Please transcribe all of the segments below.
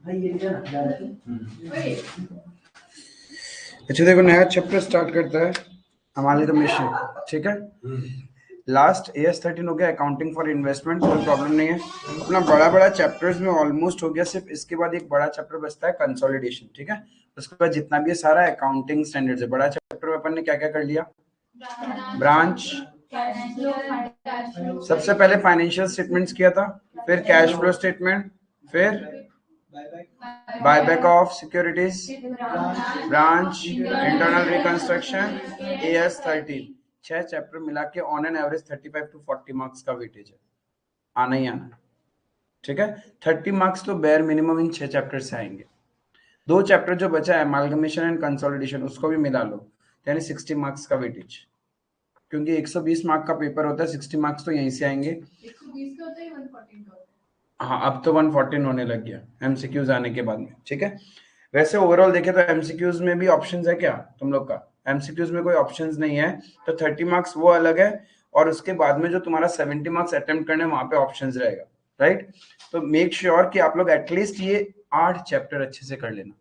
अच्छा देखो, नया चैप्टर स्टार्ट करता है अमालगमेशन, ठीक है। लास्ट AS13 हो गया, अकाउंटिंग फॉर इन्वेस्टमेंट, कोई प्रॉब्लम नहीं है। अपना बड़ा चैप्टर्स में ऑलमोस्ट हो गया, सिर्फ इसके बाद एक बड़ा चैप्टर बचता है कंसोलिडेशन, ठीक है। उसके बाद जितना भी है सारा अकाउंटिंग स्टैंडर्ड्स है। बड़ा चैप्टर में अपन ने क्या क्या कर लिया? ब्रांच, सबसे पहले फाइनेंशियल स्टेटमेंट्स किया था, फिर कैश फ्लो स्टेटमेंट, फिर buyback of securities, branch, internal reconstruction, AS13। 6 chapter मिला के on an average 35 to 40 marks का वेटेज है, आना ही आना, ठीक है। 30 मार्क्स तो बेयर मिनिमम इन 6 चैप्टर से आएंगे। 2 चैप्टर जो बचा है अमालगमेशन एंड कंसोलिडेशन, उसको भी मिला लो, यानी 60 मार्क्स का वेटेज, क्योंकि 120 मार्क का पेपर होता है, 60 मार्क्स तो यहीं से आएंगे। 120 का होता है, 114 का होता है। हाँ, अब तो 114 होने लग गया MCQs आने के बाद में, ठीक है। वैसे ओवरऑल देखे तो MCQs में भी ऑप्शंस है क्या तुम लोग का? MCQs में कोई ऑप्शंस नहीं है, तो 30 मार्क्स वो अलग है, और उसके बाद में जो तुम्हारा 70 मार्क्स अटेम्प्ट करने वहां पे ऑप्शंस रहेगा, राइट। तो मेक श्योर कि आप लोग एटलीस्ट ये 8 चैप्टर अच्छे से कर लेना।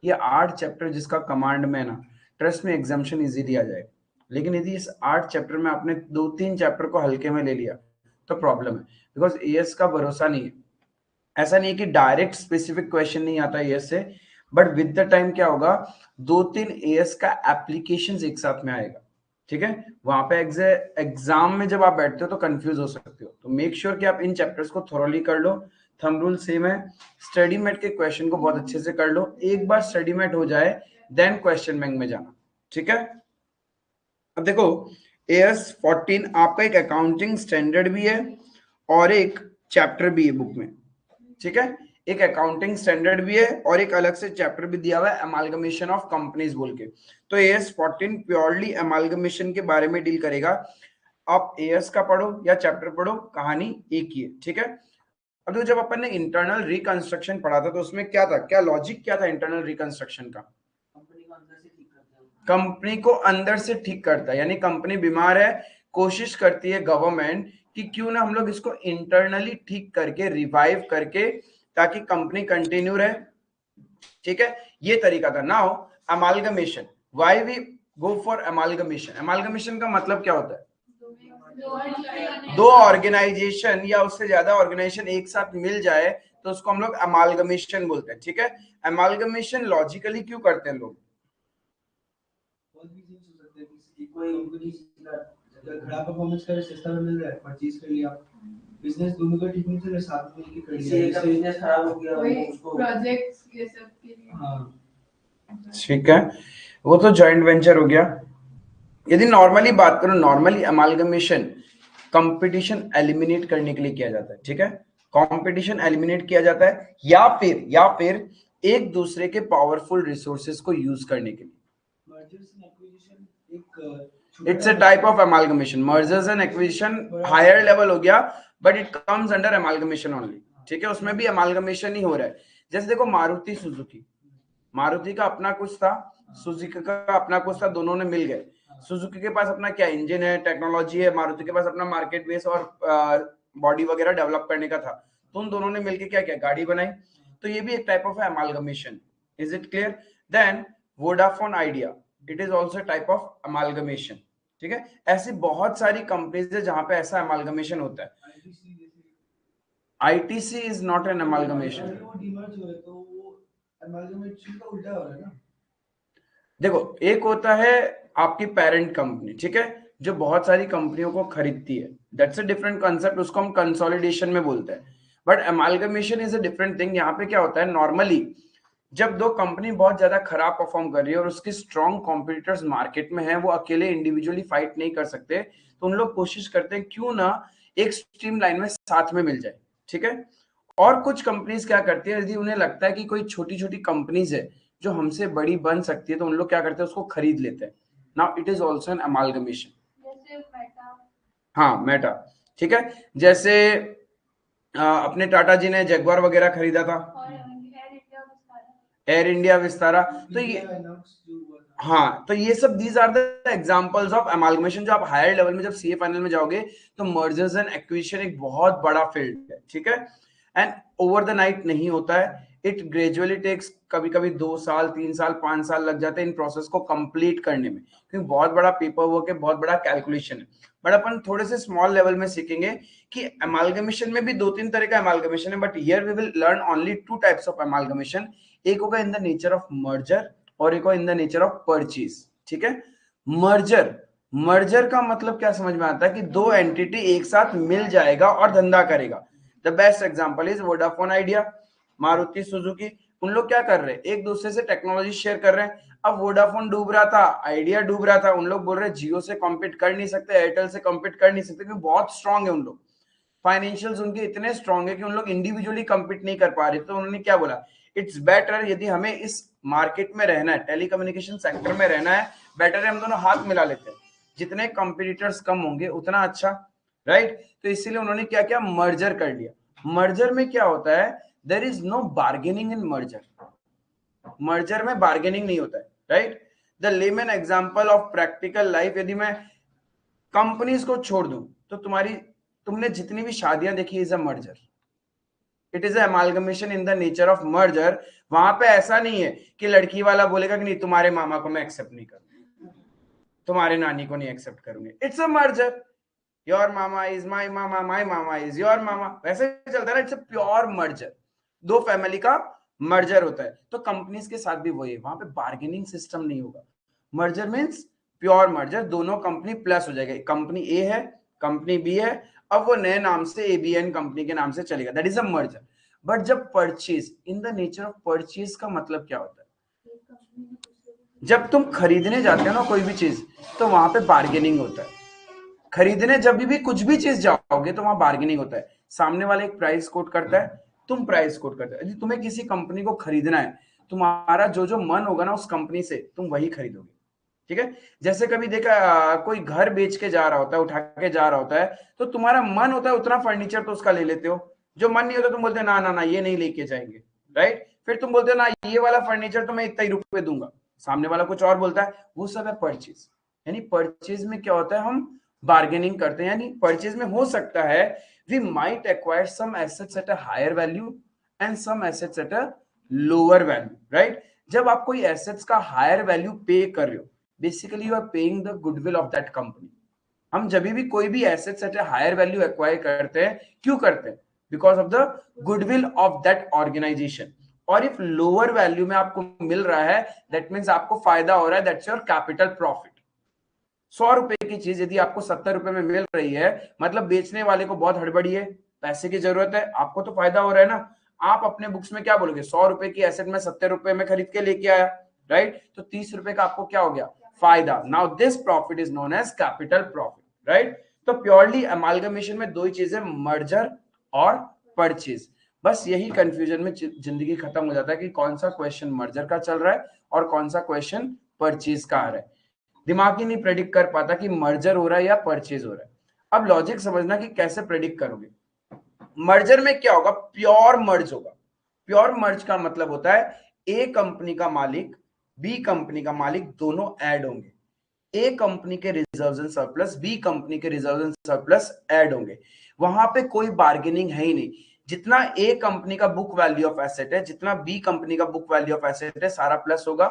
ये 8 चैप्टर जिसका कमांड में ना, ट्रस्ट में एग्जामिनेशन इजीली आ जाएगा। लेकिन यदि इस 8 चैप्टर में आपने 2-3 चैप्टर को हल्के में ले लिया तो प्रॉब्लम है, बिकॉज AS का भरोसा नहीं है। ऐसा नहीं है कि डायरेक्ट स्पेसिफिक क्वेश्चन नहीं आता AS से, बट विद द टाइम क्या होगा, 2-3 AS का एप्लीकेशन एक साथ में आएगा, ठीक है। वहां पे एग्जाम में जब आप बैठते हो तो कंफ्यूज हो सकते हो, तो मेक श्योर कि आप इन चैप्टर्स को थोरोली कर लो। थंब रूल सेम है, स्टडी मेट के क्वेश्चन को बहुत अच्छे से कर लो। एक बार स्टडी मेट हो जाए देन क्वेश्चन बैंक में जाना, ठीक है। अब देखो, AS14 आपका एक अकाउंटिंग स्टैंडर्ड भी है और एक चैप्टर भी है बुक में, ठीक है। एक अकाउंटिंग स्टैंडर्ड भी है और एक अलग से चैप्टर भी दिया हुआ है अमालगमेशन ऑफ कंपनीज बोल के। तो AS14 प्योरली अमालगमेशन के बारे में डील करेगा। आप AS का पढ़ो या चैप्टर पढ़ो, कहानी एक ही है, ठीक है। अब तो जब अपन ने इंटरनल रिकंस्ट्रक्शन पढ़ा था तो उसमें क्या था, क्या लॉजिक क्या था इंटरनल रिकंस्ट्रक्शन का? कंपनी को अंदर से ठीक करता है, यानी कंपनी बीमार है, कोशिश करती है गवर्नमेंट कि क्यों ना हम लोग इसको इंटरनली ठीक करके रिवाइव करके ताकि कंपनी कंटिन्यू रहे, ठीक है। ये तरीका था। Now amalgamation, why we go for amalgamation? Amalgamation का मतलब क्या होता है? दो ऑर्गेनाइजेशन या उससे ज्यादा ऑर्गेनाइजेशन एक साथ मिल जाए तो उसको हम लोग अमालगमेशन बोलते हैं, ठीक है। अमालगमेशन लॉजिकली क्यों करते हैं लोग? खराब परफॉर्मेंस करे, सस्ता में मिल रहा है, परचेज कर लिया। बिजनेस दोनों का ठीक नहीं चल रहा, साथ में मिलके कर लिया, इसका बिजनेस खराब हो गया, उसको प्रोजेक्ट्स ये सब के लिए। हाँ, ठीक है, वो तो जॉइंट वेंचर हो गया। यदि नॉर्मली बात करो, नॉर्मली अमालगमेशन कंपटीशन एलिमिनेट करने के लिए किया जाता है, ठीक है। कंपटीशन एलिमिनेट किया जाता है या फिर एक दूसरे के पावरफुल रिसोर्सेज को यूज करने के लिए। मर्जर्स एंड एक्विजिशन एक it's a type of amalgamation. Mergers and acquisition higher level हो गया, but it comes under amalgamation only, ठीक है। उसमें भी अमालगमेशन ही हो रहा है। जैसे देखो मारुति सुजुकी, मारुति का अपना कुछ था, सुजुकी का अपना कुछ था, दोनों ने मिल गए। सुजुकी के पास अपना क्या इंजन है, टेक्नोलॉजी है, मारुति के पास अपना मार्केट बेस और बॉडी वगैरह डेवलप करने का था, तो उन दोनों ने मिलकर क्या किया, गाड़ी बनाई। तो ये भी एक type of amalgamation. Is it clear? Then Vodafone Idea, it is also type of amalgamation, ठीक है। ऐसी बहुत सारी कंपनीज है जहां पे ऐसा अमालगमेशन होता है। ITC is not an amalgamation. देखो, एक होता है आपकी पेरेंट कंपनी, ठीक है, जो बहुत सारी कंपनियों को खरीदती है, दैट्स अ डिफरेंट कॉन्सेप्ट, उसको हम कंसोलिडेशन में बोलते हैं। But amalgamation is a different thing. यहाँ पे क्या होता है, नॉर्मली जब दो कंपनी बहुत ज्यादा खराब परफॉर्म कर रही है और उसके स्ट्रॉन्ग कॉम्पिटिटर्स मार्केट में है, वो अकेले इंडिविजुअली फाइट नहीं कर सकते, तो उन लोग कोशिश करते हैं क्यों ना एक स्ट्रीम लाइन में साथ में मिल जाए, ठीक है। और कुछ कंपनीज क्या करती है, यदि उन्हें लगता है कि कोई छोटी छोटी कंपनीज है जो हमसे बड़ी बन सकती है, तो उन लोग क्या करते हैं, उसको खरीद लेते हैं। Now it is also an amalgamation. हाँ, मेटा, ठीक है। जैसे अपने टाटा जी ने जगुआर वगैरह खरीदा था, एयर इंडिया विस्तारा, तो ये हाँ, तो ये सब these are the examples of amalgamation. जो आप हायर लेवल में जब सीए फाइनल में जाओगे तो मर्जर्स एंड एक्विजिशन एक बहुत बड़ा फील्ड है, ठीक है। एंड ओवर द नाइट नहीं होता है, इट ग्रेजुअली टेक्स, कभी कभी 2 साल 3 साल 5 साल लग जाते हैं इन प्रोसेस को कंप्लीट करने में, क्योंकि बहुत बड़ा पेपर वर्क है, बहुत बड़ा कैलकुलेशन है। बट अपन थोड़े से स्मॉल लेवल में सीखेंगे कि अमालगमेशन में भी 2-3 तरह का अमालगमेशन है, but here we will learn only 2 types of amalgamation. एक होगा in the nature of merger और एक होगा in the nature of purchase. ठीक है, मर्जर, मर्जर का मतलब क्या समझ में आता है कि दो एंटिटी एक साथ मिल जाएगा और धंधा करेगा। The best example is Vodafone idea, Maruti Suzuki. उन लोग क्या कर रहे हैं, एक दूसरे से टेक्नोलॉजी शेयर कर रहे हैं। अब वोडाफोन डूब रहा था, आइडिया डूब रहा था, उन लोग बोल रहे हैं जियो से कॉम्पीट कर नहीं सकते, एयरटेल से कॉम्पीट कर नहीं सकते, क्योंकि बहुत स्ट्रांग है उन लोग, फाइनेंशियल्स उनके इतने स्ट्रांग है कि उन लोग इंडिविजुअली कम्पीट नहीं कर पा रहे। तो उन्होंने क्या बोला, इट्स बेटर, यदि हमें इस मार्केट में रहना है, टेलीकम्युनिकेशन सेक्टर में रहना है, बेटर है हम दोनों हाथ मिला लेते हैं, जितने कंपटीटर्स कम होंगे उतना अच्छा, राइट। तो इसीलिए उन्होंने क्या किया, मर्जर कर लिया। मर्जर में क्या होता है, there is no bargaining in merger, merger में बार्गेनिंग नहीं होता है, right. The layman example of practical life, यदि मैं कंपनीज को छोड़ दूं तो तुमने जितनी भी शादियां देखी, is a merger, it is amalgamation in the nature of merger. वहां पे ऐसा नहीं है कि लड़की वाला बोलेगा कि नहीं तुम्हारे मामा को मैं एक्सेप्ट नहीं करूंगा, तुम्हारे नानी को नहीं एक्सेप्ट करूंगी, it's a merger, your mama is my mama, my mama is your मामा, वैसे चलता है ना, इट्स अ प्योर मर्जर, दो फैमिली का मर्जर होता है। तो कंपनीज के साथ भी वही है, वहां पे बार्गेनिंग सिस्टम नहीं होगा। मर्जर मीन्स प्योर मर्जर, दोनों कंपनी प्लस हो जाएगा, कंपनी ए है कंपनी बी है, अब वो नए नाम से एबीएन कंपनी के नाम से चलेगा, that is a merger. But जब purchase, in the nature of purchase का मतलब क्या होता है, जब तुम खरीदने जाते हो ना कोई भी चीज, तो वहां पे बार्गेनिंग होता है। खरीदने जब भी कुछ भी चीज जाओगे तो वहां बार्गेनिंग होता है, सामने वाला एक प्राइस कोट करता है, तुम प्राइस कोट करते हो। यदि तुम्हें किसी कंपनी को खरीदना है, तुम्हारा जो जो मन होगा ना उस कंपनी से, तुम वही खरीदोगे। ठीक है, जैसे कभी देखा कोई घर बेच के जा रहा होता है, उठा के जा रहा होता है, तो तुम्हारा मन होता है उतना फर्नीचर तो उसका ले लेते हो, जो मन नहीं होता तुम बोलते हो ना ना ना ये नहीं लेके जाएंगे, राइट। फिर तुम बोलते हो ना ये वाला फर्नीचर तो मैं इतना ही रुपए दूंगा, सामने वाला कुछ और बोलता है, वो सब है परचेज। यानी परचेज में क्या होता है, हम बार्गेनिंग करते हैं। यानी परचेज में हो सकता है we might acquire some assets at a higher value and some assets at a lower value, right. जब आप कोई एसेट्स का हायर वैल्यू पे कर रहे हो, basically you are paying the goodwill of that company. हम जब भी कोई भी assets at a higher value acquire करते हैं, क्यों करते हैं, because of the goodwill of that organisation. और इफ लोअर वैल्यू में आपको मिल रहा है, दैट मीन्स आपको फायदा हो रहा है, दैट्स योर कैपिटल प्रॉफिट। 100 रुपए की चीज यदि आपको 70 रुपए में मिल रही है, मतलब बेचने वाले को बहुत हड़बड़ी है, पैसे की जरूरत है, आपको तो फायदा हो रहा है ना। आप अपने बुक्स में क्या बोलोगे, 100 रुपए की एसेट में 70 रुपए में खरीद के लेके आया, राइट। तो 30 रुपए का आपको क्या हो गया, फायदा। Now this profit is known as capital profit, right. तो प्योरली अमालगमेशन में दो ही चीजें, मर्जर और परचेज। बस यही कंफ्यूजन में जिंदगी खत्म हो जाता है कि कौन सा क्वेश्चन मर्जर का चल रहा है और कौन सा क्वेश्चन परचेज का आ रहा है। दिमाग ही नहीं प्रेडिक्ट कर पाता कि मर्जर हो रहा है या परचेज हो रहा है। अब लॉजिक समझना कि कैसे प्रेडिक्ट करोगे। मर्जर में क्या होगा, प्योर मर्ज होगा। प्योर मर्ज का मतलब होता है ए कंपनी का मालिक बी कंपनी का मालिक दोनों ऐड होंगे, ए कंपनी के reserves and surplus B company के रिजर्व्स एंड सरप्लस ऐड होंगे। वहां पे कोई बार्गेनिंग है ही नहीं। जितना ए कंपनी का बुक वैल्यू ऑफ एसेट है, जितना बी कंपनी का बुक वैल्यू ऑफ एसेट है, सारा प्लस होगा।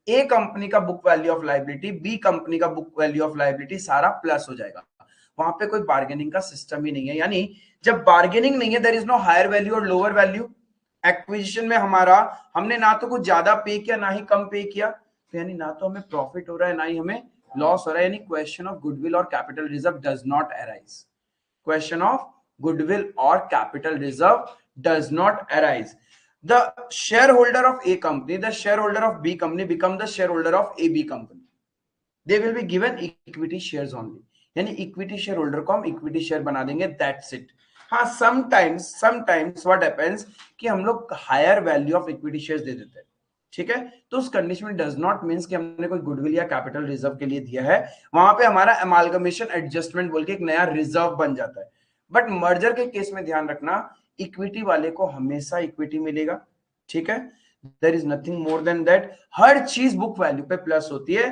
ए कंपनी का book value of liability B company का बुक वैल्यू ऑफ लाइबिलिटी सारा प्लस हो जाएगा। वहां पे कोई बार्गेनिंग का सिस्टम ही नहीं है। यानी जब बार्गेनिंग नहीं है, there is no higher value और लोअर वैल्यू। एक्विजिशन में हमने ना तो कुछ ज्यादा पे किया ना ही कम पे किया, तो यानी ना तो हमें प्रॉफिट हो रहा है ना ही हमें लॉस हो रहा है। यानी क्वेश्चन ऑफ गुडविल और capital reserve does not arise. Question of goodwill और capital reserve does not arise. The shareholder of A company, the shareholder of B company become the shareholder of AB company. They will be given equity shares only. यानी equity share holder को हम equity share बना देंगे, that's it. हाँ, sometimes what happens कि हम लोग higher value of equity shares दे देते हैं, ठीक है। तो उस कंडीशन में डज नॉट मींस कि हमने कोई गुडविल या कैपिटल रिजर्व के लिए दिया है, वहां पे हमारा अमालगमेशन एडजस्टमेंट बोल के एक नया रिजर्व बन जाता है। बट मर्जर के केस में ध्यान रखना, इक्विटी वाले को हमेशा इक्विटी मिलेगा, ठीक है। There is nothing more than that. हर चीज बुक वैल्यू पे प्लस होती है,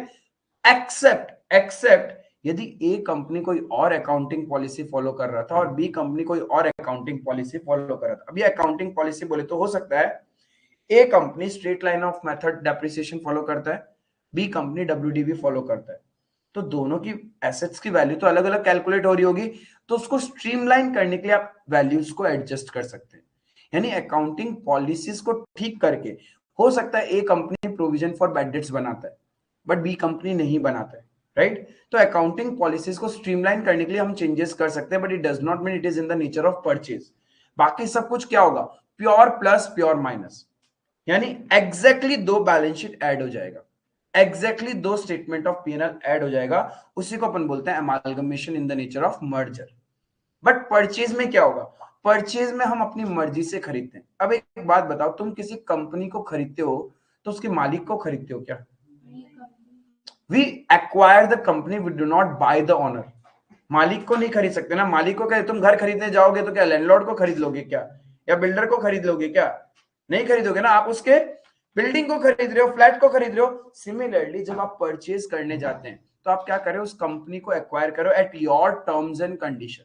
एक्सेप्ट यदि ए कंपनी कोई और अकाउंटिंग पॉलिसी फॉलो कर रहा था और बी कंपनी कोई और अकाउंटिंग पॉलिसी फॉलो कर रहा था। अभी अकाउंटिंग पॉलिसी बोले तो हो सकता है A company straight line of method depreciation follow करता है, बी कंपनी WDV फॉलो करता है। तो दोनों की एसेट्स की वैल्यू तो अलग अलग कैलकुलेट हो रही होगी, तो उसको स्ट्रीमलाइन करने के लिए आप वैल्यूज को एडजस्ट कर सकते हैं। यानी अकाउंटिंग पॉलिसीज को ठीक करके हो सकता है A company provision for bad debts बनाता है बट बी कंपनी नहीं बनाता है, राइट? तो अकाउंटिंग पॉलिसीज को स्ट्रीमलाइन करने के लिए हम चेंजेस कर सकते हैं, but it does not mean it is in the nature of purchase. बाकी सब कुछ क्या होगा? प्योर प्लस प्योर माइनस, यानी एग्जैक्टली दो बैलेंस शीट ऐड हो जाएगा, एग्जैक्टली दो स्टेटमेंट ऑफ P&L ऐड हो जाएगा। उसी को अपन बोलते हैं amalgamation in the nature of merger. But purchase में क्या होगा? परचेज में हम अपनी मर्जी से खरीदते हैं। अब एक बात बताओ, तुम किसी कंपनी को खरीदते हो तो उसके मालिक को खरीदते हो क्या? We acquire the company, we do not buy the owner. मालिक को नहीं खरीद सकते ना। मालिक को क्या, तुम घर खरीदने जाओगे तो क्या लैंडलॉर्ड को खरीद लोगे क्या, या बिल्डर को खरीद लोगे क्या? नहीं खरीदोगे ना, आप उसके बिल्डिंग को खरीद रहे हो, फ्लैट को खरीद रहे हो। सिमिलरली जब आप परचेज करने जाते हैं तो आप क्या कर रहे हो? उस कंपनी को एक्वायर करो at your terms and condition,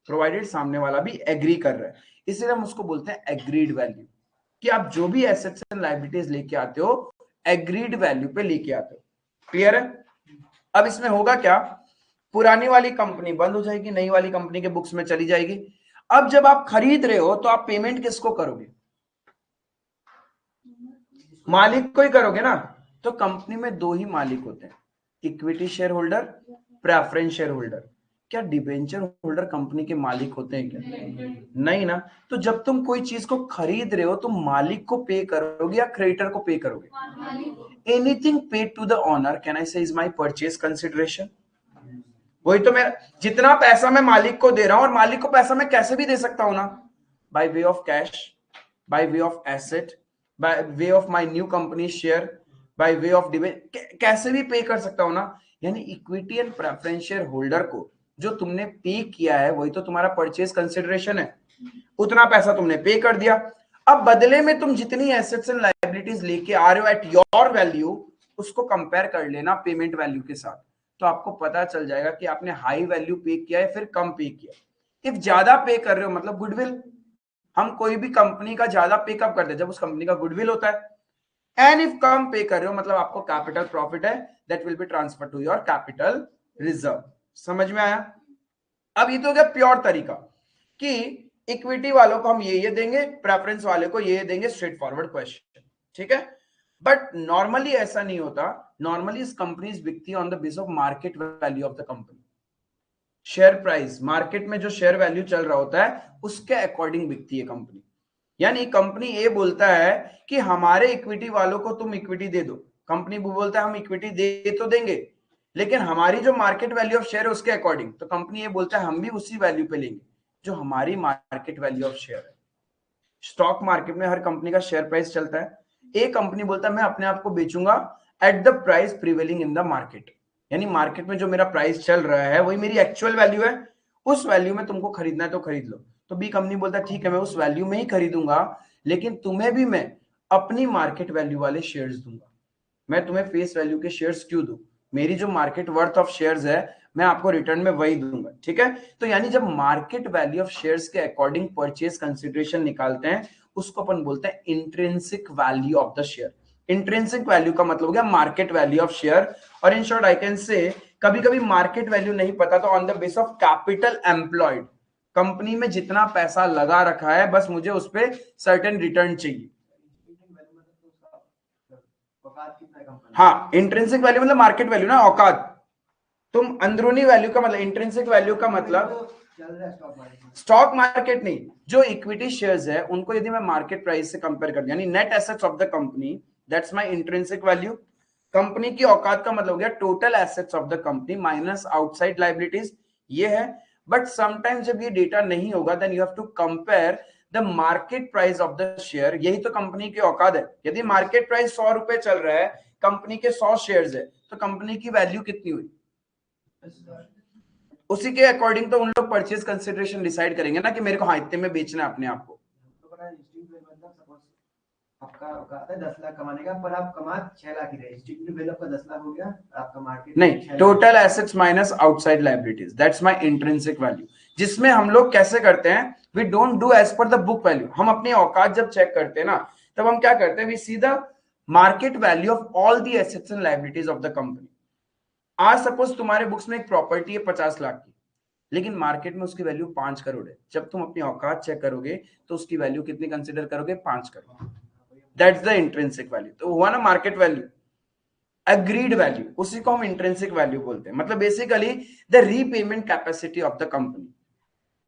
provided सामने वाला भी एग्री कर रहा है। इसलिए हम उसको बोलते हैं एग्रीड वैल्यू, कि आप जो भी एसेट्स एंड लायबिलिटीज लेके आते हो एग्रीड वैल्यू पे लेके आते हो। क्लियर है? अब इसमें होगा क्या? पुरानी वाली कंपनी बंद हो जाएगी, नई वाली कंपनी के बुक्स में चली जाएगी। अब जब आप खरीद रहे हो तो आप पेमेंट किसको करोगे? मालिक को ही करोगे ना। तो कंपनी में दो ही मालिक होते हैं, equity share holder, preference share holder. क्या डिबेंचर होल्डर कंपनी के मालिक होते हैं क्या? नहीं ना। तो जब तुम कोई चीज को खरीद रहे हो तो मालिक को पे करोगे या क्रेडिटर को पे करोगे? Anything paid to the owner can I say is my purchase consideration. वही तो मैं जितना पैसा मैं मालिक को दे रहा हूं, और मालिक को पैसा मैं कैसे भी दे सकता हूं ना, bye way of cash, bye way of asset, bye way of my new company share, bye way of dividend, कैसे भी पे कर सकता हूं ना। यानी equity and preference share holder को जो तुमने पे किया है वही तो तुम्हारा परचेज कंसिडरेशन है। उतना पैसा तुमने पे कर दिया। अब बदले में तुम जितनी एसेट्स एंड लायबिलिटीज लेके आ रहे हो एट योर वैल्यू, उसको कंपेयर कर लेना पेमेंट वैल्यू के साथ, तो आपको पता चल जाएगा कि आपने हाई वैल्यू पे किया है फिर कम पे किया। इफ ज्यादा पे कर रहे हो मतलब गुडविल, हम कोई भी कंपनी का ज्यादा पे कब करते हैं? जब उस कंपनी का गुडविल होता है। एंड इफ कम पे कर रहे हो मतलब आपको कैपिटल प्रॉफिट है, that will be transfer to your capital reserve. समझ में आया? अब ये तो हो गया प्योर तरीका कि इक्विटी वालों को हम ये देंगे, प्रेफरेंस वाले को ये देंगे, स्ट्रेट फॉरवर्ड क्वेश्चन, ठीक है। बट नॉर्मली ऐसा नहीं होता। नॉर्मली कंपनीज बिकती है on the base of market value of the company. Share price, market में जो शेयर वैल्यू चल रहा होता है उसके अकॉर्डिंग बिकती है कंपनी। यानी कंपनी ए बोलता है कि हमारे इक्विटी वालों को तुम इक्विटी दे दो, कंपनी बी बोलता है हम इक्विटी दे तो देंगे लेकिन हमारी जो मार्केट वैल्यू ऑफ शेयर है उसके अकॉर्डिंग। तो कंपनी ए बोलता है हम भी उसी वैल्यू पे लेंगे जो हमारी मार्केट वैल्यू ऑफ शेयर है। स्टॉक मार्केट में हर कंपनी का शेयर प्राइस चलता है। ए कंपनी बोलता है मैं अपने आप को बेचूंगा at the price prevailing in the market, यानी मार्केट में जो मेरा प्राइस चल रहा है वही मेरी एक्चुअल वैल्यू है, उस वैल्यू में तुमको खरीदना है तो खरीद लो। तो बी कंपनी बोलता है ठीक है मैं उस वैल्यू में ही खरीदूंगा लेकिन तुम्हें भी मैं अपनी मार्केट वैल्यू वाले शेयर्स दूंगा। मैं तुम्हें फेस वैल्यू के शेयर्स क्यों दूं? मेरी जो मार्केट वर्थ ऑफ शेयर्स है मैं आपको रिटर्न में वही दूंगा, ठीक है। तो यानी जब मार्केट वैल्यू ऑफ शेयर्स के अकॉर्डिंग परचेज कंसिडरेशन निकालते हैं उसको अपन बोलते हैं intrinsic value of the share. Intrinsic value का मतलब हो गया मार्केट वैल्यू ऑफ शेयर। और in short I can say कभी कभी मार्केट वैल्यू नहीं पता तो on the base of capital employed, company में जितना पैसा लगा रखा है बस मुझे उस पर सर्टेन रिटर्न चाहिए। हाँ, इंट्रिंसिक वैल्यू मतलब मार्केट वैल्यू ना, औकात। तुम अंदरूनी वैल्यू का मतलब, इंट्रिंसिक वैल्यू का मतलब स्टॉक मार्केट नहीं, जो इक्विटी शेयर्स है उनको यदि मैं मार्केट प्राइस से कंपेयर कर, यानी net assets of the company, that's my intrinsic value. Company की औकात का मतलब हो गया total assets of the company minus outside liabilities, ये है। बट समटाइम्स जब ये डेटा नहीं होगा then you have to compare the market price of the share. यही तो कंपनी की औकात है। यदि मार्केट प्राइस 100 रुपए चल रहा है, कंपनी के 100 शेयर्स है, तो कंपनी की वैल्यू कितनी हुई? उसी के अकॉर्डिंग तो उन लोग परचेज कंसिडरेशन डिसाइड करेंगे ना कि मेरे को हाँ इतने में बेचना है अपने आप को। आपका औकात है 10 लाख कमाने का, पर आप कमा 6 लाख ही रहे, स्टिक्टिव वैल्यू आपका 10 लाख हो गया, आपका मार्केट नहीं, total assets minus outside liabilities, that's my intrinsic value. जिसमें हम लोग कैसे करते हैं, we don't do as per the book value. हम अपनी औकात जब चेक करते हैं ना, तब हम क्या करते हैं, we see the market value of all the assets and liabilities of the company. आज सपोज तुम्हारे बुक्स में एक प्रॉपर्टी है 50 लाख की, लेकिन मार्केट में उसकी वैल्यू 5 करोड़ है। जब तुम अपनी औकात चेक करोगे तो उसकी वैल्यू कितनी कंसिडर करोगे, 5 crore. That's the intrinsic value. तो हुआ ना मार्केट वैल्यू, अग्रीड वैल्यू, उसी को हम इंट्रिंसिक वैल्यू बोलते हैं। मतलब basically the repayment capacity of the company.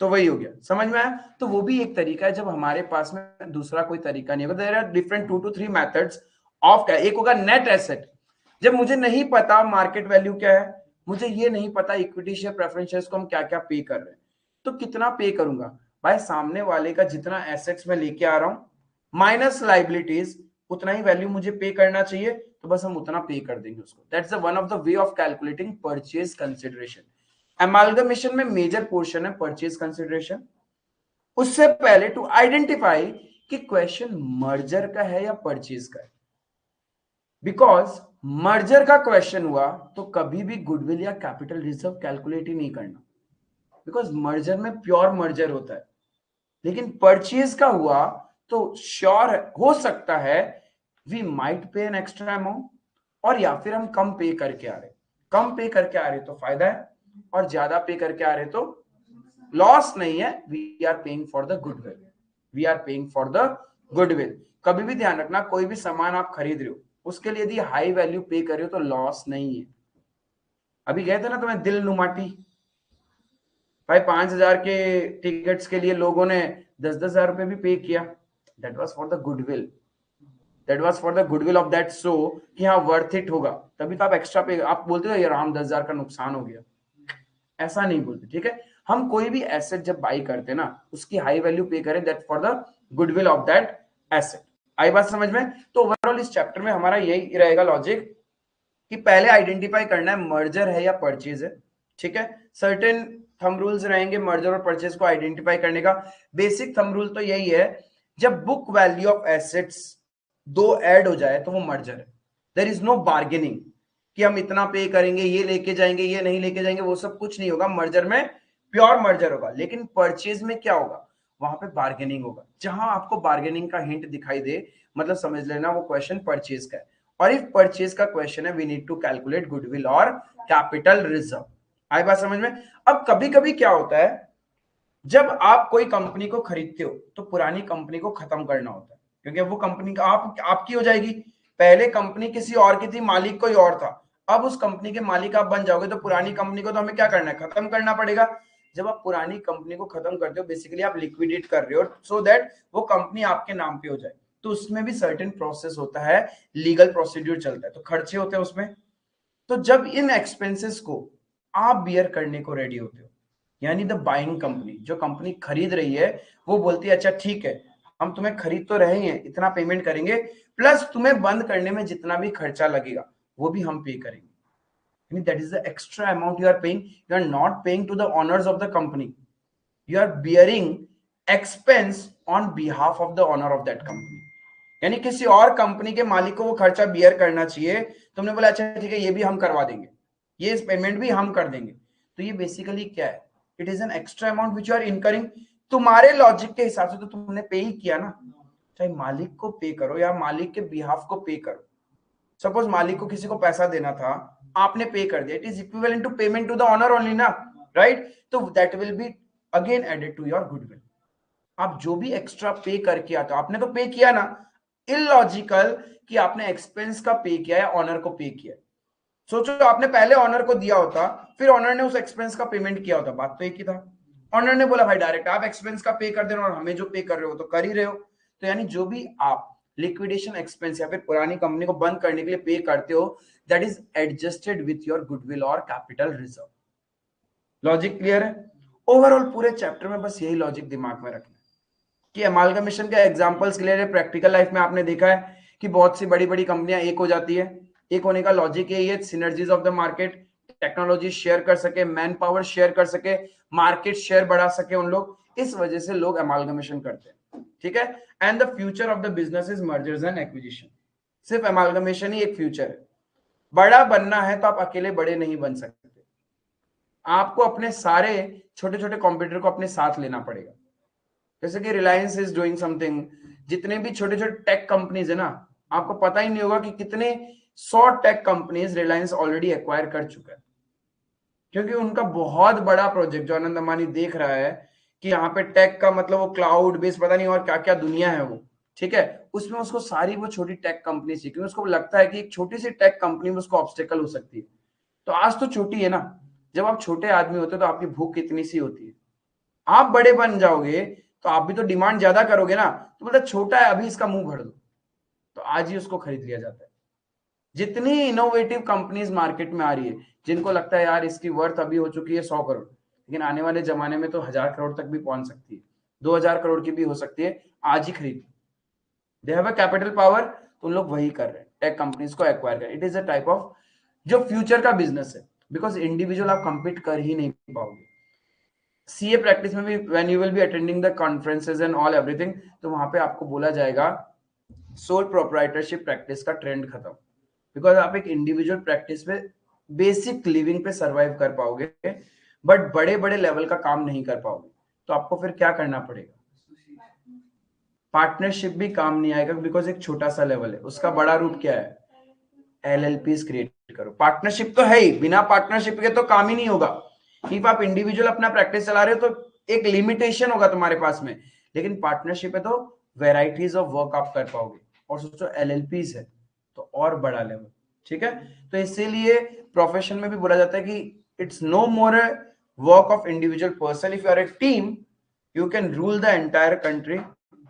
तो वही हो गया, समझ में आया। तो वो भी एक तरीका है जब हमारे पास में दूसरा कोई तरीका नहीं होगा। There are different 2 to 3 methods of. एक होगा नेट एसेट, जब मुझे नहीं पता मार्केट वैल्यू क्या है, मुझे ये नहीं पता इक्विटी शेयर प्रेफरेंस शेयर्स को हम क्या क्या पे कर रहे हैं, तो कितना पे करूंगा भाई, सामने वाले का जितना एसेट्स में लेके आ रहा हूं माइनस लाइबिलिटीज, उतना ही वैल्यू मुझे पे करना चाहिए, तो बस हम उतना पे कर देंगे उसको। That's the one of the way of calculating purchase consideration. Amalgamation में मेजर पोर्शन है परचेज कंसिडरेशन। उससे पहले टू आइडेंटिफाई कि क्वेश्चन मर्जर का है या परचेज का है, बिकॉज मर्जर का क्वेश्चन हुआ तो कभी भी गुडविल या कैपिटल रिजर्व कैलकुलेट ही नहीं करना, बिकॉज मर्जर में प्योर मर्जर होता है। लेकिन परचेज का हुआ तो श्योर हो सकता है वी माइट पे एन एक्स्ट्रा अमाउंट, और या फिर हम कम पे करके आ रहे, कम पे करके आ रहे तो फायदा है, और ज्यादा पे करके आ रहे तो लॉस नहीं है। We are paying for the goodwill, we are paying for the goodwill. कभी भी ध्यान रखना, कोई भी सामान आप खरीद रहे हो उसके लिए यदि हाई वैल्यू पे कर रहे हो तो लॉस नहीं है। अभी गए थे ना तुम्हें दिल नुमाटी भाई, 5,000 के टिकट्स के लिए लोगों ने 10,000 रुपए भी पे किया। That was for the goodwill, that was for the goodwill of that show कि हाँ वर्थ इट होगा, तभी तो आप एक्स्ट्रा पे। आप बोलते हो यार हम 10,000 का नुकसान हो गया, ऐसा नहीं बोलते, ठीक है। हम कोई भी एसेट जब बाई करते हैं ना, उसकी हाई वैल्यू पे करें, that for the goodwill of that asset. आई बात समझ में। तो ओवरऑल इस चैप्टर में हमारा यही रहेगा लॉजिक कि पहले आइडेंटिफाई करना है मर्जर है या परचेज है, ठीक है। सर्टेन थंब रूल्स रहेंगे मर्जर और परचेज को आइडेंटिफाई करने का। बेसिक थंब रूल तो यही है, जब बुक वैल्यू ऑफ एसेट्स दो ऐड हो जाए तो वो मर्जर है। देयर इज नो बार्गेनिंग कि हम इतना पे करेंगे, ये लेके जाएंगे, ये नहीं लेके जाएंगे, वो सब कुछ नहीं होगा। मर्जर में प्योर मर्जर होगा। लेकिन परचेज में क्या होगा, वहां पे बार्गेनिंग होगा। जहां आपको बार्गेनिंग का हिंट दिखाई दे, मतलब समझ लेना वो क्वेश्चन परचेज का है। और इफ परचेज का क्वेश्चन है, we need to calculate goodwill और कैपिटल रिजर्व। आई बात समझ में। अब कभी कभी क्या होता है, जब आप कोई कंपनी को खरीदते हो तो पुरानी कंपनी को खत्म करना होता है, क्योंकि वो कंपनी का आपकी हो जाएगी। पहले कंपनी किसी और की थी, मालिक कोई और था, अब उस कंपनी के मालिक आप बन जाओगे, तो पुरानी कंपनी को तो हमें क्या करना है, खत्म करना पड़ेगा। जब आप पुरानी कंपनी को खत्म करते हो, बेसिकली आप लिक्विडेट कर रहे हो, सो दैट वो कंपनी आपके नाम पे हो जाए। तो उसमें भी सर्टेन प्रोसेस होता है, लीगल प्रोसीड्यूर चलता है, तो खर्चे होते हैं उसमें। तो जब इन एक्सपेंसेस को आप बियर करने को रेडी होते हो, यानी द बाइंग कंपनी, जो कंपनी खरीद रही है, वो बोलती है अच्छा ठीक है, हम तुम्हें खरीद तो रहे हैं, इतना पेमेंट करेंगे, प्लस तुम्हें बंद करने में जितना भी खर्चा लगेगा वो भी हम पे करेंगे। यानी that is the extra amount you are paying. You are not paying to the owners of the company, you are bearing expense on behalf of the owner of that company. यानी किसी और company के मालिक को वो खर्चा beer करना चाहिए, तुमने बोला अच्छा ठीक है ये भी हम करवा देंगे, ये पेमेंट भी हम कर देंगे। तो ये बेसिकली क्या है, it is an extra amount which you are incurring. तुम्हारे लॉजिक के हिसाब से तो तुमने पे ही किया ना, चाहे मालिक को पे करो या मालिक के बिहाफ को पे करो। सपोज मालिक को किसी को पैसा देना था, आपने पे कर दिया, it is equivalent to payment to the owner only ना, राइट। तो that will be again added to your goodwill. आप जो भी एक्स्ट्रा पे करके आते हो, आपने तो पे किया ना, इलॉजिकल कि आपने एक्सपेंस का पे किया या ऑनर को पे किया। सोचो आपने पहले ऑनर को दिया होता, फिर ऑनर ने उस एक्सपेंस का पेमेंट किया होता, बात तो एक ही था। ऑनर ने बोला भाई डायरेक्ट आप एक्सपेंस का पे कर देना, और हमें जो पे कर रहे हो तो कर ही रहे हो। तो यानी जो भी आप लिक्विडेशन एक्सपेंस या फिर पुरानी कंपनी को बंद करने के लिए पे करते हो, that is adjusted with your goodwill और कैपिटल रिजर्व। लॉजिक क्लियर है। ओवरऑल पूरे चैप्टर में बस यही लॉजिक दिमाग में रखना कि अमाल्गमेशन के एग्जांपल्स क्लियर है। प्रैक्टिकल लाइफ में आपने देखा है कि बहुत सी बड़ी बड़ी कंपनियां एक हो जाती है। एक होने का लॉजिक यही है, synergies of the market, technology share कर सके, मैन पावर शेयर कर सके, मार्केट शेयर बढ़ा सके उन लोग, इस वजह से लोग अमाल्गमेशन करते हैं, ठीक है। And the future of the business is mergers and acquisition. सिर्फ अमाल्गमेशन ही एक फ्यूचर है। बड़ा बनना है तो आप अकेले बड़े नहीं बन सकते, आपको अपने सारे छोटे छोटे कॉम्पिटिटर को अपने साथ लेना पड़ेगा। जैसे कि रिलायंस इज डूइंग समथिंग, जितने भी छोटे छोटे टेक कंपनीज है ना, आपको पता ही नहीं होगा कि कितने 100 tech companies Reliance already acquire कर चुका है, क्योंकि उनका बहुत बड़ा प्रोजेक्ट जो आनंद अंबानी देख रहा है कि यहाँ पे टेक का मतलब वो क्लाउड बेस पता नहीं और क्या क्या दुनिया है वो, ठीक है, उसमें उसको सारी वो छोटी टेक कंपनी चाहिए, क्योंकि उसको लगता है कि एक छोटी सी टेक कंपनी में उसको ऑब्स्टेकल हो सकती है। तो आज तो छोटी है ना, जब आप छोटे आदमी होते हो तो आपकी भूख कितनी सी होती है, आप बड़े बन जाओगे तो आप भी तो डिमांड ज्यादा करोगे ना, तो मतलब छोटा है अभी इसका मुंह भर दो, तो आज ही उसको खरीद लिया जाता है। जितनी इनोवेटिव कंपनीज मार्केट में आ रही है, जिनको लगता है यार इसकी वर्थ अभी हो चुकी है 100 करोड़, लेकिन आने वाले जमाने में तो 1000 करोड़ तक भी पहुंच सकती है, 2000 करोड़ की भी हो सकती है, आज ही खरीद। They have a capital power, तो उन लोग वही कर रहे हैं, टेक कंपनीज को एक्वायर कर। It is a type of जो फ्यूचर का बिजनेस है, बिकॉज इंडिविजुअल आप कंपीट कर ही नहीं पाओगे। सीए प्रैक्टिस में भी when you will be attending the conferences and all everything, तो वहां पे आपको बोला जाएगा सोल प्रोप्राइटरशिप प्रैक्टिस का ट्रेंड खत्म, बिकॉज आप एक इंडिविजुअल प्रैक्टिस में बेसिक लिविंग पे सरवाइव कर पाओगे, बट बड़े बड़े लेवल का काम नहीं कर पाओगे, तो आपको फिर क्या करना पड़ेगा, पार्टनरशिप भी काम नहीं आएगा, बिकॉज एक छोटा सा लेवल है, उसका बड़ा रूप क्या है, एलएलपीज क्रिएट करो। पार्टनरशिप तो है ही, बिना पार्टनरशिप के तो काम ही नहीं होगा। इफ आप इंडिविजुअल अपना प्रैक्टिस चला रहे हो तो एक लिमिटेशन होगा तुम्हारे पास में, लेकिन पार्टनरशिप है तो वेराइटीज ऑफ वर्क आप कर पाओगे, और सोचो एलएलपीज है तो और बड़ा लेवल, ठीक है। तो इसीलिए प्रोफेशन में भी बोला जाता है कि it's no more a work of individual person, if you are a team you can rule the entire country,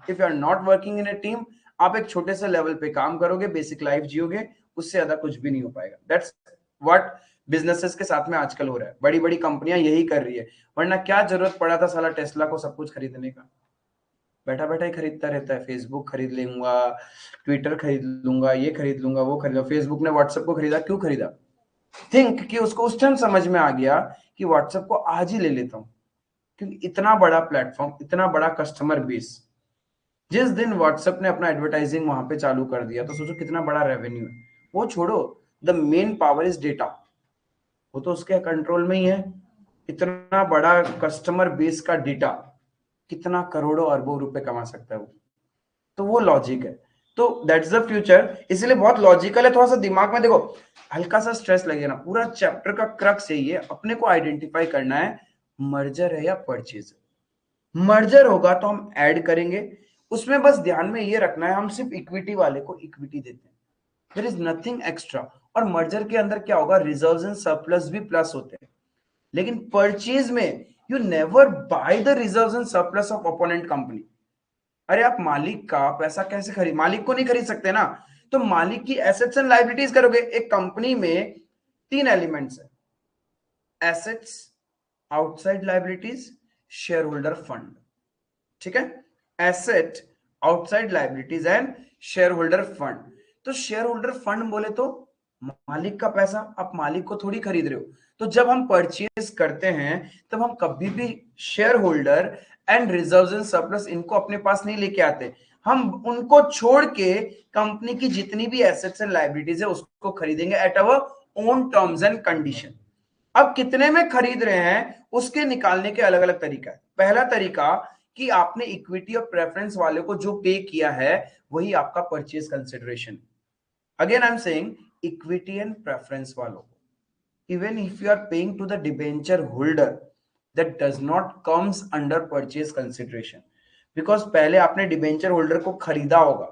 if you are not working in a team आप एक छोटे से लेवल पे काम करोगे, बेसिक लाइफ जियोगे, उससे ज्यादा कुछ भी नहीं हो पाएगा। दैट्स व्हाट बिजनेसेस के साथ में आजकल हो रहा है, बड़ी बड़ी कंपनियां यही कर रही है, वरना क्या जरूरत पड़ा था साला टेस्ला को सब कुछ खरीदने का, बैठा बैठा ही खरीदता रहता है, फेसबुक खरीद लूंगा, ट्विटर खरीद लूंगा, ये खरीद लूंगा, वो खरीद लूंगा। फेसबुक ने व्हाट्सएप को खरीदा, क्यों खरीदा, थिंक कि उसको उस टाइम समझ में आ गया कि व्हाट्सएप को आज ही ले लेता हूं, क्योंकि इतना बड़ा प्लेटफॉर्म, इतना बड़ा कस्टमर बेस, जिस दिन व्हाट्सएप ने अपना एडवर्टाइजिंग वहां पे चालू कर दिया तो सोचो कितना बड़ा रेवेन्यू है। वो छोड़ो, the main power is data, वो तो उसके कंट्रोल में ही है, इतना बड़ा कस्टमर बेस का डेटा कितना करोड़ों अरबों रुपए कमा सकता है वो, तो वो लॉजिक है। तो दैट्स द फ्यूचर, इसलिए बहुत लॉजिकल है, थोड़ा सा दिमाग में देखो, हल्का सा स्ट्रेस लगे ना, पूरा चैप्टर का क्रक्स यही है, अपने को आइडेंटिफाई करना है मर्जर है या परचेज। मर्जर होगा तो हम ऐड करेंगे, उसमें बस ध्यान में ये रखना है हम सिर्फ इक्विटी वाले को इक्विटी देते हैं, देयर इज नथिंग एक्स्ट्रा। और मर्जर के अंदर क्या होगा, रिजर्व्स एंड सरप्लस भी प्लस होते हैं, लेकिन परचेज में you never by the reserves and surplus of opponent company. अरे आप मालिक का पैसा कैसे खरीद, मालिक को नहीं खरीद सकते ना, तो मालिक की एसेट्स एंड लायबिलिटीज करोगे। एक कंपनी में 3 एलिमेंट्स है, assets, outside liabilities, share holder fund, ठीक है, asset, outside liabilities and share holder fund. तो शेयर होल्डर फंड बोले तो मालिक का पैसा, आप मालिक को थोड़ी खरीद रहे हो, तो जब हम परचेज करते हैं तब हम कभी भी share holder and reserves and surplus इनको अपने पास नहीं लेके आते, हम उनको छोड़ के कंपनी की जितनी भी एसेट्स एंड लायबिलिटीज है उसको खरीदेंगे at our own terms and condition. अब कितने में खरीद रहे हैं उसके निकालने के अलग अलग तरीका है। पहला तरीका कि आपने इक्विटी और प्रेफरेंस वाले को जो पे किया है वही आपका purchase consideration. Again I am saying equity and preference वालों को, even if you are paying to the debenture holder, that does not comes under purchase consideration, because पहले आपने डिबेंचर होल्डर को खरीदा होगा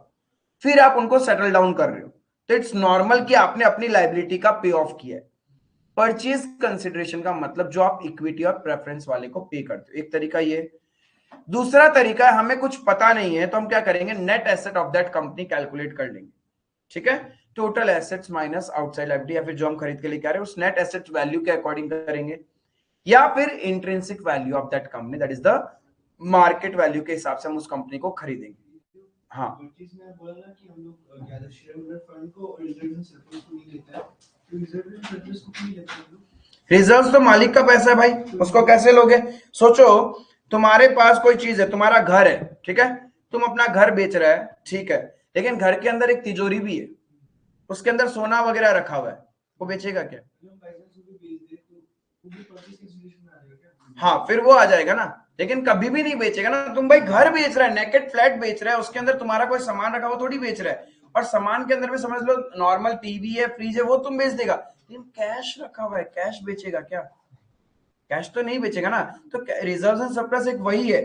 फिर आप उनको सेटल डाउन कर रहे हो, तो इट्स नॉर्मल कि आपने अपनी लाइबिलिटी का पे ऑफ किया है। परचेज कंसिडरेशन का मतलब जो आप इक्विटी और प्रेफरेंस वाले को पे करते हो, एक तरीका ये। दूसरा तरीका है हमें कुछ पता नहीं है तो हम क्या करेंगे, net asset of that company calculate कर लेंगे, ठीक है, total assets minus outside liability, या फिर जो हम खरीद के लेके आ रहे हैं उस नेट एसेट वैल्यू के अकॉर्डिंग करेंगे, या फिर intrinsic value of that company, that is the market value के हिसाब से हम उस कंपनी को खरीदेंगे। हाँ, परचेज में बोला ना कि हम लोग ज्यादा शेयर होल्डर फंड को और रिजर्व एंड सरप्लस को नहीं लेता है, तो रिजर्व एंड सरप्लस को क्यों लेते हैं हम लोग? रिजर्व तो मालिक का पैसा है भाई, उसको कैसे लोगे। सोचो तुम्हारे पास कोई चीज है, तुम्हारा घर है, ठीक है, तुम अपना घर बेच रहा है, ठीक है, लेकिन घर के अंदर एक तिजोरी भी है, उसके अंदर सोना वगैरह रखा हुआ है, वो बेचेगा क्या, हम बाय चांस भी बेच दे तो वो भी परचेज कंसीडरेशन में आ जाएगा क्या? हाँ फिर वो आ जाएगा ना, लेकिन कभी भी नहीं बेचेगा ना। तुम भाई घर बेच रहा है, नेकेड फ्लैट बेच रहा है, उसके अंदर तुम्हारा कोई सामान रखा हुआ थोड़ी बेच रहा है, और सामान के अंदर भी समझ लो नॉर्मल टीवी है, फ्रिज है, वो तुम बेच देगा। लेकिन कैश रखा हुआ है, कैश बेचेगा क्या? कैश तो नहीं बेचेगा ना। तो रिजर्व एंड सरप्लस एक वही है,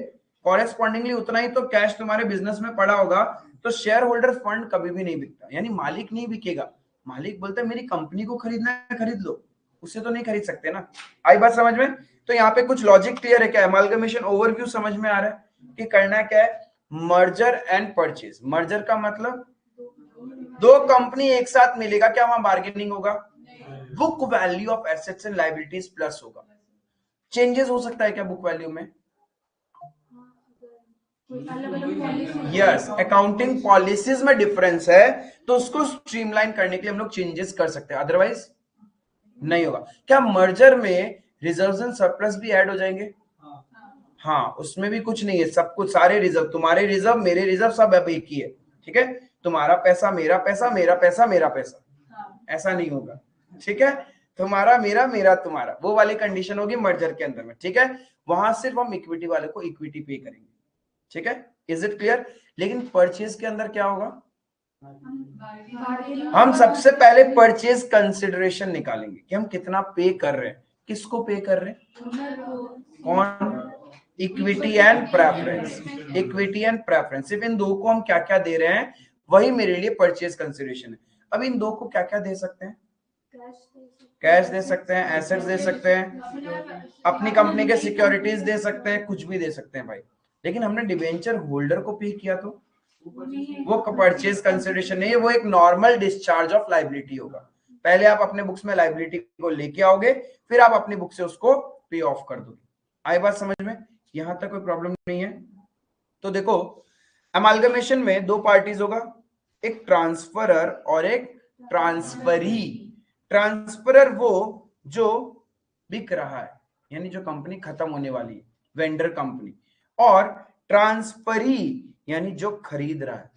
कॉरेस्पॉन्डिंगली उतना ही तो कैश तुम्हारे बिजनेस में पड़ा होगा। तो शेयर होल्डर फंड कभी भी नहीं बिकता, यानी मालिक नहीं बिकेगा। मालिक बोलता है मेरी कंपनी को खरीदना है खरीद लो, उससे तो नहीं खरीद सकते ना। आई बात समझ में? तो यहाँ पे कुछ लॉजिक क्लियर है क्या? एमाल्गमेशन ओवरव्यू समझ में आ रहा है कि करना क्या है? Merger and purchase. मर्जर का मतलब दो कंपनी एक साथ मिलेगा, क्या वहां बार्गेनिंग होगा? Book value of assets and liabilities plus होगा। चेंजेस हो सकता है क्या बुक वैल्यू में? यस, अकाउंटिंग पॉलिसीज में डिफरेंस है, तो उसको स्ट्रीमलाइन करने के लिए हम लोग चेंजेस कर सकते हैं, अदरवाइज नहीं होगा। क्या मर्जर में रिजर्व्स एंड सरप्लस भी ऐड हो जाएंगे? हाँ, उसमें भी कुछ नहीं है, सब कुछ, सारे रिजर्व, तुम्हारे रिजर्व मेरे रिजर्व सब अब एक ही है, ठीक है? तुम्हारा पैसा मेरा पैसा, मेरा पैसा मेरा पैसा, ऐसा नहीं होगा, ठीक है? तुम्हारा मेरा, मेरा तुम्हारा, वो वाली कंडीशन होगी मर्जर के अंदर में, ठीक है? वहां सिर्फ हम इक्विटी वाले को इक्विटी पे करेंगे, ठीक है? Is it clear? लेकिन परचेज के अंदर क्या होगा? हम सबसे पहले परचेज कंसिडरेशन निकालेंगे कि हम कितना पे कर रहे हैं, किसको पे कर रहे हैं, कौन? Equity and preference, equity and preference, सिर्फ इन दो को हम क्या क्या दे रहे हैं वही मेरे लिए परचेज कंसिडरेशन है। अब इन दो को क्या क्या दे सकते हैं? कैश दे सकते हैं, एसेट्स दे सकते हैं, अपनी कंपनी के सिक्योरिटीज दे सकते हैं, कुछ भी दे सकते हैं भाई। लेकिन हमने डिबेंचर होल्डर को पे किया तो वो परचेज कंसिडरेशन नहीं है, वो एक नॉर्मल डिस्चार्ज ऑफ लाइबिलिटी होगा। पहले आप अपने बुक्स में लाइबिलिटी को लेके आओगे, फिर आप अपनी बुक से उसको पे ऑफ कर दोगे। आई बात समझ में? यहां तक कोई प्रॉब्लम नहीं है? तो देखो, अमालगमेशन में दो पार्टीज होगा, एक ट्रांसफरर और एक ट्रांसफरी। ट्रांसफरर वो जो बिक रहा है, यानी जो कंपनी खत्म होने वाली है, वेंडर कंपनी, और ट्रांसफरी यानी जो खरीद रहा है,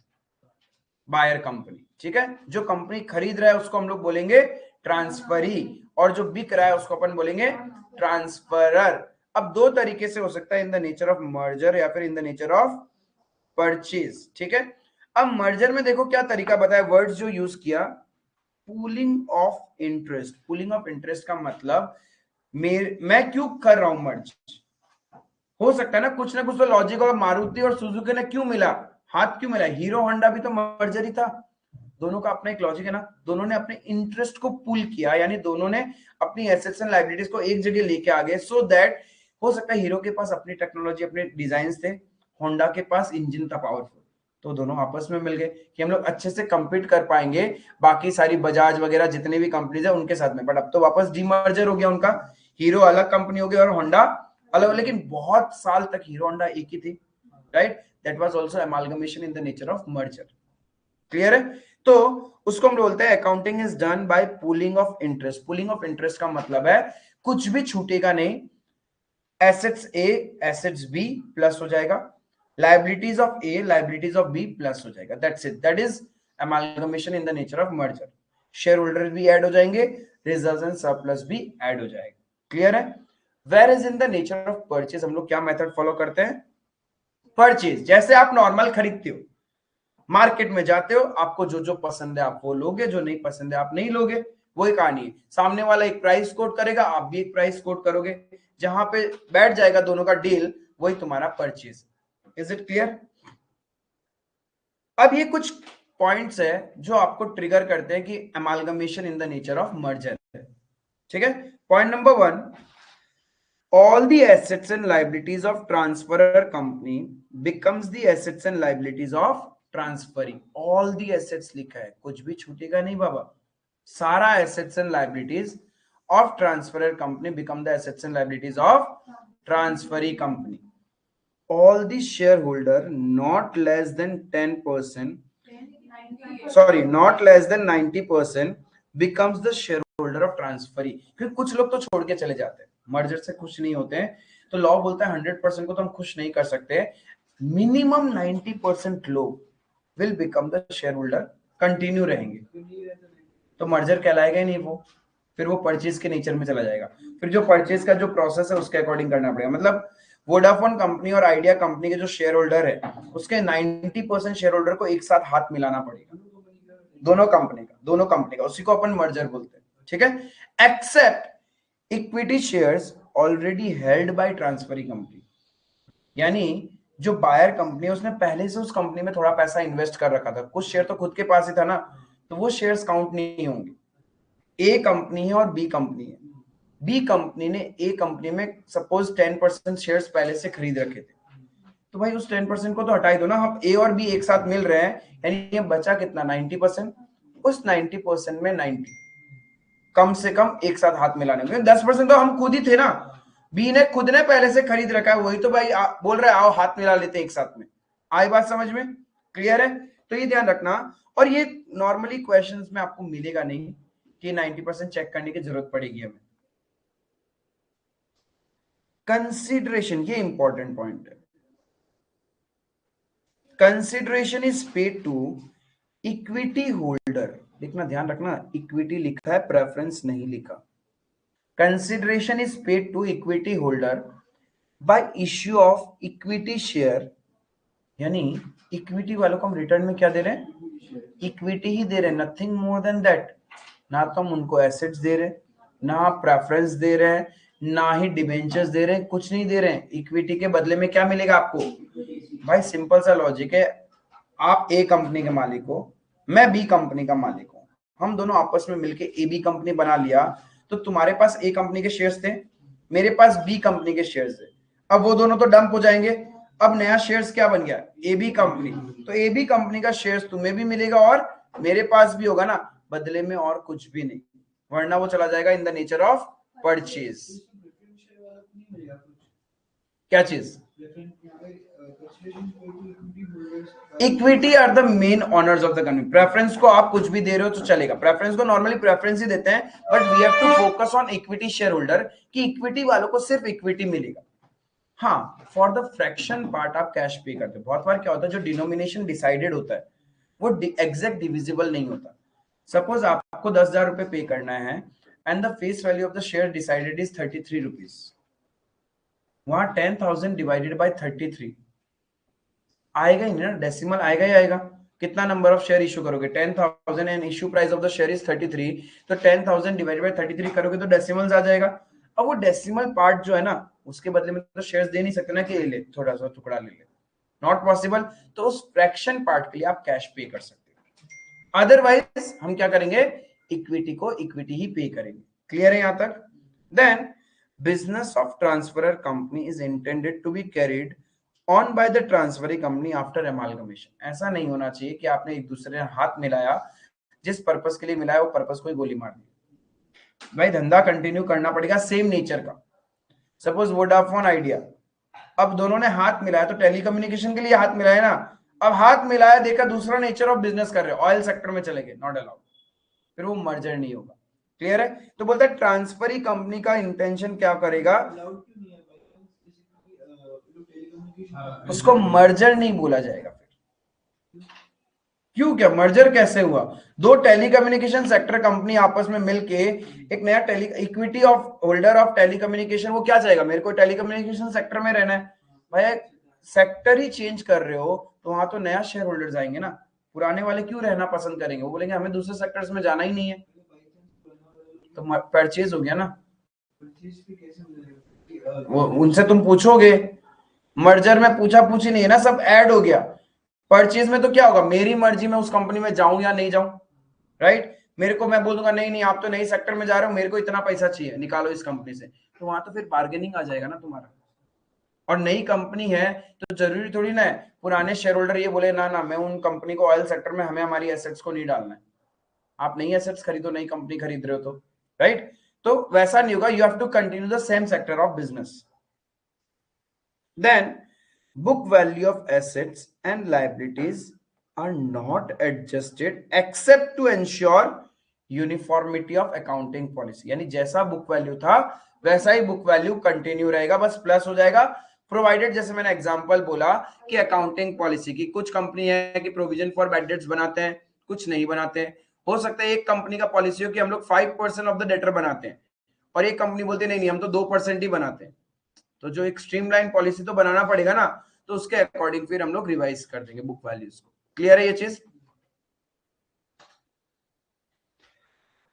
बायर कंपनी, ठीक है? जो कंपनी खरीद रहा है उसको हम लोग बोलेंगे ट्रांसफरी, और जो बिक रहा है उसको अपन बोलेंगे ट्रांसफरर। अब दो तरीके से हो सकता है, in the nature of merger या फिर इन द नेचर ऑफ परचेज, ठीक है? अब मर्जर में देखो क्या तरीका बताया, वर्ड्स जो यूज किया, pooling of interest. Pooling of interest का मतलब मैं क्यों कर रहा हूं मर्ज? हो सकता है ना कुछ तो लॉजिक होगा। मारुति और सुजुकी ने क्यों मिला, हाथ क्यों मिला? हीरो होंडा भी तो मर्जर ही था। दोनों का अपना एक लॉजिक है ना, दोनों ने अपने इंटरेस्ट को पुल किया, यानी दोनों ने अपनी एसेट्स एंड लायबिलिटीज को एक जगह लेके आ गए, सो दैट हो सकता है हीरो के पास अपनी टेक्नोलॉजी, अपने डिजाइन थे, होंडा के पास इंजन था पावरफुल, तो दोनों आपस में मिल गए कि हम लोग अच्छे से कंपीट कर पाएंगे बाकी सारी बजाज वगैरह जितने भी कंपनीज है उनके साथ में। बट अब तो वापस डीमर्जर हो गया उनका, हीरो अलग कंपनी हो गई और होंडा अलग। लेकिन बहुत साल तक हीरो होंडा एक ही थी, right? That was also amalgamation in the nature of merger. Clear है? तो उसको हम बोलते हैं accounting is done by pooling of interest. Pooling of interest का मतलब है कुछ भी छूटेगा नहीं, assets A assets B plus हो जाएगा, liabilities of A liabilities of B plus हो जाएगा, that's it, that is amalgamation in the nature of merger. Share holder भी ऐड हो जाएंगे, रिजर्व्स एंड सरप्लस भी ऐड हो जाएगा। क्लियर है? Where is in the nature of purchase हम लोग क्या मेथड फॉलो करते हैं? परचेज जैसे आप नॉर्मल खरीदते हो, मार्केट में जाते हो, आपको जो जो पसंद है आप वो लोगे, जो नहीं पसंद है आप नहीं लोगे, वही कहानी है। सामने वाला एक प्राइस कोट करेगा, आप भी एक प्राइस कोट करोगे, जहां पे बैठ जाएगा दोनों का डील, वही तुम्हारा परचेज। Is it clear? अब ये कुछ पॉइंट्स है जो आपको ट्रिगर करते हैं कि amalgamation in the nature of merger है, ठीक है? Point number 1, all the assets and liabilities of transferor company becomes the assets and liabilities of transferee। all the assets लिखा है, कुछ भी छूटेगा नहीं बाबा, सारा assets and liabilities of transferor company become the assets and liabilities of transferee company। all the shareholder not less than 10%, sorry not less than 90% becomes the shareholder of transferee। क्योंकि कुछ लोग तो छोड़ के चले जाते हैं, मर्जर से खुश नहीं होते हैं, तो लॉ बोलता है 100% को तो हम खुश नहीं कर सकते, मिनिमम 90% लोग will become the share holder, continue रहेंगे, तो मर्जर कहलाएगा ही नहीं वो, फिर वो परचेज के नेचर में चला जाएगा। फिर जो परचेज का जो प्रोसेस है उसके अकॉर्डिंग करना पड़ेगा, मतलब वोडाफोन कंपनी और आइडिया कंपनी के जो शेयर होल्डर है उसके 90% शेयर होल्डर को एक साथ हाथ मिलाना पड़ेगा, दोनों कंपनी का, उसी को अपन मर्जर बोलते हैं, ठीक है। Except equity shares already held by transferee company, यानी जो बायर कंपनी है उसने पहले से उस कंपनी में थोड़ा पैसा इन्वेस्ट कर रखा था, कुछ शेयर तो खुद के पास ही था ना, तो वो शेयर्स काउंट नहीं होंगे। ए कंपनी है और बी कंपनी है, बी कंपनी ने ए कंपनी में सपोज 10% शेयर्स पहले से खरीद रखे थे, तो भाई उस 10% को तो हटा ही दो ना, हम ए और बी एक साथ मिल रहे हैं, यानी ये बचा कितना 90%, उस 90% में 90 कम से कम एक साथ हाथ मिलाने में, 10% तो हम खुद ही थे ना, बी ने खुद ने पहले से खरीद रखा है, वही तो भाई बोल रहा है आओ हाथ मिला लेते एक साथ में। आई बात समझ में? क्लियर है? तो ये ध्यान रखना, और ये नॉर्मली क्वेश्चंस में आपको मिलेगा नहीं कि 90% चेक करने की जरूरत पड़ेगी हमें। कंसिडरेशन, ये इंपॉर्टेंट पॉइंट है, consideration is paid to equity holder, देखना ध्यान रखना, इक्विटी लिखा है, प्रेफरेंस नहीं लिखा। Consideration is paid to equity holder by issue of equity share, यानी इक्विटी वालों को हम रिटर्न में क्या दे रहे हैं, इक्विटी ही दे रहे हैं, नथिंग मोर देन दैट। ना तो हम उनको एसेट्स दे रहे हैं, ना प्रेफरेंस दे रहे हैं, ना ही डिबेंचर्स दे रहे हैं, कुछ नहीं दे रहे हैं। इक्विटी के बदले में क्या मिलेगा आपको? भाई सिंपल सा लॉजिक है, आप ए कंपनी के मालिक हो, मैं बी कंपनी का मालिक हूं, हम दोनों आपस में मिलके ए बी कंपनी बना लिया, तो तुम्हारे पास ए कंपनी के शेयर्स थे, मेरे पास बी कंपनी के शेयर्स थे, अब वो दोनों तो डंप हो जाएंगे, अब नया शेयर्स क्या बन गया? ए बी कंपनी, तो ए बी कंपनी का शेयर्स तुम्हें भी मिलेगा और मेरे पास भी होगा ना, बदले में और कुछ भी नहीं, वरना वो चला जाएगा in the nature of purchase. क्या चीज? Equity are the main owners of the company. Preference को आप कुछ भी दे रहे हो तो चलेगा, प्रेफरेंस को नॉर्मली प्रेफरेंस ही देते हैं, but we have to focus on equity share holder, कि इक्विटी वालों को सिर्फ इक्विटी मिलेगा। हाँ, फॉर द फ्रैक्शन पार्ट आप कैश पे करते हो। बहुत बार क्या होता है, जो डिनोमिनेशन डिसाइडेड होता है वो एग्जैक्ट डिविजिबल नहीं होता। सपोज आपको 10,000 रुपए पे करना है and the face value of the share decided is 33 rupees, वहां 10,000 डिवाइडेड बाय 33 आएगा ही ना, डेसिमल आएगा ही आएगा। कितना नंबर ऑफ शेयर इशू करोगे? 10,000 and issue price of the share is 33, तो 10,000 डिवाइडेड बाय 33 करोगे तो डेसिमल्स आ जाएगा। अब वो डेसिमल पार्ट जो है ना, उसके बदले में तो शेयर्स दे नहीं सकते ना कि ले थोड़ा सा टुकड़ा ले ले, नॉट पॉसिबल। तो उस फ्रैक्शन पार्ट के लिए आप कैश पे कर सकते हो, अदरवाइज हम क्या करेंगे, इक्विटी को इक्विटी ही पे करेंगे। क्लियर है यहां तक? Then business of transferor company is intended to be carried on by the transferee company after amalgamation. ऐसा नहीं होना चाहिए कि आपने एक दूसरे ने हाथ मिलाया, जिस पर्पस के लिए मिलाया वो पर्पस को ही गोली मार दी। भाई धंधा कंटिन्यू करना पड़ेगा सेम नेचर का। सपोज वोडाफोन आइडिया, अब दोनों ने हाथ मिलाया तो टेलीकम्युनिकेशन के लिए हाथ मिलाया ना, अब हाथ मिलाया, देखा दूसरा नेचर ऑफ बिजनेस कर रहे हो, ऑयल सेक्टर में चले गए, नॉट अलाउड, फिर वो मर्जर नहीं होगा। क्लियर है? तो बोलता है ट्रांसफरी कंपनी का इंटेंशन क्या करेगा, उसको मर्जर नहीं बोला जाएगा। फिर क्यों, क्या मर्जर कैसे हुआ? दो टेलीकम्युनिकेशन सेक्टर कंपनी आपस में मिलके एक नया equity of holder of telecommunication, वो क्या चाहेगा, मेरे को टेलीकम्युनिकेशन सेक्टर में रहना है। भाई सेक्टर ही चेंज कर रहे हो तो वहां तो नया शेयर होल्डर्स आएंगे ना, पुराने वाले क्यों रहना पसंद करेंगे, वो बोलेंगे हमें दूसरे सेक्टर्स में जाना ही नहीं है, तो परचेज हो गया ना। वो उनसे तुम पूछोगे, मर्जर में पूछा पूछी नहीं है ना, सब ऐड हो गया। परचेज में तो क्या होगा, मेरी मर्जी में उस कंपनी में जाऊं या नहीं जाऊं, राइट? मेरे को मैं बोल दूंगा नहीं नहीं आप तो नई सेक्टर में जा रहे हो, मेरे को इतना पैसा चाहिए, निकालो इस कंपनी से, तो वहां तो फिर बार्गेनिंग आ जाएगा ना तुम्हारा। और नई कंपनी है तो जरूरी थोड़ी ना है पुराने शेयर होल्डर ये बोले ना ना मैं उन कंपनी को, ऑयल सेक्टर में हमें हमारी एसेट्स को नहीं डालना है। आप नई एसेट्स खरीदो, नई कंपनी खरीद रहे हो तो, राइट? तो वैसा नहीं होगा, you have to continue the same sector of business. Then book value of assets and liabilities are not adjusted except to ensure uniformity of accounting policy। यानी जैसा बुक वैल्यू था वैसा ही बुक वैल्यू कंटिन्यू रहेगा, बस plus हो जाएगा, provided जैसे मैंने एग्जांपल बोला कि अकाउंटिंग पॉलिसी की, कुछ कंपनी है कि प्रोविजन फॉर बैड डेट्स बनाते हैं, कुछ नहीं बनाते हैं। हो सकता है एक कंपनी का पॉलिसी हो कि हम लोग 5% ऑफ द डेटर बनाते हैं और एक कंपनी बोलते नहीं नहीं हम तो 2% ही बनाते हैं, तो जो एक स्ट्रीमलाइन पॉलिसी तो बनाना पड़ेगा ना, तो उसके अकॉर्डिंग फिर हम लोग रिवाइज कर देंगे बुक वैल्यूज को। क्लियर है ये चीज?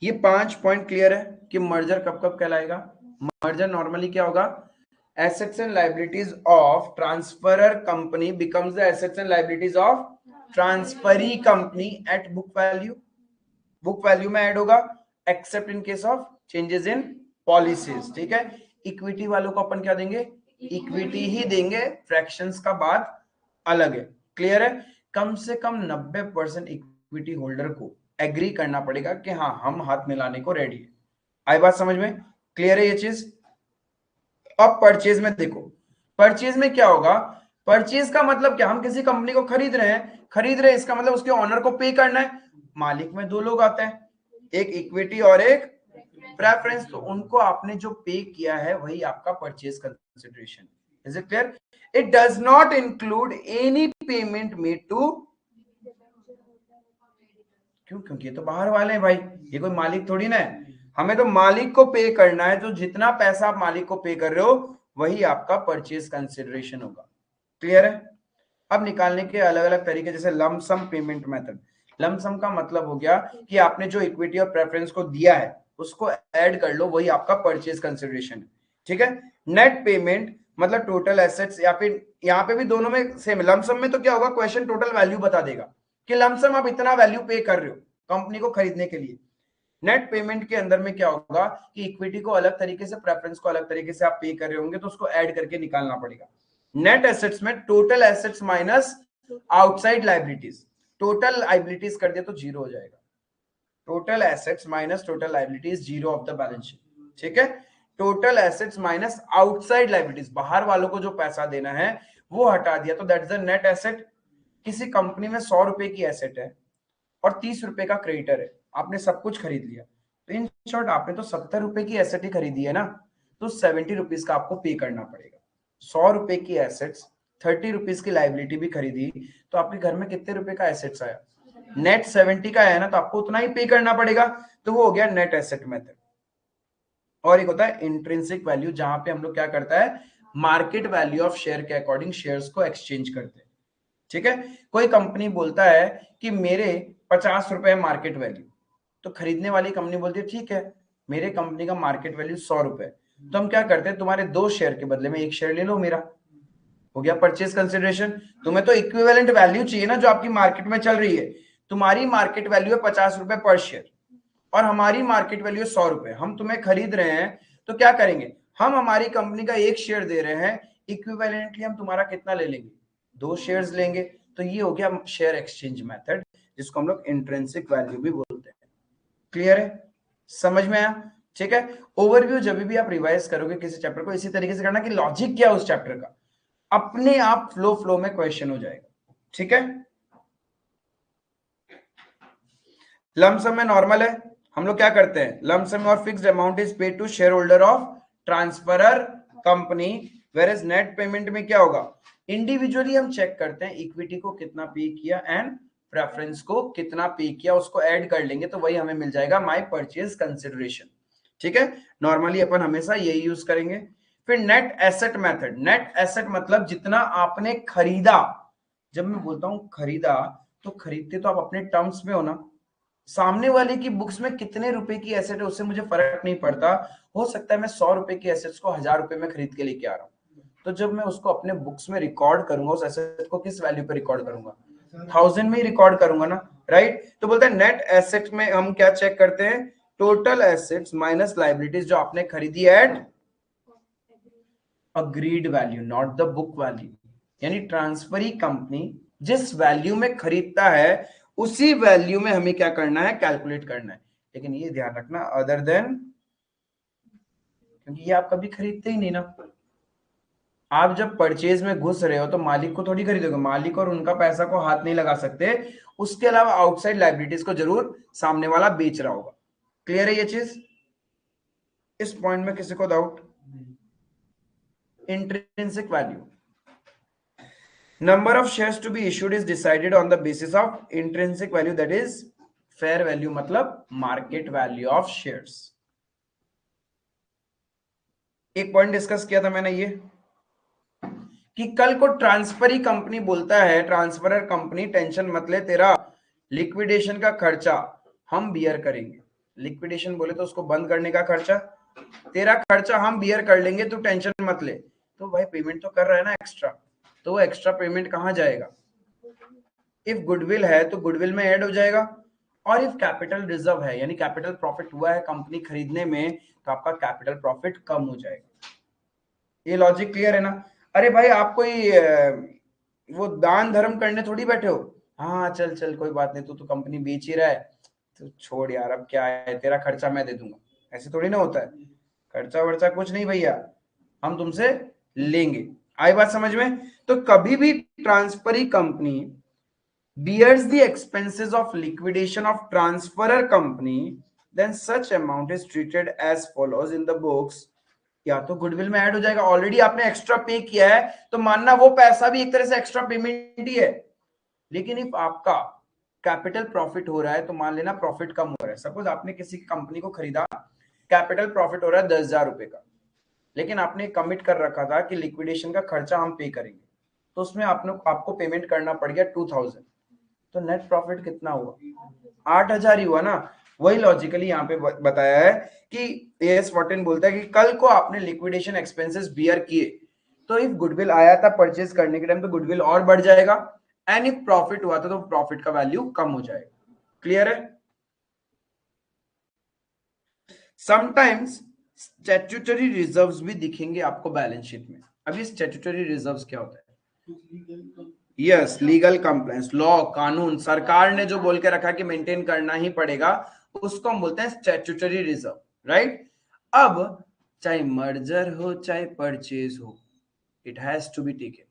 ये 5 पॉइंट क्लियर है कि मर्जर कब कब कहलाएगा। मर्जर नॉर्मली क्या होगा, assets and liabilities of transferor company becomes the assets and liabilities of transferee company at book value, book value में ऐड होगा accept in case of changes in policies. ठीक है, इक्विटी वालों को अपन क्या देंगे, इक्विटी ही देंगे, फ्रैक्शंस का बात अलग है। क्लियर है? कम से कम 90% इक्विटी होल्डर को एग्री करना पड़ेगा कि हाँ हम हाथ मिलाने को रेडी है। आई बात समझ में? क्लियर है ये चीज? अब परचेज में देखो, परचेज में क्या होगा, परचेज का मतलब क्या, हम किसी कंपनी को खरीद रहे हैं, इसका मतलब उसके ऑनर को पे करना है। मालिक में दो लोग आते हैं, एक इक्विटी और एक प्रेफरेंस, तो उनको आपने जो पे किया है वही आपका purchase consideration. Is it clear? It does not include any payment made to, क्यों? क्योंकि ये तो बाहर वाले हैं भाई, ये कोई मालिक थोड़ी ना है, हमें तो मालिक को पे करना है, तो जितना पैसा आप मालिक को पे कर रहे हो वही आपका परचेज कंसिडरेशन होगा। क्लियर है? अब निकालने के अलग अलग तरीके, जैसे लमसम पेमेंट मेथड। लमसम का मतलब हो गया कि आपने जो इक्विटी और प्रेफरेंस को दिया है उसको ऐड कर लो, वही आपका परचेज कंसिडरेशन है। ठीक है? नेट पेमेंट मतलब टोटल एसेट्स, या फिर यहाँ पे भी दोनों में सेम। लमसम में तो क्या होगा, क्वेश्चन टोटल वैल्यू बता देगा कि लमसम आप इतना वैल्यू पे कर रहे हो कंपनी को खरीदने के लिए। नेट पेमेंट के अंदर में क्या होगा कि इक्विटी को अलग तरीके से, प्रेफरेंस को अलग तरीके से आप पे कर रहे होंगे, तो उसको ऐड करके निकालना पड़ेगा। नेट एसेट्स में total assets minus outside liabilities, total liabilities कर दिया तो जीरो हो जाएगा। Total assets minus total liabilities, zero of the balance sheet. ठीक है? Total assets minus outside liabilities, बाहर वालों को जो पैसा देना है वो हटा दिया, तो that is the net asset. किसी कंपनी में 100 रुपए की एसेट है और 30 रुपए का क्रेडिटर है, आपने सब कुछ खरीद लिया, तो इन शॉर्ट आपने तो 70 रुपए की एसेट ही खरीदी है ना, तो 70 रुपीज का आपको पे करना पड़ेगा। 100 रुपए की एसेट्स, 30 रुपीज की लाइबिलिटी भी खरीदी, तो आपके घर में कितने रुपए का एसेट्स आया, नेट 70 का है ना, तो आपको उतना ही पे करना पड़ेगा, तो वो हो गया नेट एसेट मेथड। और एक होता है इंट्रिंसिक वैल्यू, जहां पे हम लोग क्या करता है, मार्केट वैल्यू ऑफ शेयर के अकॉर्डिंग शेयर्स को एक्सचेंज करते हैं। ठीक है? कोई कंपनी बोलता है कि मेरे 50 रुपए मार्केट वैल्यू, तो खरीदने वाली कंपनी बोलती है ठीक है मेरे कंपनी का मार्केट वैल्यू 100 रुपए, तो हम क्या करते हैं, तुम्हारे 2 शेयर के बदले में 1 शेयर ले लो मेरा, हो गया परचेज कंसिडरेशन। तुम्हें तो इक्विवेलेंट वैल्यू चाहिए ना जो आपकी मार्केट में चल रही है। तुम्हारी मार्केट वैल्यू है 50 रुपए पर शेयर और हमारी मार्केट वैल्यू है 100 रुपए, हम तुम्हें खरीद रहे हैं, तो क्या करेंगे, हम हमारी कंपनी का 1 शेयर दे रहे हैं, इक्विवेलेंटली हम तुम्हारा कितना ले लेंगे, 2 शेयर्स लेंगे। तो ये हो गया शेयर एक्सचेंज मेथड, जिसको हम लोग इंट्रिंसिक वैल्यू भी बोलते हैं। क्लियर है? समझ में आया? ठीक है? ओवरव्यू जब भी आप रिवाइज करोगे किसी चैप्टर को, इसी तरीके से करना कि लॉजिक क्या है उस चैप्टर का, अपने आप फ्लो में क्वेश्चन हो जाएगा। ठीक है? लमसम में नॉर्मल है, हम लोग क्या करते हैं, लमसम और fixed amount is paid to share holder of transferor company, where net payment में क्या होगा, इंडिविजुअली हम चेक करते हैं इक्विटी को कितना पे किया एंड प्रेफरेंस को कितना पे किया, उसको ऐड कर लेंगे तो वही हमें मिल जाएगा माय परचेज कंसिडरेशन। ठीक है? नॉर्मली अपन हमेशा यही यूज करेंगे। फिर net asset method, net asset मतलब जितना आपने खरीदा। जब मैं बोलता हूं खरीदा, तो खरीदते तो आप अपने टर्म्स में हो ना, सामने वाले की बुक्स में कितने रुपए की एसेट है उससे मुझे फर्क नहीं पड़ता। हो सकता है मैं 100 रुपए की एसेट्स को 1000 रुपए में खरीद के लेके आ रहा हूँ, तो जब मैं उसको अपने बुक्स में रिकॉर्ड करूंगा, उस एसेट को किस वैल्यू पे रिकॉर्ड करूंगा, 1000 में ही रिकॉर्ड करूंगा ना, राइट? तो बोलते हैं नेट एसेट में हम क्या चेक करते हैं, टोटल एसेट्स माइनस लाइबिलिटीज जो आपने खरीदी at agreed value, not the book value. यानी ट्रांसफरी कंपनी जिस वैल्यू में खरीदता है उसी वैल्यू में हमें क्या करना है, कैलकुलेट करना है। लेकिन ये ध्यान रखना अदर देन, क्योंकि ये आप कभी खरीदते ही नहीं ना। आप जब परचेज में घुस रहे हो तो मालिक को थोड़ी खरीदोगे, मालिक और उनका पैसा को हाथ नहीं लगा सकते, उसके अलावा आउटसाइड लाइबिलिटीज को जरूर सामने वाला बेच रहा होगा। क्लियर है ये चीज? इस पॉइंट में किसी को doubt? Intrinsic value, number of shares to be issued is decided on the basis of intrinsic value, that is fair value, मतलब market value of shares। एक पॉइंट डिस्कस किया था मैंने, ये कि कल को ट्रांसफरी कंपनी बोलता है, ट्रांसफरर कंपनी, टेंशन मत ले, तेरा लिक्विडेशन का खर्चा हम बियर करेंगे। लिक्विडेशन बोले तो उसको बंद करने का खर्चा, तेरा खर्चा हम बियर कर लेंगे, तू टेंशन मत ले। तो भाई पेमेंट तो कर रहा है ना एक्स्ट्रा, तो वो एक्स्ट्रा पेमेंट कहाँ जाएगा? इफ गुडविल है तो गुडविल में ऐड हो जाएगा, और इफ कैपिटल रिजर्व है यानी कैपिटल प्रॉफिट हुआ है कंपनी खरीदने में, तो आपका कैपिटल प्रॉफिट कम हो जाएगा। ये लॉजिक क्लियर है ना? अरे भाई आप कोई वो दान धर्म करने थोड़ी बैठे हो, हाँ चल चल कोई बात नहीं, तू तो कंपनी बेच ही रहा है तो छोड़ यार, अब क्या है, तेरा खर्चा मैं दे दूंगा, ऐसे थोड़ी ना होता है। खर्चा वर्चा कुछ नहीं भैया, हम तुमसे लेंगे। आई बात समझ में? तो कभी भी transferee company bears the expenses of liquidation of transferor company, then such amount is treated as follows in the books। या तो गुडविल में ऐड हो जाएगा, ऑलरेडी आपने एक्स्ट्रा पे किया है तो मानना वो पैसा भी एक तरह से एक्स्ट्रा पेमेंट ही है। लेकिन इफ आपका कैपिटल प्रॉफिट हो रहा है तो मान लेना प्रॉफिट कम हो रहा है। सपोज आपने किसी कंपनी को खरीदा, कैपिटल प्रॉफिट हो रहा है 10,000 रुपए का, लेकिन आपने कमिट कर रखा था कि लिक्विडेशन का खर्चा हम पे करेंगे, तो उसमें आपको पेमेंट करना पड़ गया 2,000, तो नेट प्रॉफिट कितना हुआ? 8,000 ही हुआ ना। वही लॉजिकली यहाँ पे बताया है कि AS 14 बोलता है कि कल को आपने लिक्विडेशन एक्सपेंसेस बियर किए, तो इफ गुडविल आया था परचेज करने के टाइम तो गुडविल और बढ़ जाएगा, एंड इफ प्रॉफिट हुआ था तो प्रॉफिट का वैल्यू कम हो जाएगा। क्लियर है? समटाइम्स स्टैट्यूटरी रिजर्व्स भी दिखेंगे आपको बैलेंस शीट में। अभी स्टैट्यूटरी रिजर्व्स क्या होता है? यस, लीगल कंप्लायंस, लॉ, कानून, सरकार ने जो बोल के रखा कि मेंटेन करना ही पड़ेगा, उसको हम बोलते हैं स्टैट्यूटरी रिजर्व, राइट? अब चाहे मर्जर हो चाहे परचेज हो, it has to be taken,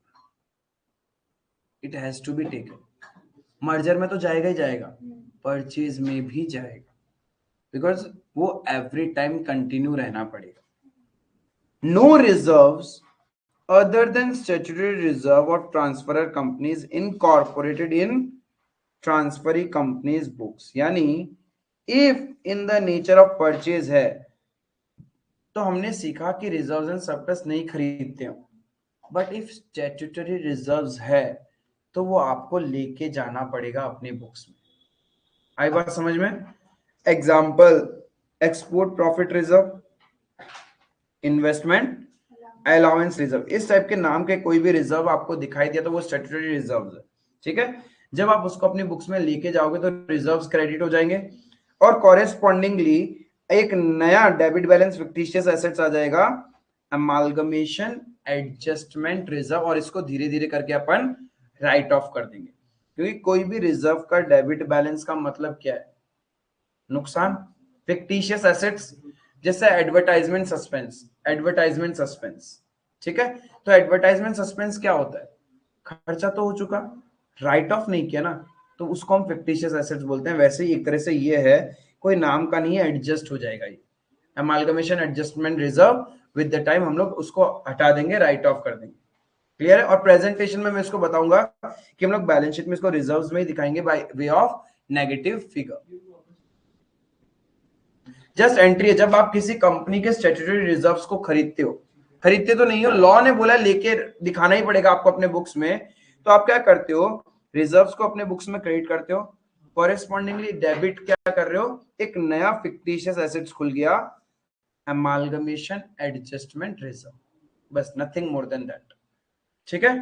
it has to be taken. Merger में तो जाएगा ही जाएगा, परचेज में भी जाएगा, बिकॉज वो एवरी टाइम कंटिन्यू रहना पड़ेगा। No reserves other than statutory reserve of transferor companies incorporated in transferee companies books। यानी if in the nature of purchase है तो हमने सीखा कि रिजर्व्स एंड सरप्लस नहीं खरीदते हो, बट इफ स्टैट्यूटरी रिजर्व्स है तो वो आपको लेके जाना पड़ेगा अपने बुक्स में। आई बात समझ में? Example, export profit reserve, investment allowance reserve, इस टाइप के नाम के कोई भी रिजर्व आपको दिखाई दिया तो वो स्टैट्यूटरी रिजर्व है। ठीक है? जब आप उसको अपनी बुक्स में लेके जाओगे तो रिजर्व्स क्रेडिट हो जाएंगे, और कॉरेस्पॉन्डिंगली एक नया डेबिट बैलेंस फिक्टिशियस एसेट्स आ जाएगा, अमालगमेशन एडजस्टमेंट रिजर्व, और इसको धीरे धीरे करके अपन राइट ऑफ कर देंगे, क्योंकि कोई भी रिजर्व का डेबिट बैलेंस का मतलब क्या है? नुकसान। फिक्टिशियस एसेट्स जैसे एडवर्टाइजमेंट सस्पेंस, एडवर्टाइजमेंट सस्पेंस, ठीक है? तो एडवर्टाइजमेंट सस्पेंस क्या होता है? खर्चा तो हो चुका, राइट ऑफ नहीं किया ना, तो उसको हम फिक्टिशियस एसेट्स बोलते हैं। वैसे ही एक तरह से ये है, कोई नाम का नहीं है, एडजस्ट हो जाएगा ये। Amalgamation adjustment reserve, with the time हम लोग उसको हटा देंगे, राइट ऑफ कर देंगे। क्लियर है? और प्रेजेंटेशन में मैं इसको बताऊंगा कि हम लोग बैलेंस शीट में इसको रिजर्व्स में ही दिखाएंगे bye way of negative figure. Just entry है, जब आप किसी कंपनी के स्टैट्यूटरी रिजर्व्स को खरीदते हो, खरीदते तो नहीं हो, लॉ ने बोला लेके दिखाना ही पड़ेगा आपको अपने बुक्स में, तो आप क्या करते हो? रिजर्व्स को अपने बुक्स में क्रेडिट करते हो, कॉरेस्पॉन्डिंगली डेबिट क्या कर रहे हो? एक नया फिक्टिशियस एसेट्स खुल गया, अमालगमेशन एडजस्टमेंट रिजर्व, बस, नथिंग मोर देन दैट। ठीक है?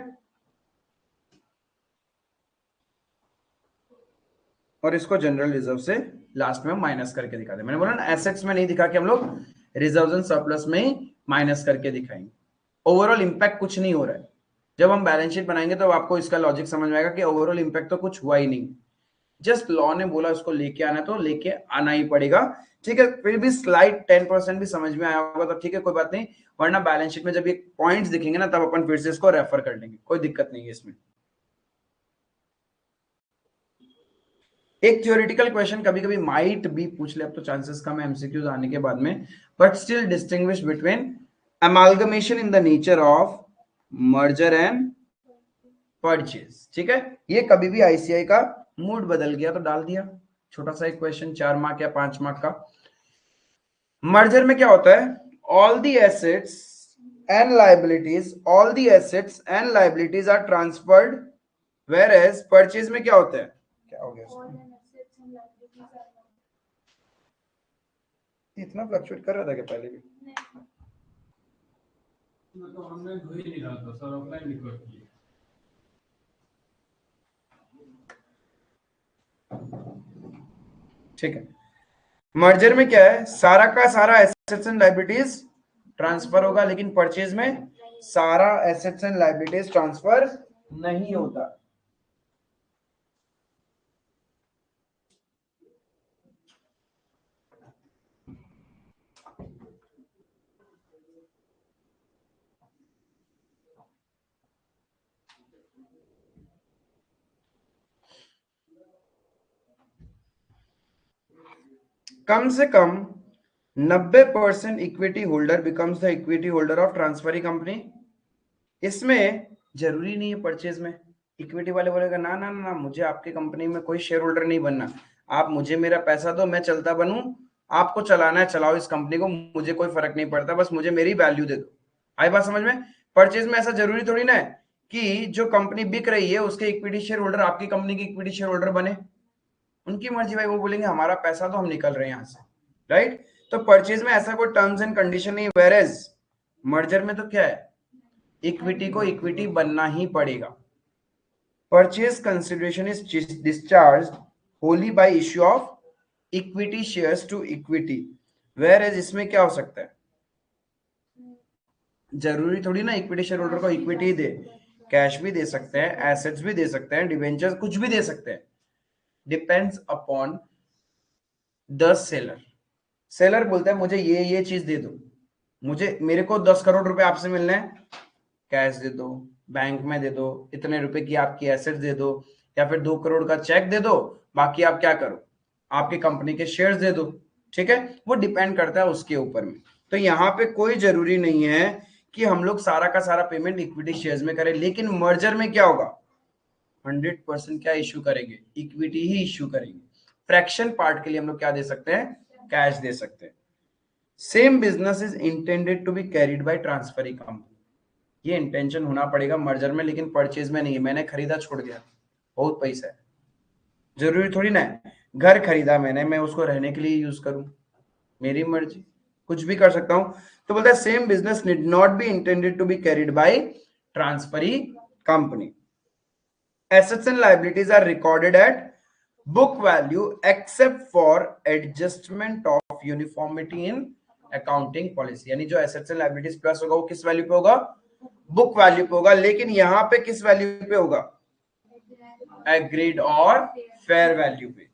और इसको जनरल रिजर्व से लास्ट में माइनस करके दिखा दे। मैंने बोला ना, एसेट्स में नहीं दिखा के हम लोग रिजर्व्स एंड सरप्लस में ही माइनस करके दिखाएंगे। ओवरऑल इंपैक्ट कुछ नहीं हो रहा है। जब हम बैलेंस शीट बनाएंगे तो आपको इसका लॉजिक समझ में आएगा कि ओवरऑल इंपैक्ट तो कुछ हुआ ही नहीं, जस्ट लॉ ने बोला उसको लेके आना तो लेके आना ही पड़ेगा। ठीक है? फिर भी स्लाइड 10% भी समझ में आया होगा तो ठीक है, कोई बात नहीं, वरना बैलेंस शीट में जब ये पॉइंट्स दिखेंगे ना, तब अपन फिर से इसको रेफर कर लेंगे, कोई दिक्कत नहीं है इसमें। एक थ्योरेटिकल क्वेश्चन कभी कभी माइट भी पूछ ले, अब तो चांसेस कम है एमसीक्यूज आने के बाद में, but still distinguish between amalgamation in the nature of merger and purchase. ठीक है? ये कभी भी आईसीआई का मूड बदल गया तो डाल दिया, छोटा सा एक क्वेश्चन 4 मार्क या 5 मार्क का। मर्जर में क्या होता है? All the assets and liabilities, all the assets and liabilities are transferred, whereas purchase में क्या होता है, क्या हो गया All इसमें? and assets and liabilities are not. इतना फ्लक्चुएट कर रहा था क्या पहले भी? तो ऑनलाइन हो ही नहीं रहा था सर, ऑफलाइन रिकॉर्ड किए। ठीक है, मर्जर में क्या है, सारा का सारा एसेट्स एंड लाइबिलिटीज ट्रांसफर होगा, लेकिन परचेज में सारा एसेट्स एंड लाइबिलिटीज ट्रांसफर नहीं होता। कम से कम 90% equity holder becomes the equity holder of transferee company. इसमें जरूरी नहीं है परचेज में इक्विटी वाले बोलेगा ना ना ना, मुझे आपके कंपनी में कोई शेयर होल्डर नहीं बनना, आप मुझे मेरा पैसा दो, मैं चलता बनूं, आपको चलाना है चलाओ इस कंपनी को, मुझे कोई फर्क नहीं पड़ता, बस मुझे मेरी वैल्यू दे दो। आई बात समझ में? परचेज में ऐसा जरूरी थोड़ी ना है कि जो कंपनी बिक रही है उसके इक्विटी शेयर होल्डर आपकी कंपनी के इक्विटी शेयर होल्डर बने, उनकी मर्जी भाई, वो बोलेंगे हमारा पैसा तो हम निकल रहे हैं यहां से, राइट? तो परचेज में ऐसा कोई टर्म्स एंड कंडीशन नहीं, वेरेज मर्जर में तो क्या है, इक्विटी को इक्विटी बनना ही पड़ेगा। Purchase consideration is discharge wholly by issue of equity shares to equity, whereas इसमें क्या हो सकता है, जरूरी थोड़ी ना इक्विटी शेयर होल्डर को इक्विटी दे, कैश भी दे सकते हैं, एसेट्स भी दे सकते हैं, डिवेंचर्स कुछ भी दे सकते हैं, depends upon the seller. Seller बोलता है मुझे ये चीज दे दो, मुझे मेरे को 10 करोड़ रुपए आपसे मिलने हैं, कैश दे दो, बैंक में दे दो, इतने रुपए की आपकी एसेट्स दे दो, या फिर 2 करोड़ का चेक दे दो, बाकी आप क्या करो, आपकी कंपनी के शेयर्स दे दो। ठीक है, वो डिपेंड करता है उसके ऊपर में। तो यहाँ पे कोई जरूरी नहीं है कि हम लोग सारा का सारा पेमेंट इक्विटी शेयर्स में करें, लेकिन मर्जर में क्या होगा, 100% क्या इश्यू करेंगे, इक्विटी ही इश्यू करेंगे। फ्रैक्शन पार्ट के लिए हम लोग क्या दे सकते हैं, कैश दे सकते हैं। Same business is intended to be carried by transferee company, ये इंटेंशन होना पड़ेगा मर्जर में, लेकिन परचेज में नहीं है। मैंने खरीदा छोड़ दिया, बहुत पैसा है, जरूरी थोड़ी ना है, घर खरीदा मैंने, मैं उसको रहने के लिए यूज करूं, मेरी मर्जी, कुछ भी कर सकता हूं। तो बोलता है same business need not be intended to be carried by transferee company. Assets and liabilities are recorded at book value except for adjustment of uniformity in accounting policy, यानी जो assets and liabilities प्लस होगा वो किस value पे होगा, book value पे होगा, लेकिन यहां पे किस वैल्यू पे होगा, एग्रीड और फेयर वैल्यू पे।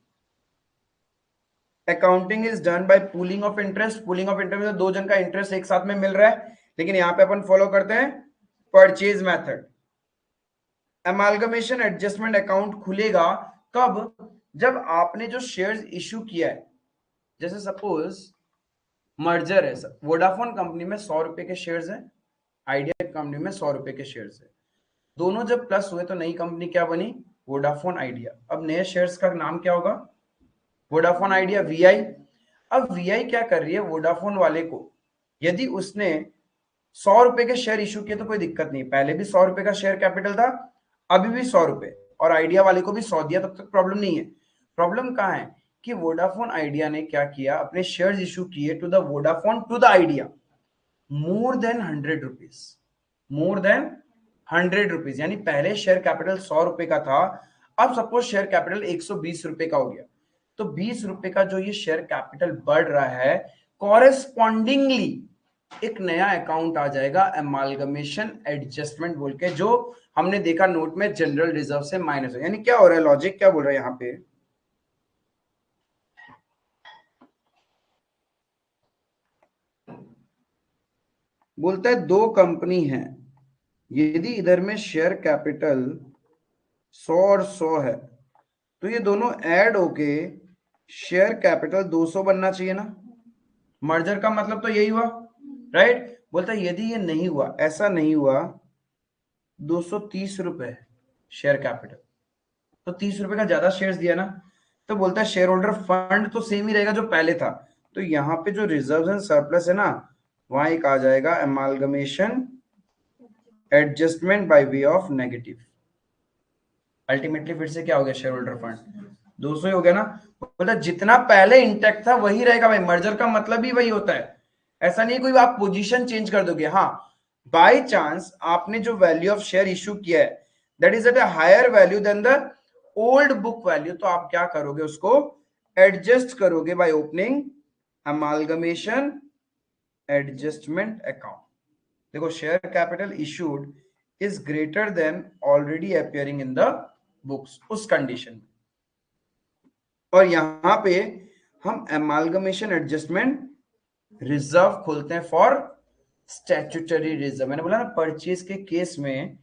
Accounting is done by pooling of interest, pooling of interest में दो जन का इंटरेस्ट एक साथ में मिल रहा है, लेकिन यहां पे अपन फॉलो करते हैं परचेज मेथड। एमालगमेशन एडजस्टमेंट अकाउंट खुलेगा कब, जब आपने जो शेयर्स इश्यू किया है, जैसे सपोज मर्जर है, वोडाफोन कंपनी में 100 रुपए के शेयर्स हैं, आइडिया कंपनी में 100 रुपए के शेयर्स है, दोनों जब प्लस हुए तो नई कंपनी क्या बनी, वोडाफोन आइडिया। अब नए शेयर्स का नाम क्या होगा, वोडाफोन आइडिया वीआई। अब वीआई क्या कर रही है, वोडाफोन वाले को यदि उसने 100 रुपए के शेयर इश्यू किए तो कोई दिक्कत नहीं, पहले भी 100 रुपए का शेयर कैपिटल था, अभी भी 100 रुपए, और आइडिया वाले को भी 100 दिया, तब तक प्रॉब्लम नहीं है। प्रॉब्लम कहां है कि वोडाफोन आइडिया ने क्या किया, अपने शेयर्स इश्यू किए to the Vodafone to the Idea more than 100 rupees, more than 100 rupees, यानी पहले शेयर कैपिटल 100 रुपए का था, अब सपोज शेयर कैपिटल 120 रुपए का हो गया, तो 20 रुपए का जो ये शेयर कैपिटल बढ़ रहा है, कॉरेस्पॉन्डिंगली एक नया अकाउंट आ जाएगा एमालगमेशन एडजस्टमेंट बोल के, जो हमने देखा नोट में जनरल रिजर्व से माइनस है। यानी क्या हो रहा है, लॉजिक क्या बोल रहा है यहां पे, बोलता है दो कंपनी है, यदि इधर में शेयर कैपिटल 100 और 100 है, तो ये दोनों ऐड होके शेयर कैपिटल 200 बनना चाहिए ना, मर्जर का मतलब तो यही हुआ, राइट? बोलता है यदि ये नहीं हुआ, ऐसा नहीं हुआ, 230 रुपए शेयर कैपिटल, तो 30 रुपए का ज्यादा शेयर्स दिया ना, तो बोलता है शेयर होल्डर फंड तो सेम ही रहेगा जो पहले था, तो यहाँ पे जो रिजर्व एंड सरप्लस है ना, वहां एक आ जाएगा amalgamation adjustment by way of negative. Ultimately फिर से क्या हो गया, शेयर होल्डर फंड 200 ही हो गया ना। बोला जितना पहले इंटैक्ट था वही रहेगा भाई, मर्जर का मतलब ही वही होता है। ऐसा नहीं कोई आप पोजीशन चेंज कर दोगे। हाँ, बाय चांस आपने जो वैल्यू ऑफ शेयर इशू किया है that is at a higher value than the old book value, तो आप क्या करोगे, उसको एडजस्ट करोगे by opening amalgamation adjustment account. देखो, share capital issued is greater than already appearing in the books उस कंडीशन में। और यहां पे हम एमालगमेशन एडजस्टमेंट रिजर्व खोलते हैं फॉर स्टैट्यूटरी रिजर्व। मैंने बोला ना, परचेज के केस में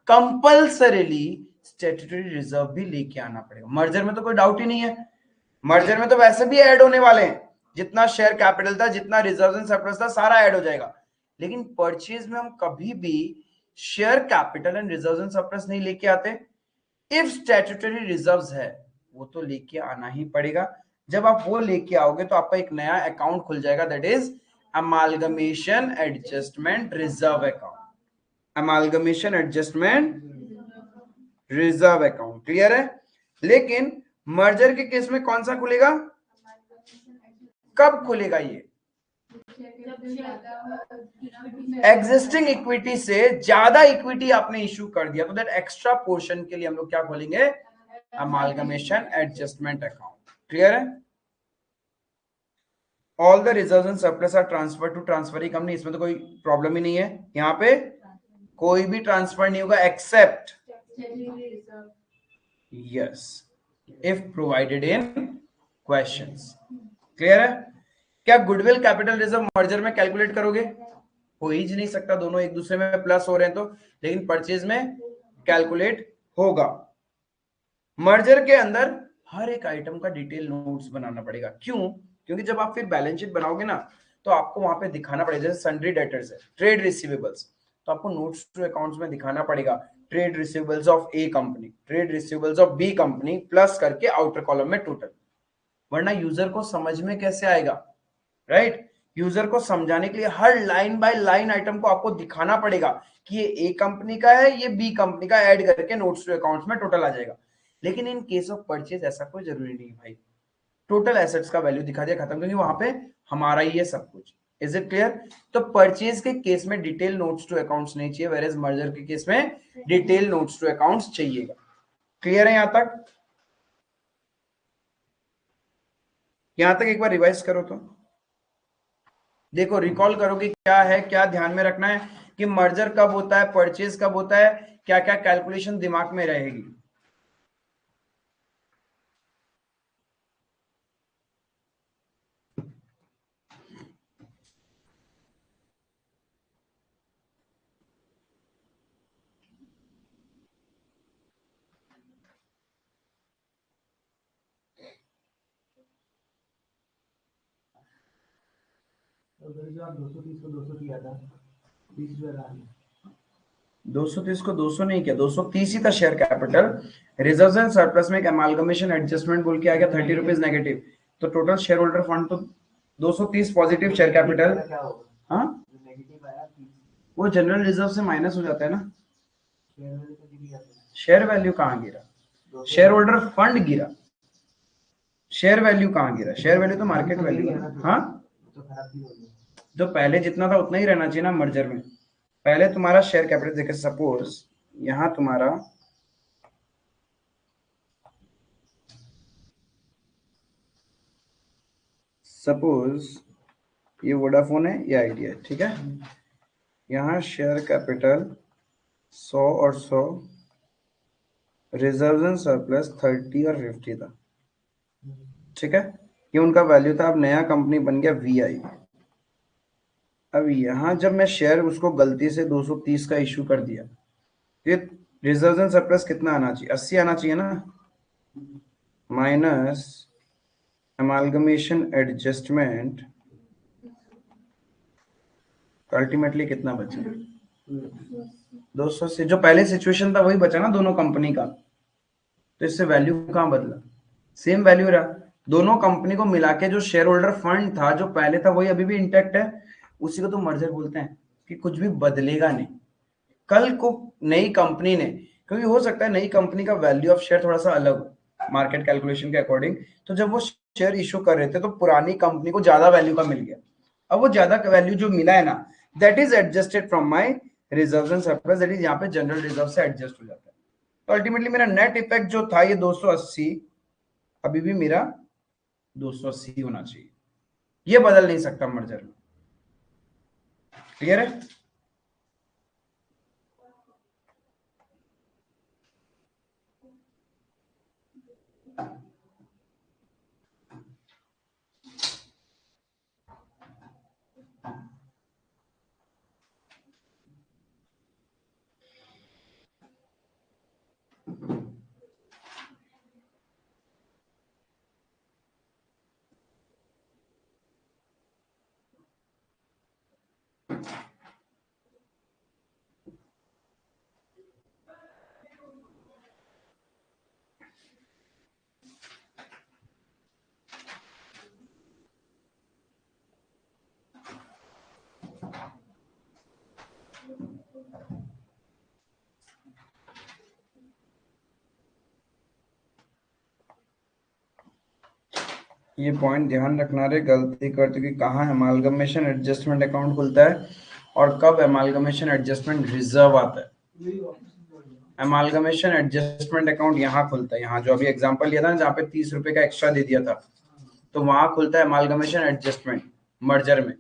कंपल्सरीली स्टैट्यूटरी रिजर्व भी लेके आना पड़ेगा। मर्जर में तो कोई डाउट ही नहीं है, मर्जर में तो वैसे भी ऐड होने वाले हैं, जितना शेयर कैपिटल था, जितना रिजर्व एंड सरप्लस था, सारा ऐड हो जाएगा। लेकिन परचेज में हम कभी भी share capital and reserve and surplus नहीं लेके आते। इफ स्टैट्यूटरी रिजर्व्स है वो तो लेके आना ही पड़ेगा। जब आप वो लेके आओगे तो आपका एक नया अकाउंट खुल जाएगा, that is amalgamation adjustment reserve account. Amalgamation adjustment reserve account, clear है। लेकिन मर्जर के केस में कौन सा खुलेगा, कब खुलेगा ये, एग्जिस्टिंग इक्विटी से ज्यादा इक्विटी आपने इश्यू कर दिया तो दैट एक्स्ट्रा पोर्शन के लिए हम लोग क्या खोलेंगे, अमालगमेशन एडजस्टमेंट अकाउंट। क्लियर है। All the reserves and surplus are transfer to transferee company, इसमें तो कोई प्रॉब्लम ही नहीं है। यहाँ पे कोई भी ट्रांसफर नहीं होगा except yes if provided in questions. Clear है। क्या गुडविल कैपिटल रिजर्व मर्जर में कैलकुलेट करोगे, हो ही नहीं सकता, दोनों एक दूसरे में प्लस हो रहे हैं तो, लेकिन परचेज में कैलकुलेट होगा। मर्जर के अंदर हर एक आइटम का डिटेल नोट्स बनाना पड़ेगा। क्यों, क्योंकि जब आप फिर बैलेंस शीट बनाओगे ना तो आपको वहां पे दिखाना पड़ेगा, जैसे सन्ड्री डेटर्स है, ट्रेड रिसीवेबल्स, तो आपको नोट्स टू अकाउंट्स में दिखाना पड़ेगा trade receivables of A company, trade receivables of B company, plus करके आउटर कॉलम में टोटल। वरना यूजर को समझ में कैसे आएगा, राइट। यूजर को समझाने के लिए हर लाइन बाय लाइन आइटम को आपको दिखाना पड़ेगा कि ये ए कंपनी का है, ये बी कंपनी का, ऐड करके नोट्स टू अकाउंट्स में टोटल आ जाएगा। लेकिन इन केस ऑफ परचेज ऐसा कोई जरूरी नहीं है भाई, टोटल एसेट्स का वैल्यू दिखा दिया, खत्म, क्योंकि वहां पे हमारा ही है सब कुछ। Is it clear. तो परचेज के केस में डिटेल नोट्स टू अकाउंट्स नहीं चाहिए, वेयर एज मर्जर के केस में डिटेल नोट्स टू अकाउंट्स चाहिएगा। क्लियर है यहां तक। यहां तक एक बार रिवाइज करो तो देखो, रिकॉल करोगे क्या है, क्या ध्यान में रखना है कि मर्जर कब होता है, परचेज कब होता है, क्या क्या कैलकुलेशन दिमाग में रहेगी। जो आप 230 को 200 किया था, 20 रुपये आ गया। 230 को 200 नहीं किया, 230 ही था share capital. Reserves and surplus में एक एमालगमेशन एडजस्टमेंट बोल के आ गया 30 रुपीज नेगेटिव, तो टोटल शेयर होल्डर फंड तो 230 पॉजिटिव शेयर कैपिटल। क्या होगा, हाँ, जो नेगेटिव आया 30, वो जनरल रिजर्व से माइनस हो जाता है ना। शेयर वैल्यू तो गिर जाता है। शेयर वैल्यू कहाँ गिरा, शेयर होल्डर फंड गिरा, शेयर वैल्यू कहाँ गिरा, शेयर वैल्यू तो मार्केट वैल्यू है। हाँ, तो खराब भी हो गया। जो पहले जितना था उतना ही रहना चाहिए ना मर्जर में। पहले तुम्हारा शेयर कैपिटल देखिए, सपोज यहां तुम्हारा सपोज ये वोडाफोन है, ये आइडिया है, ठीक है। यहाँ शेयर कैपिटल 100 और 100, रिजर्व एंड सरप्लस 30 और 50 था, ठीक है। ये उनका वैल्यू था। अब नया कंपनी बन गया VI। अब यहाँ जब मैं शेयर उसको गलती से 230 का इशू कर दिया, ये रिजर्व एंड सरप्लस कितना आना चाहिए, 80 आना चाहिए ना, माइनस अमालगमेशन एडजस्टमेंट, अल्टीमेटली कितना बचा, 200 से जो पहले सिचुएशन था वही बचा ना दोनों कंपनी का, तो इससे वैल्यू कहाँ बदला, सेम वैल्यू रहा। दोनों कंपनी को मिला के जो शेयर होल्डर फंड था जो पहले था वही अभी भी इंटैक्ट है, उसी को तो मर्जर बोलते हैं, कि कुछ भी बदलेगा नहीं। कल को नई कंपनी ने, क्योंकि हो सकता है नई कंपनी का वैल्यू ऑफ शेयर थोड़ा सा अलग हो मार्केट कैलकुलेशन के अकॉर्डिंग, तो जब वो शेयर इशू कर रहे थे तो पुरानी कंपनी को ज्यादा वैल्यू का मिल गया। अब वो ज्यादा वैल्यू जो मिला है ना, that is adjusted from my reserves and surplus, that is यहाँ पे जनरल रिजर्व से एडजस्ट हो जाता है। तो अल्टीमेटली मेरा नेट इफेक्ट जो था ये 280, अभी भी मेरा 280 होना चाहिए, ये बदल नहीं सकता मर्जर में। क्लियर है? ये पॉइंट ध्यान रखना रे, गलती करते कि कहाँ एमालगमेशन एडजस्टमेंट अकाउंट खुलता है और कब एमालगमेशन एडजस्टमेंट रिजर्व आता है। एमालगमेशन एडजस्टमेंट अकाउंट यहाँ खुलता है, यहाँ जो अभी एग्जांपल लिया था ना, जहाँ पे 30 रुपए का एक्स्ट्रा दे दिया था, तो वहां खुलता है एमालगमेशन एडजस्टमेंट मर्जर में।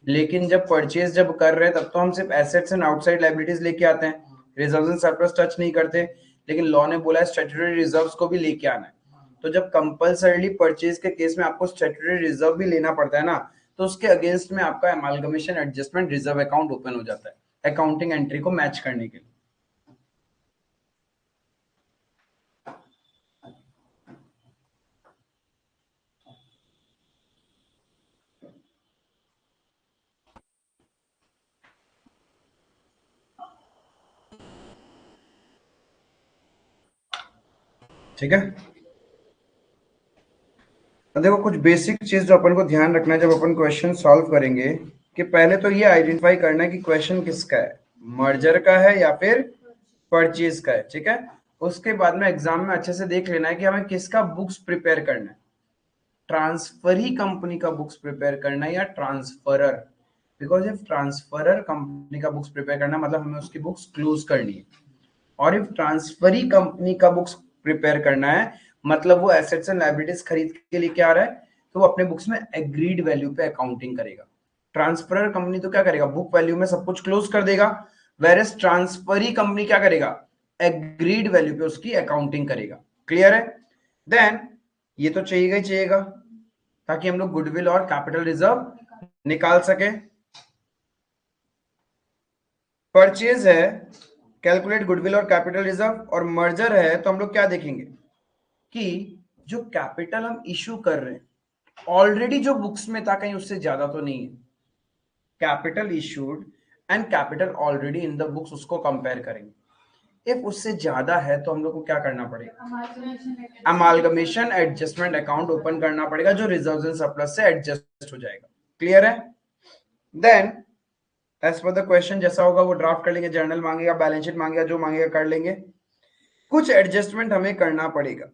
लेकिन जब परचेज जब कर रहे हैं तब तो हम सिर्फ एसेट्स एंड आउटसाइड लायबिलिटीज लेके आते हैं, रिजर्व्स एंड सरप्लस टच नहीं करते। लेकिन लॉ ने बोला है स्टैट्यूटरी रिजर्व्स को भी लेके आना है। तो जब कंपलसरीली परचेज के केस में आपको स्टैट्यूटरी रिजर्व भी लेना पड़ता है ना, तो उसके अगेंस्ट में आपका एमालगमेशन एडजस्टमेंट रिजर्व अकाउंट ओपन हो जाता है अकाउंटिंग एंट्री को मैच करने के लिए। ठीक है, तो देखो कुछ बेसिक चीज जो अपन को ध्यान रखना है जब अपन क्वेश्चन सॉल्व करेंगे, कि पहले तो ये आइडेंटिफाई करना है कि क्वेश्चन किसका है, मर्जर का है या फिर परचेज का है। ठीक है, उसके बाद में एग्जाम में अच्छे से देख लेना है कि हमें किसका बुक्स प्रिपेयर करना है, ट्रांसफरी कंपनी का बुक्स प्रिपेयर करना है या transferor. Because if transferor company का बुक्स प्रिपेयर करना मतलब हमें उसकी बुक्स क्लोज करनी है, और इफ ट्रांसफरी कंपनी का बुक्स प्रिपेयर करना है मतलब वो एसेट्स एंड लायबिलिटीज खरीद के लेके आ रहा है, तो वो अपने बुक्स में एग्रीड वैल्यू पे अकाउंटिंग करेगा। ट्रांसफरर कंपनी तो क्या करेगा, बुक वैल्यू में सब कुछ क्लोज कर देगा, वेरएस ट्रांसफरी कंपनी क्या करेगा, एग्रीड वैल्यू पे उसकी अकाउंटिंग करेगा। क्लियर है? देन ये तो चाहिएगा ही चाहिएगा ताकि हम लोग गुडविल और कैपिटल रिजर्व निकाल सके। परचेज है कैलकुलेट गुडविल और कैपिटल रिजर्व, और मर्जर है तो हम लोग क्या देखेंगे कि जो कैपिटल हम इशू कर रहे हैं ऑलरेडी जो बुक्स में था कहीं उससे ज्यादा तो नहीं है। Capital issued and capital already in the books, उसको कंपेयर करेंगे। इफ उससे ज्यादा है तो हम लोग को क्या करना पड़ेगा, अमालगमेशन एडजस्टमेंट अकाउंट ओपन करना पड़ेगा जो रिजर्व्स एंड सरप्लस से एडजस्ट हो जाएगा। क्लियर है? Then as per the question जैसा होगा वो ड्राफ्ट कर लेंगे, जर्नल मांगेगा, बैलेंस शीट मांगेगा, जो मांगेगा कर लेंगे। कुछ एडजस्टमेंट हमें करना पड़ेगा।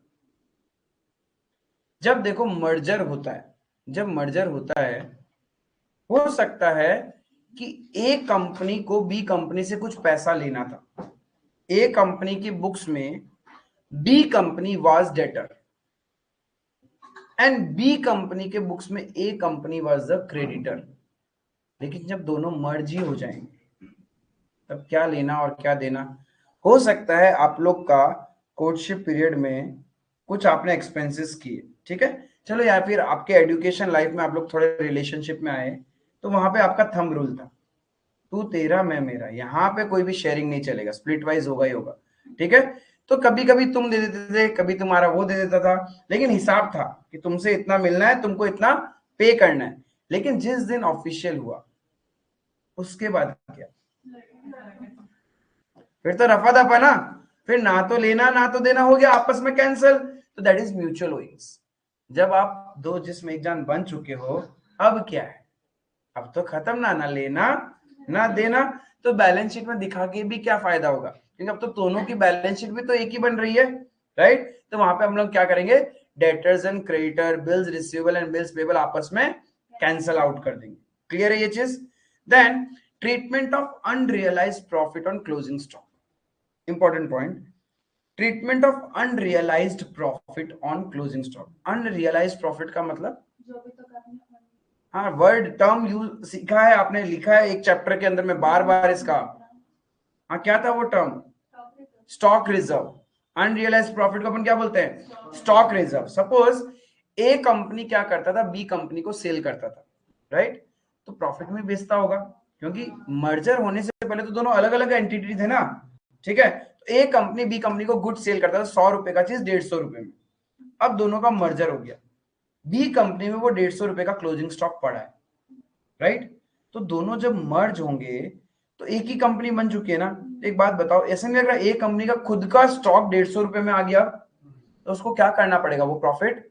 जब देखो मर्जर होता है, जब मर्जर होता है हो सकता है कि ए कंपनी को बी कंपनी से कुछ पैसा लेना था, ए कंपनी की बुक्स में B company was debtor and B company के बुक्स में A company was the creditor. लेकिन जब दोनों मर्ज ही हो जाएंगे तब क्या लेना और क्या देना। हो सकता है आप लोग का कोर्टशिप पीरियड में कुछ आपने एक्सपेंसेस किए, ठीक है, चलो, या फिर आपके एजुकेशन लाइफ में आप लोग थोड़े रिलेशनशिप में आए तो वहां पे आपका थंब रूल था, तू तेरा मैं मेरा, यहाँ पे कोई भी शेयरिंग नहीं चलेगा, स्प्लिट वाइज होगा ही होगा। ठीक है, तो कभी कभी तुम दे देते थे, कभी तुम्हारा वो दे देता था, लेकिन हिसाब था कि तुमसे इतना मिलना है, तुमको इतना पे करना है। लेकिन जिस दिन ऑफिशियल हुआ उसके बाद क्या, फिर तो रफा दफा ना, फिर ना तो लेना ना तो देना हो गया, आपस में कैंसिल। तो दैट इज म्यूचुअल ओइंग्स। जब आप दो जिसम एक जान बन चुके हो, अब क्या है, अब तो खत्म ना लेना ना देना, तो बैलेंस शीट में दिखा के भी क्या फायदा होगा, क्योंकि अब तो दोनों की बैलेंस शीट भी तो एक ही बन रही है, राइट। तो वहां पे हम लोग क्या करेंगे, debtors and creditor, bills receivable and bills payable आपस में कैंसल आउट कर देंगे। क्लियर है ये चीज। Then treatment of unrealised profit on closing stock, important point, treatment of unrealised profit on closing stock. Unrealised profit का मतलब, जो भी तो करने हाँ वर्ड टर्म यूज सीखा है आपने, लिखा है एक चैप्टर के अंदर में बार बार इसका, हाँ क्या था वो term, stock reserve. Unrealised profit को अपन क्या बोलते हैं, स्टॉक रिजर्व। सपोज ए कंपनी क्या करता था, बी कंपनी को सेल करता था, राइट, तो प्रॉफिट में बेचता होगा, क्योंकि मर्जर होने से पहले तो दोनों अलग अलग एंटिटी थे ना, ठीक है। तो ए कंपनी बी कंपनी को गुड सेल करता था 100 रुपए का चीज 150 रुपए में, अब दोनों का मर्जर हो गया, बी कंपनी में वो 150 रुपए का क्लोजिंग स्टॉक पड़ा है, राइट। तो दोनों जब मर्ज होंगे तो एक ही कंपनी बन चुकी है ना। एक बात बताओ, ऐसा नहीं लग रहा एक कंपनी का खुद का स्टॉक 150 रुपए में आ गया, तो उसको क्या करना पड़ेगा, वो प्रॉफिट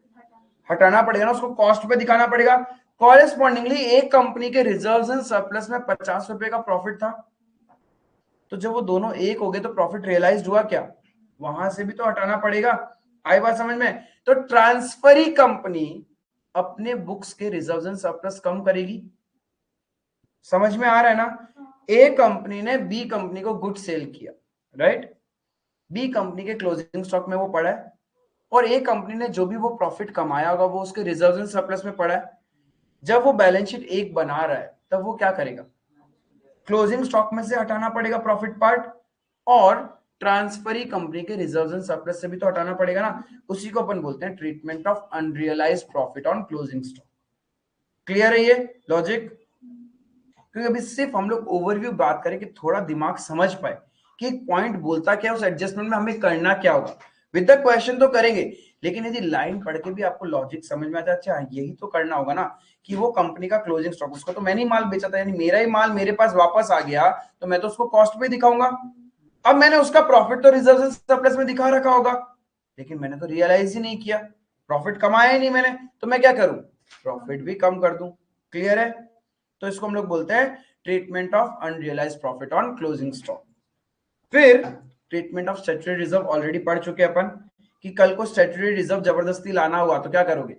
हटाना पड़ेगा ना, उसको कॉस्ट पे दिखाना पड़ेगा। कॉरेस्पॉन्डिंगली एक कंपनी के रिजर्व्स एंड सरप्लस में 50 रुपए का प्रॉफिट था, तो जब वो दोनों एक हो गए तो प्रॉफिट रियलाइज हुआ क्या, वहां से भी तो हटाना पड़ेगा। आई बात समझ में। तो ट्रांसफरी कंपनी अपने बुक्स के रिजर्व्स एंड सरप्लस कम करेगी, समझ में आ रहा है ना। ए कंपनी ने बी कंपनी को गुड सेल किया, राइट, बी कंपनी के क्लोजिंग स्टॉक में वो पड़ा है, और ए कंपनी ने जो भी वो प्रॉफिट कमाया होगा वो उसके रिजर्व्स एंड सरप्लस में पड़ा है। जब वो बैलेंस शीट एक बना रहा है तब वो क्या करेगा, क्लोजिंग स्टॉक में से हटाना पड़ेगा प्रॉफिट पार्ट, और ट्रांसफरी कंपनी के रिजर्व्स एंड सरप्लस से भी तो हटाना पड़ेगा ना। उसी को अपन बोलते हैं treatment of unrealised profit on closing stock. Clear है ये लॉजिक। क्योंकि अभी सिर्फ हम लोग ओवरव्यू बात करें कि थोड़ा दिमाग समझ पाए कि एक पॉइंट बोलता क्या है, उस एडजस्टमेंट में हमें करना क्या होगा। विद द क्वेश्चन तो करेंगे, लेकिन यदि लाइन पढ़ के भी आपको लॉजिक समझ में आता है, अच्छा यही तो करना होगा ना, कि वो कंपनी का क्लोजिंग स्टॉक, उसको तो मैंने ही माल बेचा था, यानी मेरा ही माल मेरे पास वापस आ गया, तो मैं तो उसको कॉस्ट पे दिखाऊंगा। अब मैंने उसका प्रॉफिट तो रिजर्व एंड सरप्लस में दिखा रखा होगा, लेकिन मैंने तो रियलाइज ही नहीं किया, प्रॉफिट कमाया ही नहीं मैंने, तो मैं क्या करूं, प्रॉफिट भी कम कर दूं। क्लियर है। तो इसको हम लोग बोलते हैं treatment of unrealised profit on closing stock. फिर treatment of statutory reserve already पढ़ चुके अपन, कि कल को स्टैट्यूटरी रिजर्व जबरदस्ती लाना हुआ तो क्या करोगे,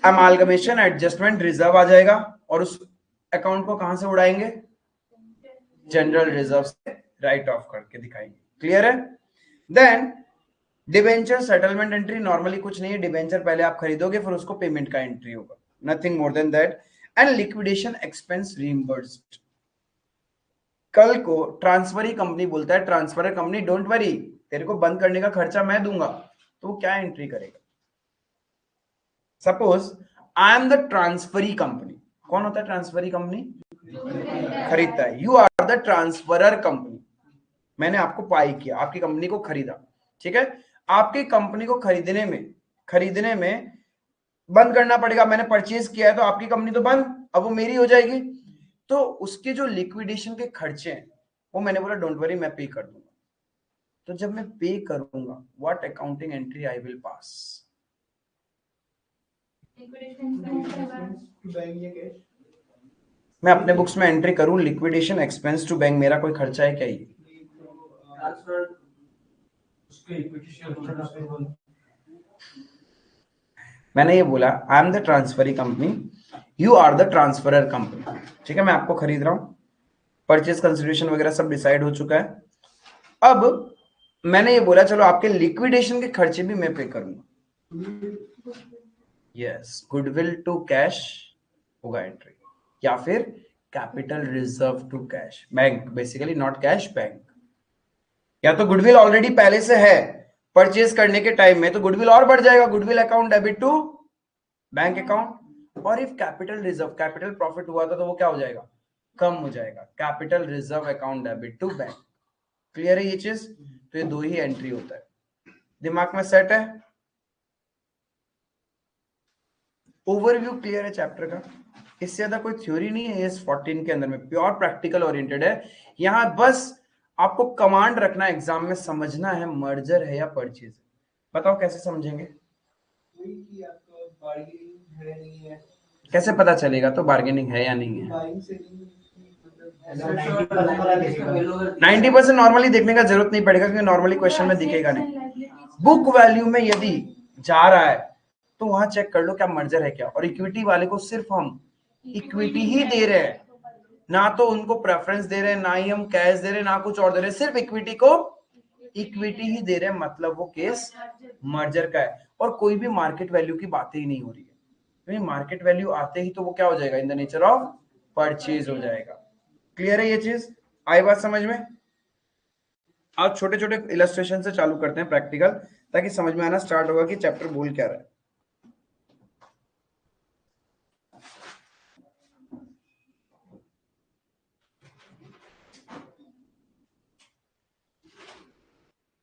अमालगमेशन एडजस्टमेंट रिजर्व आ जाएगा, और उस अकाउंट को कहां से उड़ाएंगे, जनरल रिजर्व से राइट ऑफ करके दिखाएंगे। क्लियर है। Then debenture settlement entry, normally कुछ नहीं है, डिबेंचर पहले आप खरीदोगे फिर उसको पेमेंट का एंट्री होगा, nothing more than that. And liquidation expense reimbursed, कल को ट्रांसफरी कंपनी बोलता है, ट्रांसफर कंपनी डोंट वरी, तेरे को बंद करने का खर्चा मैं दूंगा, तो वो क्या एंट्री करेगा, suppose I am the transferee company, कौन होता है ट्रांसफरी कंपनी, खरीदता है, you are the transferor company, मैंने आपको बाय किया, आपकी कंपनी को खरीदा, ठीक है। आपकी कंपनी को खरीदने में बंद करना पड़ेगा, मैंने परचेज किया है तो आपकी कंपनी तो बंद, अब वो मेरी हो जाएगी, तो उसके जो लिक्विडेशन के खर्चे हैं वो मैंने बोला डोंट वरी मैं पे कर दूंगा। तो जब मैं पे करूंगा what accounting entry I will pass, मैं अपने बुक्स में एंट्री करूं लिक्विडेशन एक्सपेंस टू बैंक, मेरा कोई खर्चा है क्या ये, उसके इक्विटी शेयर मैंने ये बोला I am the transferee company, you are the transferor company, ठीक है, मैं आपको खरीद रहा हूं, परचेज कंसिडरेशन वगैरह सब डिसाइड हो चुका है। अब मैंने ये बोला चलो आपके लिक्विडेशन के खर्चे भी मैं पे करूंगा, यस, गुडविल टू कैश होगा एंट्री, या फिर capital reserve to cash, bank basically not cash, bank. या तो गुडविल ऑलरेडी पहले से है परचेज करने के टाइम में, तो गुडविल और बढ़ जाएगा, goodwill account debit to bank account, और if capital reserve, capital profit हुआ था तो वो क्या हो जाएगा, कम हो जाएगा, capital reserve account debit to bank. Clear है ये चीज। तो ये दो ही एंट्री होता है, दिमाग में सेट है, ओवरव्यू क्लियर है चैप्टर का, इससे ज्यादा कोई थ्योरी नहीं है इस 14 के अंदर में, प्योर प्रैक्टिकल ओरिएंटेड है। यहां बस आपको कमांड रखना एग्जाम में, समझना है मर्जर है या परचेज, बताओ कैसे समझेंगे, कैसे पता चलेगा तो बार्गेनिंग है या नहीं है? बाइंग सेलिंग मतलब 90% वाला देखेगा। 90% नॉर्मली देखने का जरूरत नहीं पड़ेगा क्योंकि नॉर्मली क्वेश्चन में दिखेगा नहीं। बुक वैल्यू में यदि जा रहा है तो वहां चेक कर लो क्या मर्जर है क्या, और इक्विटी वाले को सिर्फ हम इक्विटी ही दे रहे हैं, ना तो उनको प्रेफरेंस दे रहे हैं, ना ही हम कैश दे रहे हैं, ना कुछ और दे रहे हैं, सिर्फ इक्विटी को इक्विटी ही दे रहे हैं, मतलब वो केस मर्जर का है और कोई भी मार्केट वैल्यू की बातें ही नहीं हो रही है। क्योंकि मार्केट वैल्यू आते ही तो वो क्या हो जाएगा, in the nature of purchase हो जाएगा। क्लियर है ये चीज? आई बात समझ में? आज छोटे छोटे इलस्ट्रेशन से चालू करते हैं प्रैक्टिकल, ताकि समझ में आना स्टार्ट होगा कि चैप्टर बोल क्या रहा है।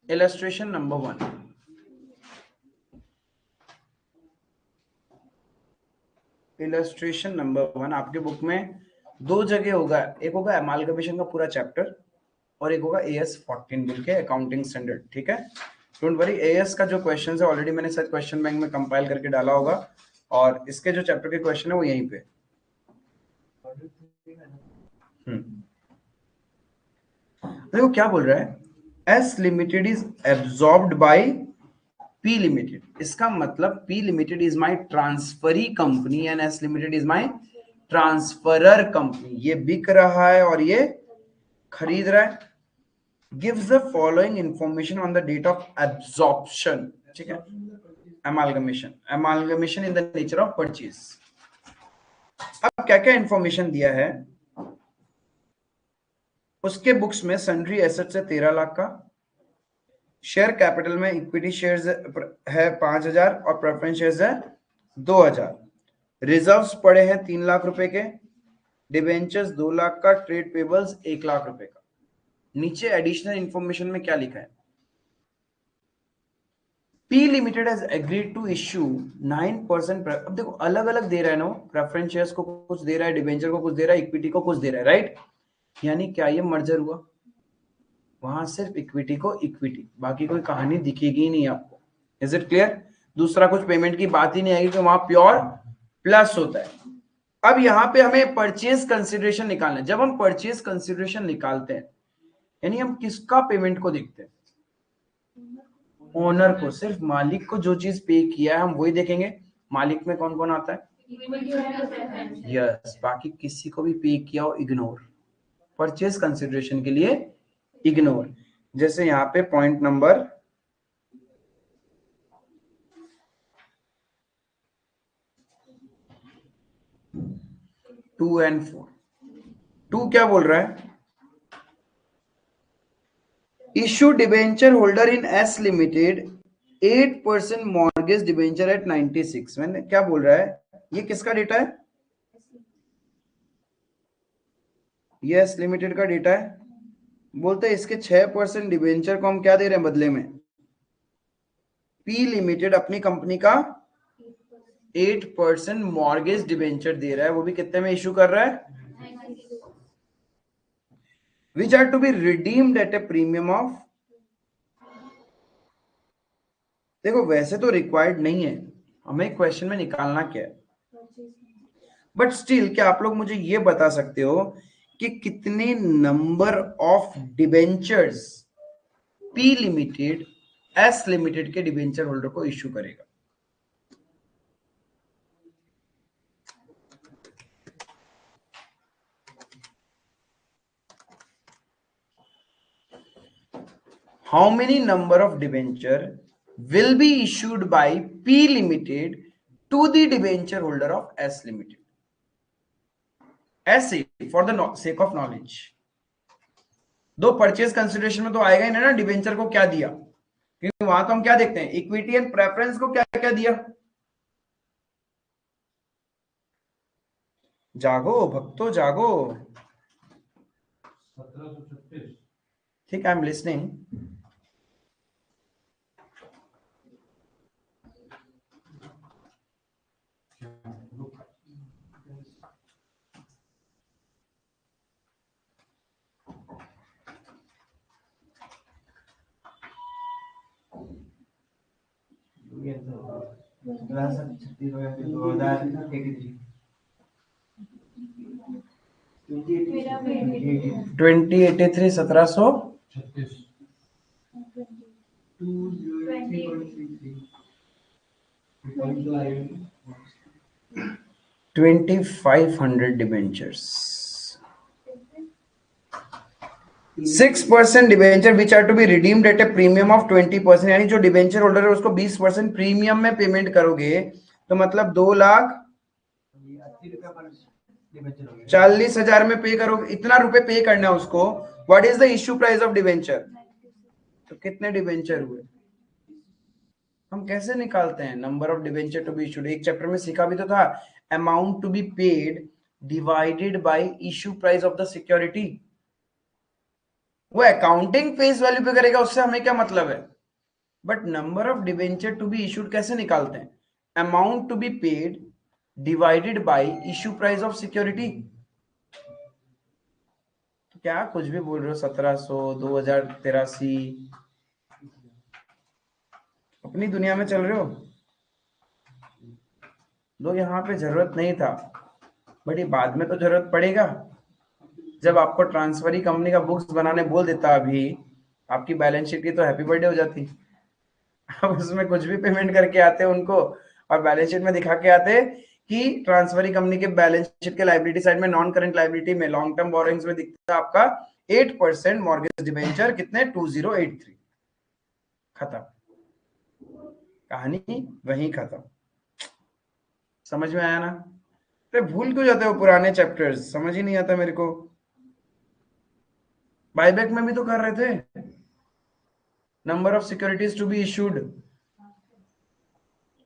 इलस्ट्रेशन नंबर 1, इलस्ट्रेशन नंबर 1 आपके बुक में दो जगह होगा, एक होगा एमालगमेशन का पूरा चैप्टर और एक होगा AS 14 बोल के अकाउंटिंग स्टैंडर्ड। ठीक है, डोंट वरी, AS का जो क्वेश्चन है ऑलरेडी मैंने शायद क्वेश्चन बैंक में कंपाइल करके डाला होगा और इसके जो चैप्टर के क्वेश्चन है वो यहीं पे। देखो क्या बोल रहा है, S limited is absorbed by P limited, इसका मतलब P limited is my transferee company and S limited is my transferor company. ये बिक रहा है और ये खरीद रहा है। gives the following information on the date of absorption। ठीक है, amalgamation in the nature of purchase। अब क्या क्या इंफॉर्मेशन दिया है उसके बुक्स में, सन्ड्री एसेट्स है 13 लाख का, शेयर कैपिटल में इक्विटी शेयर्स है 5000 और प्रेफरेंस शेयर्स है 2000, रिजर्व्स पड़े हैं 3 लाख रुपए के, डिबेंचर्स 2 लाख का, ट्रेड पेबल्स 1 लाख रुपए का। नीचे एडिशनल इंफॉर्मेशन में क्या लिखा है, P limited has agreed to issue 9%। अब देखो अलग अलग दे रहा है ना, प्रेफरेंस शेयर्स को कुछ दे रहा है, डिबेंचर को कुछ दे रहा है, इक्विटी को कुछ दे रहा है, राइट? यानी क्या ये मर्जर हुआ? वहां सिर्फ इक्विटी को इक्विटी, बाकी कोई कहानी दिखेगी ही नहीं आपको। Is it clear? दूसरा कुछ पेमेंट की बात ही नहीं आएगी, तो वहां प्योर प्लस होता है। अब यहाँ पे हमें परचेज कंसिडरेशन निकालना है। जब हम परचेज कंसिडरेशन निकालते हैं यानी हम किसका पेमेंट को देखते हैं, ओनर को, सिर्फ मालिक को जो चीज पे किया है हम वही देखेंगे। मालिक में कौन कौन आता है? यस, बाकी किसी को भी पे किया हो इग्नोर, परचेज कंसिडरेशन के लिए इग्नोर। जैसे यहाँ पे पॉइंट नंबर 2 and 4। 2 क्या बोल रहा है, issue debenture holder in S limited 8% mortgage debenture at 96। मैंने क्या बोल रहा है, ये किसका डेटा है? ये S लिमिटेड का डेटा है। बोलते हैं इसके 6% डिबेंचर को हम क्या दे रहे हैं बदले में, P लिमिटेड अपनी कंपनी का 8% मॉर्गेज डिबेंचर दे रहा है, वो भी कितने में इशू कर रहा है, which are to be redeemed at a premium of। देखो वैसे तो रिक्वायर्ड नहीं है, हमें क्वेश्चन में निकालना क्या है, बट स्टिल क्या आप लोग मुझे ये बता सकते हो कि कितने number of debentures P limited S limited के डिबेंचर होल्डर को इश्यू करेगा? How many number of debenture will be issued by P limited to the debenture holder of S limited? ऐसे for the sake of knowledge, दो purchase consideration में तो आएगा ही ना debenture को क्या दिया, क्योंकि वहां तो हम क्या देखते हैं, इक्विटी एंड प्रेफरेंस को क्या क्या दिया। जागो भक्तो जागो। 1736। ठीक, आई एम लिसनिंग। ये तो 2036 2083। मेरा भी 2083 1700 36 2500 debentures 6% debenture which are to be redeemed at a premium of 20%, यानी जो डिबेंचर होल्डर है उसको 20% प्रीमियम में पेमेंट करोगे तो मतलब 2,40,000 में पे करोगे, इतना रुपए पे करना है उसको। What is the issue price of debenture? तो कितने डिबेंचर हुए? हम कैसे निकालते हैं number of debenture to be issued? एक चैप्टर में सीखा भी तो था, amount to be paid divided by issue price of the security. वो अकाउंटिंग फेस वैल्यू पे करेगा, उससे हमें क्या मतलब है, but number of debenture to be issued कैसे निकालते हैं? Amount to be paid divided by issue price of security. तो क्या कुछ भी बोल रहे हो, 1700 2083, अपनी दुनिया में चल रहे हो लोग। यहाँ पे जरूरत नहीं था, बट ये बाद में तो जरूरत पड़ेगा। जब आपको ट्रांसफरी कंपनी का बुक्स बनाने बोल देता अभी, आपकी बैलेंस शीट की तो हैप्पी बर्थडे हो जाती। अब उसमें कुछ भी पेमेंट करके आते उनको और बैलेंस शीट में दिखा के आते कि ट्रांसफरी कंपनी के बैलेंस शीट के लायबिलिटी साइड में नॉन करंट लायबिलिटी में लॉन्ग टर्म बोरोइंग्स में दिखता है आपका 8% मॉर्गेज डिबेंचर कितने 2083। खत्म, कहानी वहीं खत्म। समझ में आया ना? अरे भूल क्यों जाते हो पुराने चैप्टर्स, समझ ही नहीं आता मेरे को। बायबैक में भी तो कर रहे थे, number of securities to be issued.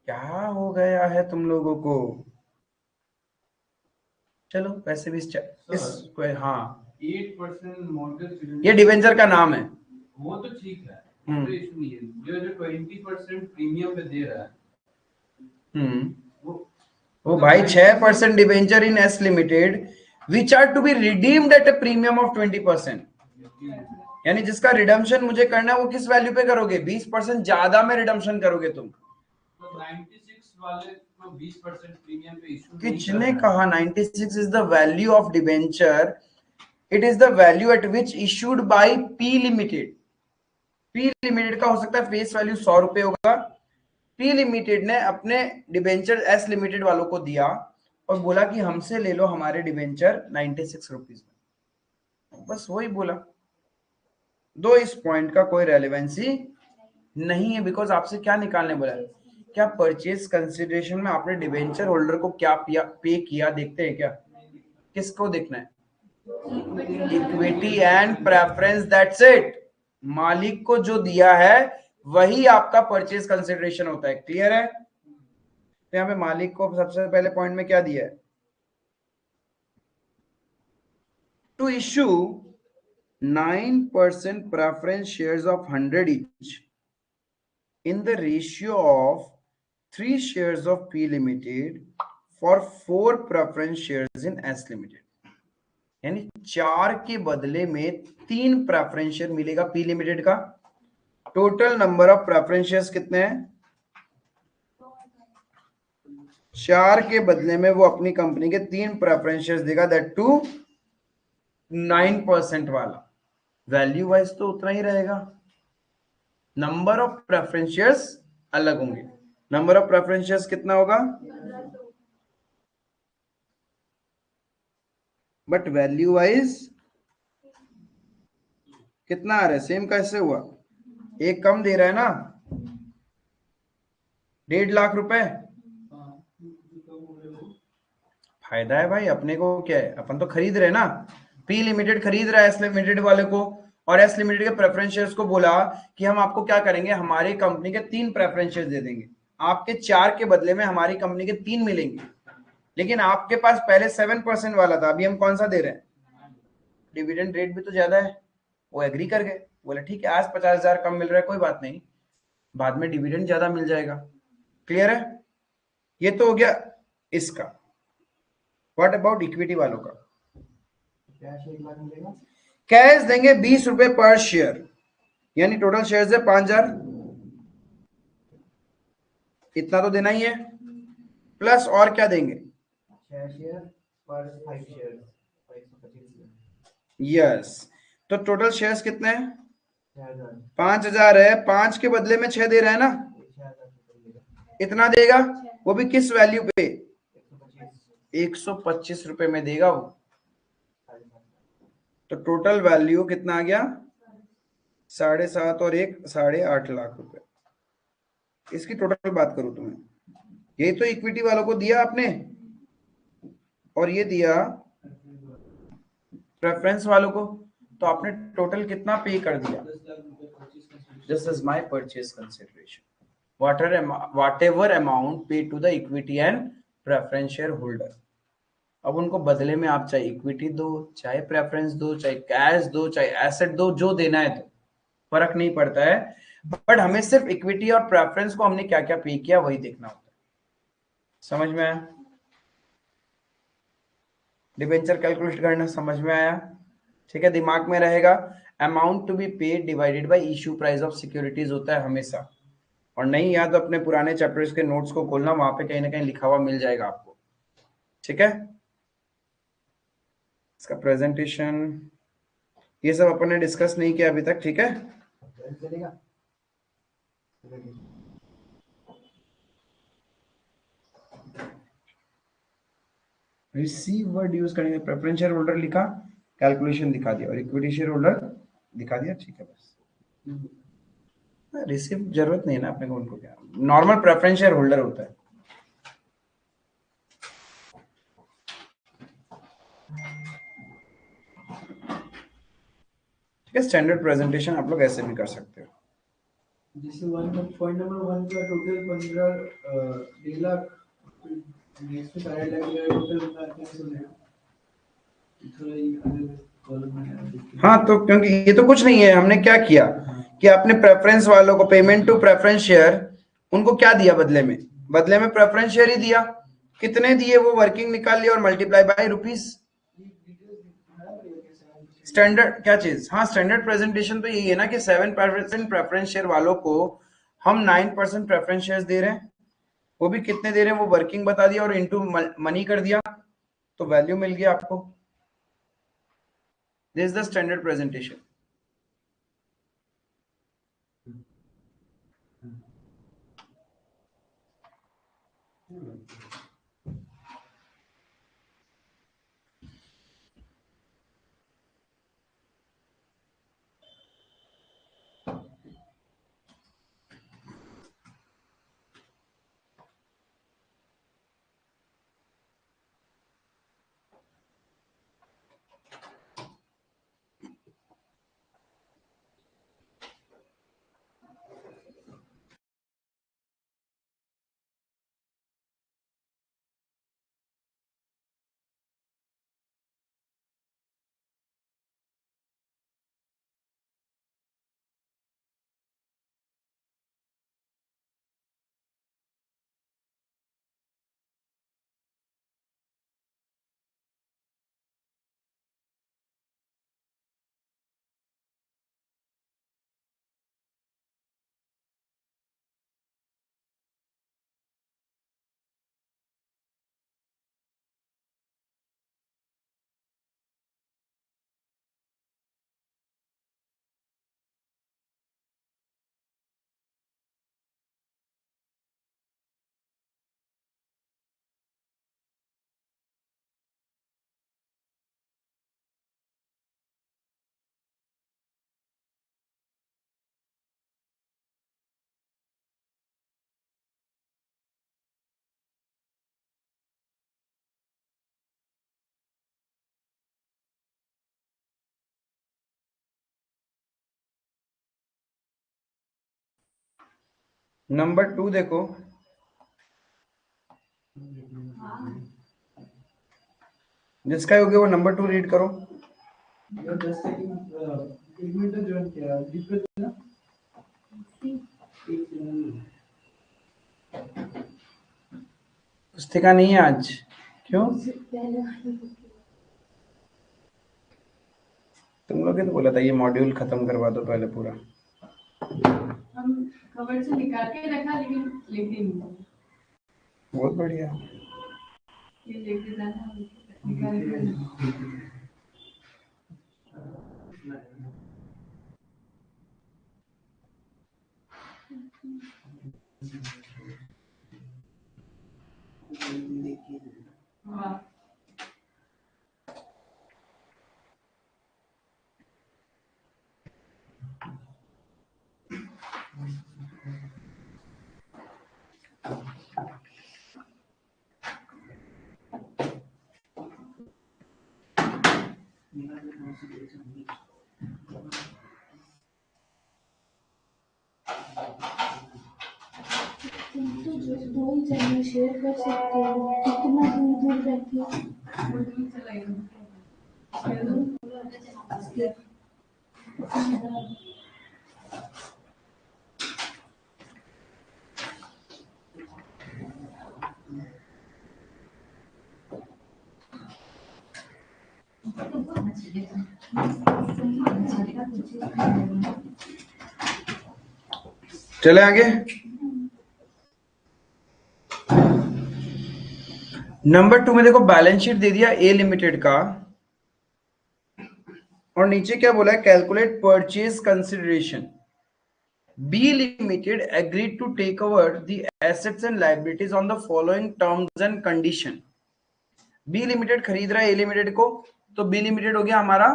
क्या हो गया है तुम लोगों को? चलो वैसे भी हाँ 8% मॉर्गेज ये डिवेंचर का नाम है। वो तो ठीक है, तो इशू नहीं है। जो 20% प्रीमियम पे दे रहा है वो भाई 6% debenture in S limited which are to be redeemed at a premium of 20%, यानी जिसका रिडम्पशन मुझे करना है वो किस वैल्यू पे करोगे? 20% ज्यादा में रिडम्पशन करोगे तुम। तो 96 वाले को 20% प्रीमियम पे इशू किसने कहा 96 is the value of debenture? It is the value eight which issued by P limited. P limited का हो सकता है फेस वैल्यू 100 रुपए होगा। पी लिमिटेड ने अपने डिवेंचर एस लिमिटेड वालों को दिया और बोला कि हमसे ले लो हमारे डिवेंचर 96 रुपीज में, बस वही बोला। दो इस पॉइंट का कोई रेलेवेंसी नहीं है, बिकॉज आपसे क्या निकालने बोला है? क्या परचेज कंसिडरेशन में आपने डिवेंचर होल्डर को क्या पे किया देखते हैं क्या? किसको देखना है? Equity and preference, that's it. मालिक को जो दिया है वही आपका परचेज कंसिडरेशन होता है। क्लियर है? तो यहाँ पे मालिक को सबसे पहले पॉइंट में क्या दिया है? To issue 9% preference shares of 100 each in the ratio of 3 shares of P Limited for 4 preference shares in S Limited, यानी 4 के बदले में 3 प्रेफरेंस शेयर मिलेगा पी लिमिटेड का। Total number of preference shares कितने हैं? 4 के बदले में वो अपनी कंपनी के 3 प्रेफरेंस शेयर्स देगा, दैट टू 9% वाला। वैल्यू वाइज तो उतना ही रहेगा, नंबर ऑफ प्रेफरेंस शेयर्स अलग होंगे। नंबर ऑफ प्रेफरेंस शेयर्स कितना होगा? बट वैल्यू वाइज कितना आ रहा है? सेम कैसे हुआ? एक कम दे रहा है ना, 1.5 लाख रुपए। फायदा है भाई, अपने को क्या है, अपन तो खरीद रहे ना। पी लिमिटेड खरीद रहा है एस लिमिटेड वाले को, और एस लिमिटेड के प्रेफरेंस शेयर्स को बोला कि हम आपको क्या करेंगे, हमारी कंपनी के 3 प्रेफरेंस शेयर्स दे देंगे, आपके 4 के बदले में हमारी कंपनी के 3 मिलेंगे। लेकिन आपके पास पहले 7% वाला था, अभी हम कौन सा दे रहे हैं? डिविडेंड रेट भी तो ज्यादा है। वो एग्री कर गए, बोले ठीक है आज 50,000 कम मिल रहा है, कोई बात नहीं, बाद में डिविडेंड ज्यादा मिल जाएगा। क्लियर है? ये तो हो गया इसका। व्हाट अबाउट इक्विटी वालों का? कैश देंगे 20 रुपए पर शेयर, यानी टोटल शेयर्स है 5,000, इतना तो देना ही है। प्लस और क्या देंगे? for 5 shares, 525 यस, तो टोटल शेयर्स कितने हैं? 6000 5000 है, 5 के बदले में 6 दे रहा है ना, 6000 इतना देगा, वो भी किस वैल्यू पे? 125 125 रुपए में देगा वो। तो टोटल वैल्यू कितना आ गया? 7.5 और 1 8.5 लाख रुपए। इसकी टोटल बात करूं तुम्हें, यही तो इक्विटी वालों को दिया आपने, और ये दिया प्रेफरेंस वालों को, तो आपने टोटल कितना पे कर दिया? 10 लाख रुपए purchase consideration. This is my purchase consideration, whatever amount paid to the equity and preference shareholder। अब उनको बदले में आप चाहे इक्विटी दो, चाहे प्रेफरेंस दो, चाहे कैश दो, चाहे एसेट दो, जो देना है तो फर्क नहीं पड़ता है, बट हमें सिर्फ इक्विटी और प्रेफरेंस को हमने क्या क्या पे किया वही देखना होता है। समझ में आया? डिबेंचर कैलकुलेट करना समझ में आया? ठीक है, दिमाग में रहेगा, amount to be paid divided by issue price of securities होता है हमेशा। और नहीं याद तो अपने पुराने चैप्टर्स के नोट्स को खोलना, वहां पे कहीं ना कहीं लिखा हुआ मिल जाएगा आपको। ठीक है, इसका प्रेजेंटेशन ये सब अपन ने डिस्कस नहीं किया अभी तक। ठीक है, चलेगा। रिसीव वर्ड यूज करेंगे, प्रेफरेंस शेयर होल्डर लिखा, कैलकुलेशन दिखा दिया, और इक्विटी शेयर होल्डर दिखा दिया। ठीक है, बस रिसीव जरूरत नहीं है ना अपने को, उनको क्या, नॉर्मल प्रेफरेंस शेयर होल्डर होता है। ठीक है, स्टैंडर्ड प्रेजेंटेशन आप लोग ऐसे भी कर सकते हो। जैसे पॉइंट नंबर 1 का टोटल 15 लाख, नेक्स्ट में सारे लगेगा टोटल कैसे होगा? थोड़ा ये अलग कॉलम में। हाँ, तो क्योंकि ये तो कुछ नहीं है, हमने क्या किया कि आपने प्रेफरेंस वालों को पेमेंट टू प्रेफरेंस शेयर, उनको क्या दिया बदले में? बदले में प्रेफरेंस शेयर ही दिया। कितने दिए वो वर्किंग निकाल लिया और मल्टीप्लाई बाय रुपीस। स्टैंडर्ड क्या चीज? हाँ, स्टैंडर्ड प्रेजेंटेशन तो यही है ना कि 7% प्रेफरेंस शेयर वालों को हम 9% प्रेफरेंस शेयर दे रहे हैं, वो भी कितने दे रहे हैं वो वर्किंग बता दिया और इनटू मनी कर दिया, तो वैल्यू मिल गया आपको। This is the standard presentation. Number 2 देखो, जिसका योग्य वो नंबर 2 रीड करो। यार 10 सेकंड, 1 मिनट तक ज्वाइन किया, दिक्कत है ना? पुस्तिका नहीं है आज, क्यों? तुम लोग तो बोला था ये मॉड्यूल खत्म करवा दो पहले पूरा। हम कवर से निकाल के रखा, लेकिन लिख नहीं। बहुत बढ़िया। ये लेके जाना है। हाँ तुम तो जो दो ही चैनल शेयर कर सकते हो, कितना दूर दूर बैठे हो। वो दूर चला गया चले आगे। नंबर 2 में देखो बैलेंस शीट दे दिया ए लिमिटेड का, और नीचे क्या बोला है, calculate purchase consideration. B limited agreed to take over the assets and liabilities on the following terms and condition. B limited खरीद रहा है ए लिमिटेड को, तो बी लिमिटेड हो गया हमारा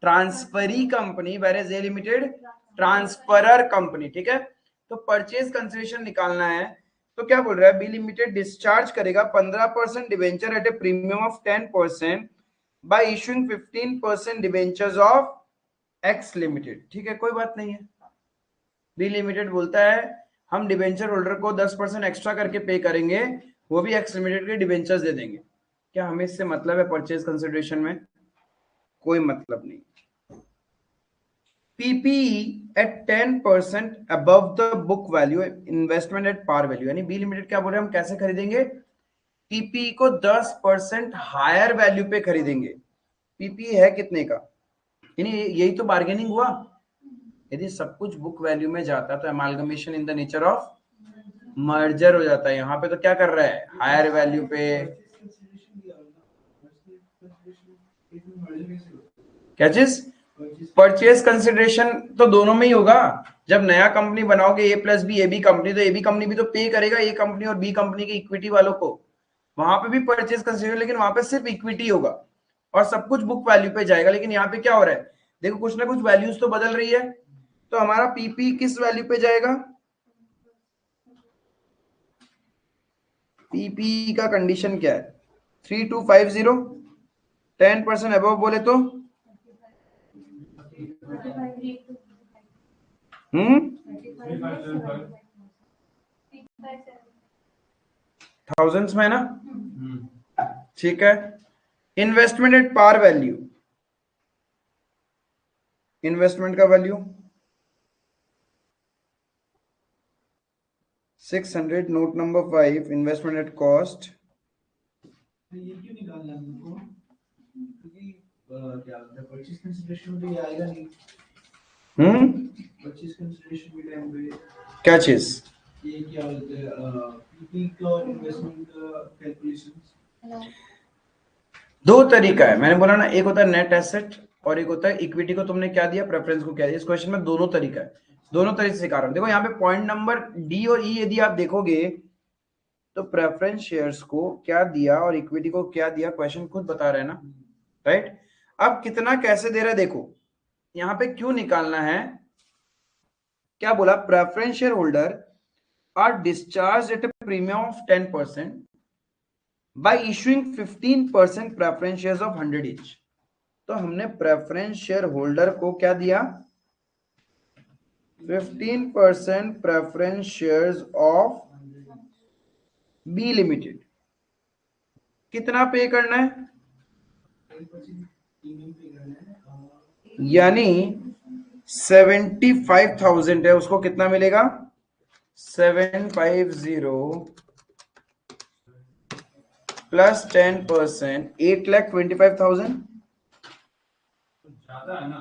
transferee company, where is A limited transferor company. ठीक है, तो परचेज कंसिडरेशन निकालना है, तो क्या बोल रहा है, बी लिमिटेड डिस्चार्ज करेगा 15% debenture at a premium of 10% by issuing 15% debentures of X limited. ठीक है, कोई बात नहीं है। बी लिमिटेड बोलता है हम डिवेंचर होल्डर को 10% एक्स्ट्रा करके पे करेंगे, वो भी एक्स लिमिटेड के डिवेंचर्स दे देंगे। क्या हमें इससे मतलब है परचेज कंसिडरेशन में? कोई मतलब नहीं। PPE at 10% above the book value, investment at par value, यानी बी लिमिटेड क्या बोल रहे हैं, हम कैसे खरीदेंगे, PPE को 10% हायर वैल्यू पे खरीदेंगे। PPE है कितने का, यानी यही तो बार्गेनिंग हुआ। यदि सब कुछ बुक वैल्यू में जाता तो amalgamation in the nature of merger हो जाता है। यहाँ पे तो क्या कर रहा है, हायर वैल्यू पे। क्या चीज, परचेज कंसिडरेशन तो दोनों में ही होगा। जब नया कंपनी बनाओगे A plus B, A B company, तो ए बी कंपनी भी तो पे करेगा ए कंपनी और बी कंपनी के इक्विटी वालों को, वहां पे भी परचेज कंसिडरेशन, लेकिन वहां पे सिर्फ इक्विटी होगा और सब कुछ बुक वैल्यू पे जाएगा। लेकिन यहाँ पे क्या हो रहा है, देखो कुछ ना कुछ वैल्यूज तो बदल रही है, तो हमारा पीपी किस वैल्यू पे जाएगा, पीपी का कंडीशन क्या है, 3250, 10% अबव बोले तो थाउजेंड्स में ना। ठीक है, investment at par value, investment का value 600, note number 5, investment at cost. ये क्यों निकालना है हमको, क्योंकि क्या बोलते हैं परचेज कंसिडरेशन में तो ये आएगा नहीं। परचेज कंसिडरेशन में टाइम पे क्या चीज, ये क्या बोलते हैं पीपी का और इन्वेस्टमेंट का कैलकुलेशंस। दो तरीका है, मैंने बोला ना, एक होता है नेट एसेट और एक होता है इक्विटी को तुमने क्या दिया, प्रेफरेंस को क्या दिया। इस क्वेश्चन में दोनों तरीका है, दोनों तरीके से सिखा रहा हूं। देखो यहाँ पे पॉइंट नंबर डी और ई यदि आप देखोगे तो प्रेफरेंस शेयर्स को क्या दिया और इक्विटी को क्या दिया, क्वेश्चन खुद बता रहे हैं ना, राइट। अब कितना कैसे दे रहा है, देखो यहाँ पे क्यों निकालना है, क्या बोला, preference share holder are discharge at a premium of 10% by issuing 15% preference shares of 100 each। तो हमने प्रेफरेंस शेयर होल्डर को क्या दिया, 15% preference shares of B limited. कितना पे करना है, यानी 75,000 है, उसको कितना मिलेगा, 750 प्लस 10%, 8,25,000। ज्यादा है ना,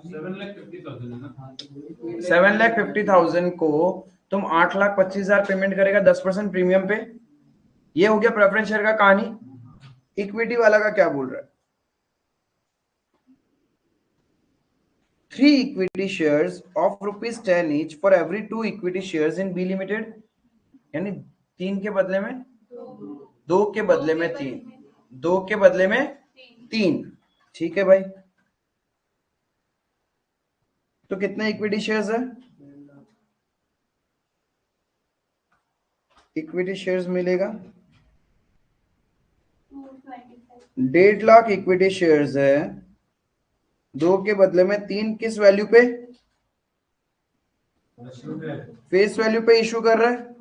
7,50,000 है ना। 7,50,000 को तुम 8,25,000 पेमेंट करेगा 10% प्रीमियम पे। ये हो गया प्रेफरेंस शेयर का कहानी। इक्विटी वाला का क्या बोल रहा है? 3 equity shares of ₹10 each for every 2 equity shares in B limited, यानी 3 के बदले में 2 के बदले में 3, 2 के बदले में 3। ठीक है भाई, तो कितने इक्विटी शेयर्स है? इक्विटी शेयर्स मिलेगा 1.5 लाख इक्विटी शेयर्स है, 2 के बदले में 3 किस वैल्यू पे? फेस वैल्यू पे इशू कर रहा है।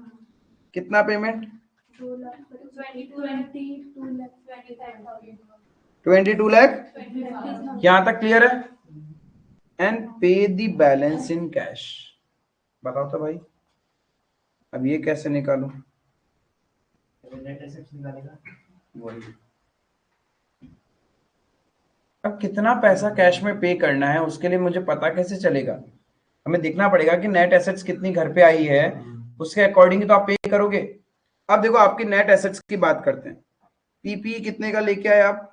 कितना पेमेंट? 22 लाख। यहां तक क्लियर है? एंड पे द बैलेंस इन कैश। बताओ तो भाई, अब ये कैसे निकालूं? नेट एसेट्स निकालेगा वही, अब कितना पैसा कैश में पे करना है उसके लिए मुझे पता कैसे चलेगा? हमें देखना पड़ेगा कि नेट एसेट्स कितनी घर पे आई है, उसके अकॉर्डिंग तो आप पे करोगे। अब देखो, आपकी नेट एसेट्स की बात करते हैं। पीपी कितने का लेके आए आप?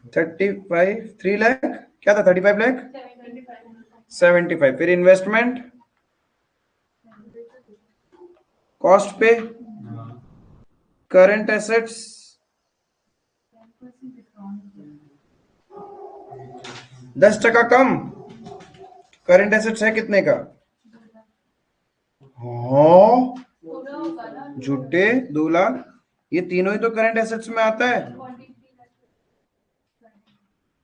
35, 3 लाख, क्या था? 35 लाख, 75। फिर इन्वेस्टमेंट, कॉस्ट पे, करंट एसेट्स, 10% कम। करंट एसेट्स है कितने का? हाँ, झूठे 2 लाख। ये तीनों ही तो करंट एसेट्स में आता है।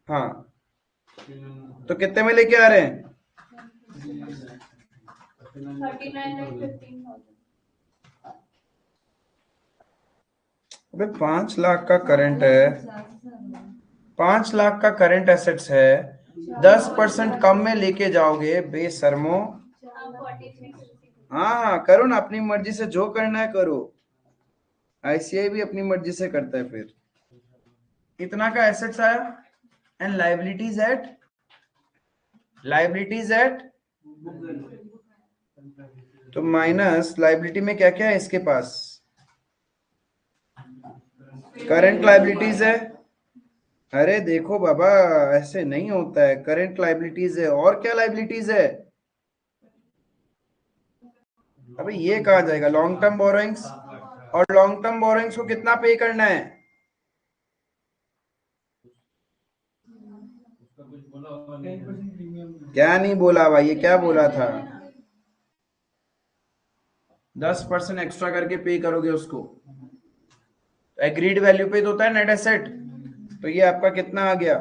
हाँ, तो कितने में लेके आ रहे हैं? 39,15,000। अबे 5 लाख का करंट है, 5 लाख का करंट एसेट्स है, 10% कम में लेके जाओगे बेशर्मो। हाँ, करो ना, अपनी मर्जी से जो करना है करो। आईसीआई भी अपनी मर्जी से करता है। फिर कितना का एसेट्स आया? एंड लायबिलिटीज एट, तो माइनस लायबिलिटी में क्या क्या है इसके पास? करंट लायबिलिटीज है। अरे देखो बाबा, ऐसे नहीं होता है। करंट लायबिलिटीज है, और क्या लायबिलिटीज है? अबे ये कहा जाएगा लॉन्ग टर्म बोरोइंग्स, और लॉन्ग टर्म बोरोइंग्स को कितना पे करना है? क्या नहीं बोला भाई, ये क्या बोला था? 10% एक्स्ट्रा करके पे करोगे उसको। एग्रीड वैल्यू पे तो होता है नेट एसेट, तो ये आपका कितना आ गया?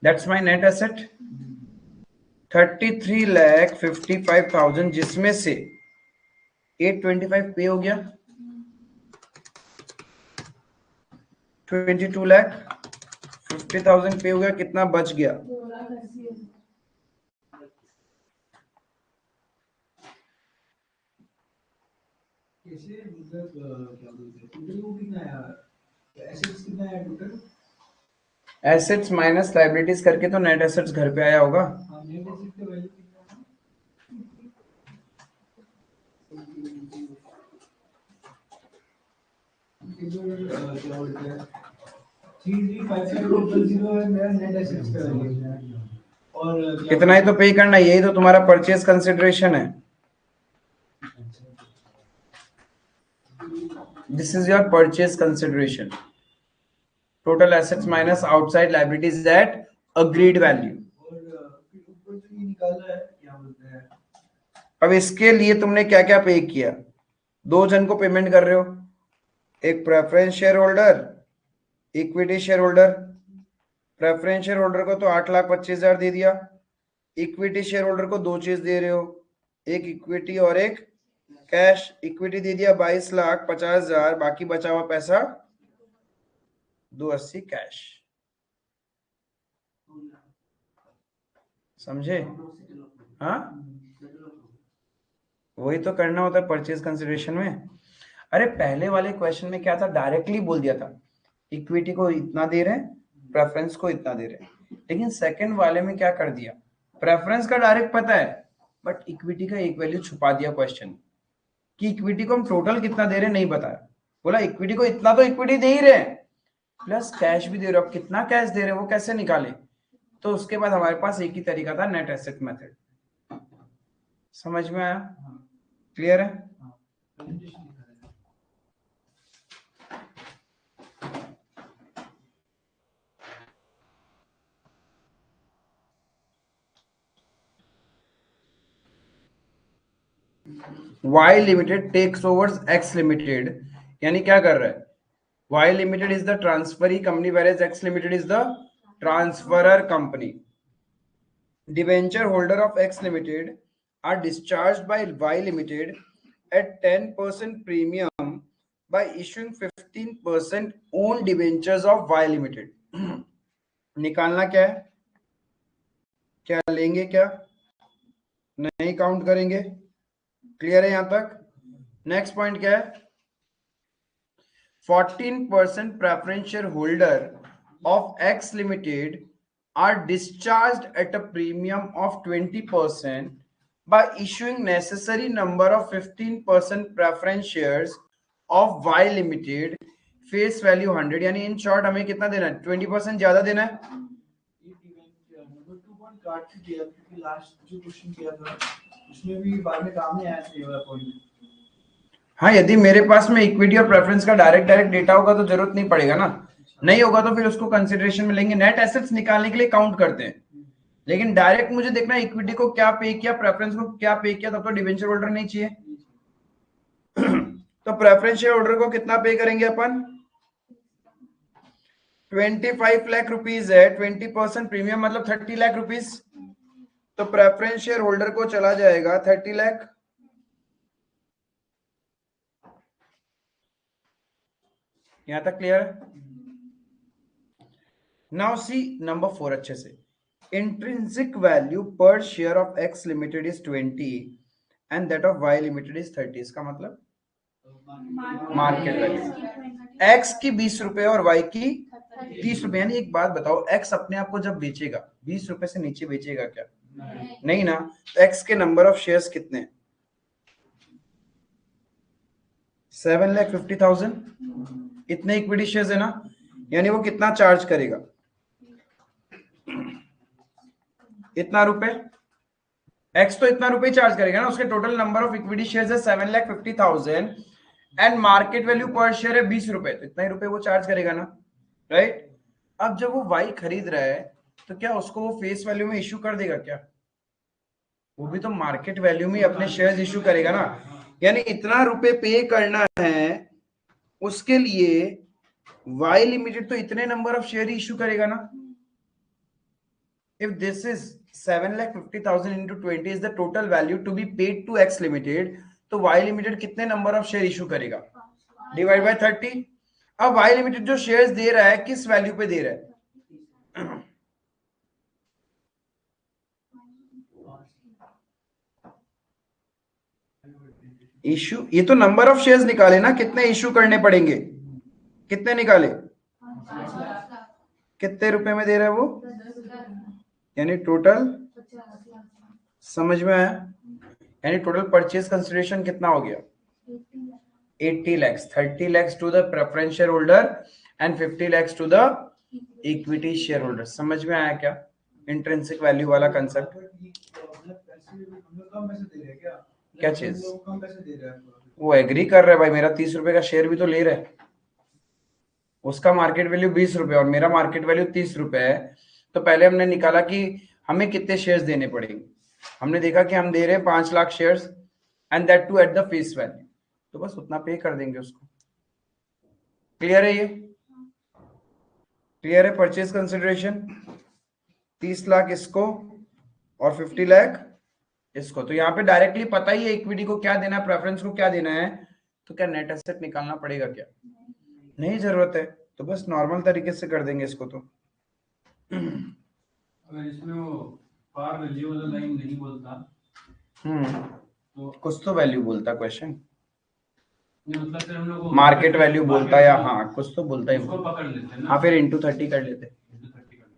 दैट्स माय नेट एसेट 33,55,000, जिसमें से 825 पे हो गया, 22,50,000 पे हो गया। कितना बच गया? कैसे मतलब क्या बोलते हैं टोटल वो कितना है एसेट्स कितना है टोटल एसेट्स माइनस लायबिलिटीज करके तो नेट एसेट्स घर पे आया होगा। हाँ नेट एसेट का वैल्यू कितना है क्या बोलते हैं 335500 है मेरा नेट एसेट्स का वैल्यू और कितना ही तो पे करना है, यही तो तुम्हारा परचेज कंसिडरेशन है। This is your purchase consideration, total assets minus outside liabilities at agreed value. और ऊपर जो ये निकाला है क्या बोलते हैं अब इसके लिए तुमने क्या क्या पे किया? 2 जन को पेमेंट कर रहे हो, एक preference share holder, equity share holder. Preference share holder को तो 8,25,000 दे दिया। इक्विटी शेयर होल्डर को 2 चीज दे रहे हो, एक इक्विटी और एक कैश। इक्विटी दे दिया 22,50,000, बाकी बचा हुआ पैसा 280 कैश। समझे? हाँ, वही तो करना होता है परचेज कंसिडरेशन में। अरे पहले वाले क्वेश्चन में क्या था, डायरेक्टली बोल दिया था इक्विटी को इतना दे रहे हैं, प्रेफरेंस को इतना दे रहे हैं। लेकिन सेकंड वाले में क्या कर दिया, प्रेफरेंस का डायरेक्ट पता है बट इक्विटी का एक वैल्यू छुपा दिया क्वेश्चन कि इक्विटी को हम टोटल कितना दे रहे हैं नहीं बताया। बोला इक्विटी को इतना तो इक्विटी दे ही रहे हैं प्लस कैश भी दे रहे हो, अब कितना कैश दे रहे हैं वो कैसे निकाले। तो उसके बाद हमारे पास एक ही तरीका था, नेट एसेट मेथड। समझ में आया? क्लियर है? प्रेजेंटेशन दिखा देना। Y limited takes over X limited, यानी क्या कर रहा है, Y limited is the transferee company whereas X limited is the transferor company. Debenture holder of X limited are discharged by Y limited at 10% premium by issuing 15% own debentures of Y limited. निकालना क्या है, क्या लेंगे, क्या नहीं count करेंगे? Clear है यहां तक? नेक्स्ट पॉइंट क्या है, 14% preferential holder of X limited are discharged at a premium of 20% by issuing necessary number of 15% preference shares of Y limited face value 100. यानी इन शॉर्ट हमें कितना देना है, 20% ज्यादा देना है. ये इवेंट नंबर 2 पॉइंट काट के दिया क्योंकि लास्ट जो क्वेश्चन किया था उसमें भी बाद में काम नहीं आया था ये वाला पॉइंट. हाँ, यदि मेरे पास में इक्विटी और प्रेफरेंस का डायरेक्ट डेटा होगा तो जरूरत नहीं पड़ेगा ना, नहीं होगा तो फिर उसको कंसिडरेशन में लेंगे. नेट एसेट्स निकालने के लिए काउंट करते हैं, लेकिन डायरेक्ट मुझे देखना है इक्विटी को क्या पे किया, प्रेफरेंस को क्या पे किया, तब तो डिवेंचर होल्डर नहीं चाहिए. तो प्रेफरेंस शेयर होल्डर को कितना पे करेंगे अपन, 25 लाख रुपीस है, 20% प्रीमियम मतलब 30 लाख रुपीस. तो प्रेफरेंस शेयर होल्डर को चला जाएगा 30 लाख. यहां तक क्लियर है? नाउ सी नंबर 4 अच्छे से. Intrinsic value per share of X limited is 20 and that of Y limited is 30. इसका मतलब मार्केट वैल्यू X की 20 रुपए और Y की 30 रुपए. यानी एक बात बताओ, X अपने आप को जब बेचेगा 20 रुपए से नीचे बेचेगा क्या? नहीं ना. तो X के नंबर ऑफ शेयर्स कितने, 7,50,000. इतने इक्विटी शेयर्स है ना, यानी वो कितना चार्ज करेगा, इतना रुपए. X तो इतना रुपए चार्ज करेगा ना, उसके total number of equity shares है 7,50,000 एंड मार्केट वैल्यू पर शेयर है 20 रुपए, तो इतना ही रुपए वो चार्ज करेगा ना, राइट? अब जब वो Y खरीद रहा है तो क्या उसको वो फेस वैल्यू में इश्यू कर देगा क्या? वो भी तो मार्केट वैल्यू में अपने शेयर्स इश्यू करेगा ना. यानी इतना रुपए पे करना है उसके लिए Y लिमिटेड तो इतने नंबर ऑफ शेयर इश्यू करेगा ना. If this is 7,50,000 into 20 is the total value to be paid to X limited, तो Y limited कितने नंबर ऑफ शेयर इशू करेगा, डिवाइड बाय 30. अब Y limited जो शेयर्स दे रहा है किस वैल्यू पे दे रहा है, इशू. ये तो नंबर ऑफ शेयर्स निकाले ना, कितने इशू करने पड़ेंगे, कितने निकाले, कितने रुपए में दे रहा है वो, यानी टोटल. समझ में आया? यानी टोटल परचेज कंसिडरेशन कितना हो गया, 80 lakhs. 30 lakhs to the preference shareholder and 50 lakhs to the equity shareholder. समझ में आया क्या इंट्रिंसिक वैल्यू वाला कंसेप्ट? कम पैसे दे रहे हैं क्या चीज, कम पैसे दे रहे हैं. वो एग्री कर रहा है भाई, मेरा 30 रुपए का शेयर भी तो ले रहा है. उसका मार्केट वैल्यू 20 रुपए और मेरा मार्केट वैल्यू 30 रुपए है. तो पहले हमने निकाला कि हमें कितने शेयर्स देने पड़ेंगे. हमने देखा कि हम दे रहे हैं 5 lakh shares and that too at the face value, तो बस उतना पे कर देंगे उसको. क्लियर है? ये क्लियर है? परचेज कंसिडरेशन 30 लाख इसको और 50 लाख इसको. तो यहाँ पे डायरेक्टली पता ही है इक्विटी को क्या देना है, प्रेफरेंस को क्या देना है. तो क्या नेट एसेट निकालना पड़ेगा क्या? नहीं जरूरत है. तो बस नॉर्मल तरीके से कर देंगे इसको. तो अगर इसमें वो पार वैल्यू वाला लाइन नहीं बोलता तो कुछ तो वैल्यू बोलता क्वेश्चन. ये मतलब फिर हम लोग मार्केट वैल्यू बोलता है या हाँ कुछ तो बोलता उसको है, पकड़ लेते हैं ना। हाँ फिर इंटू 30 कर लेते। into 30 कर लेते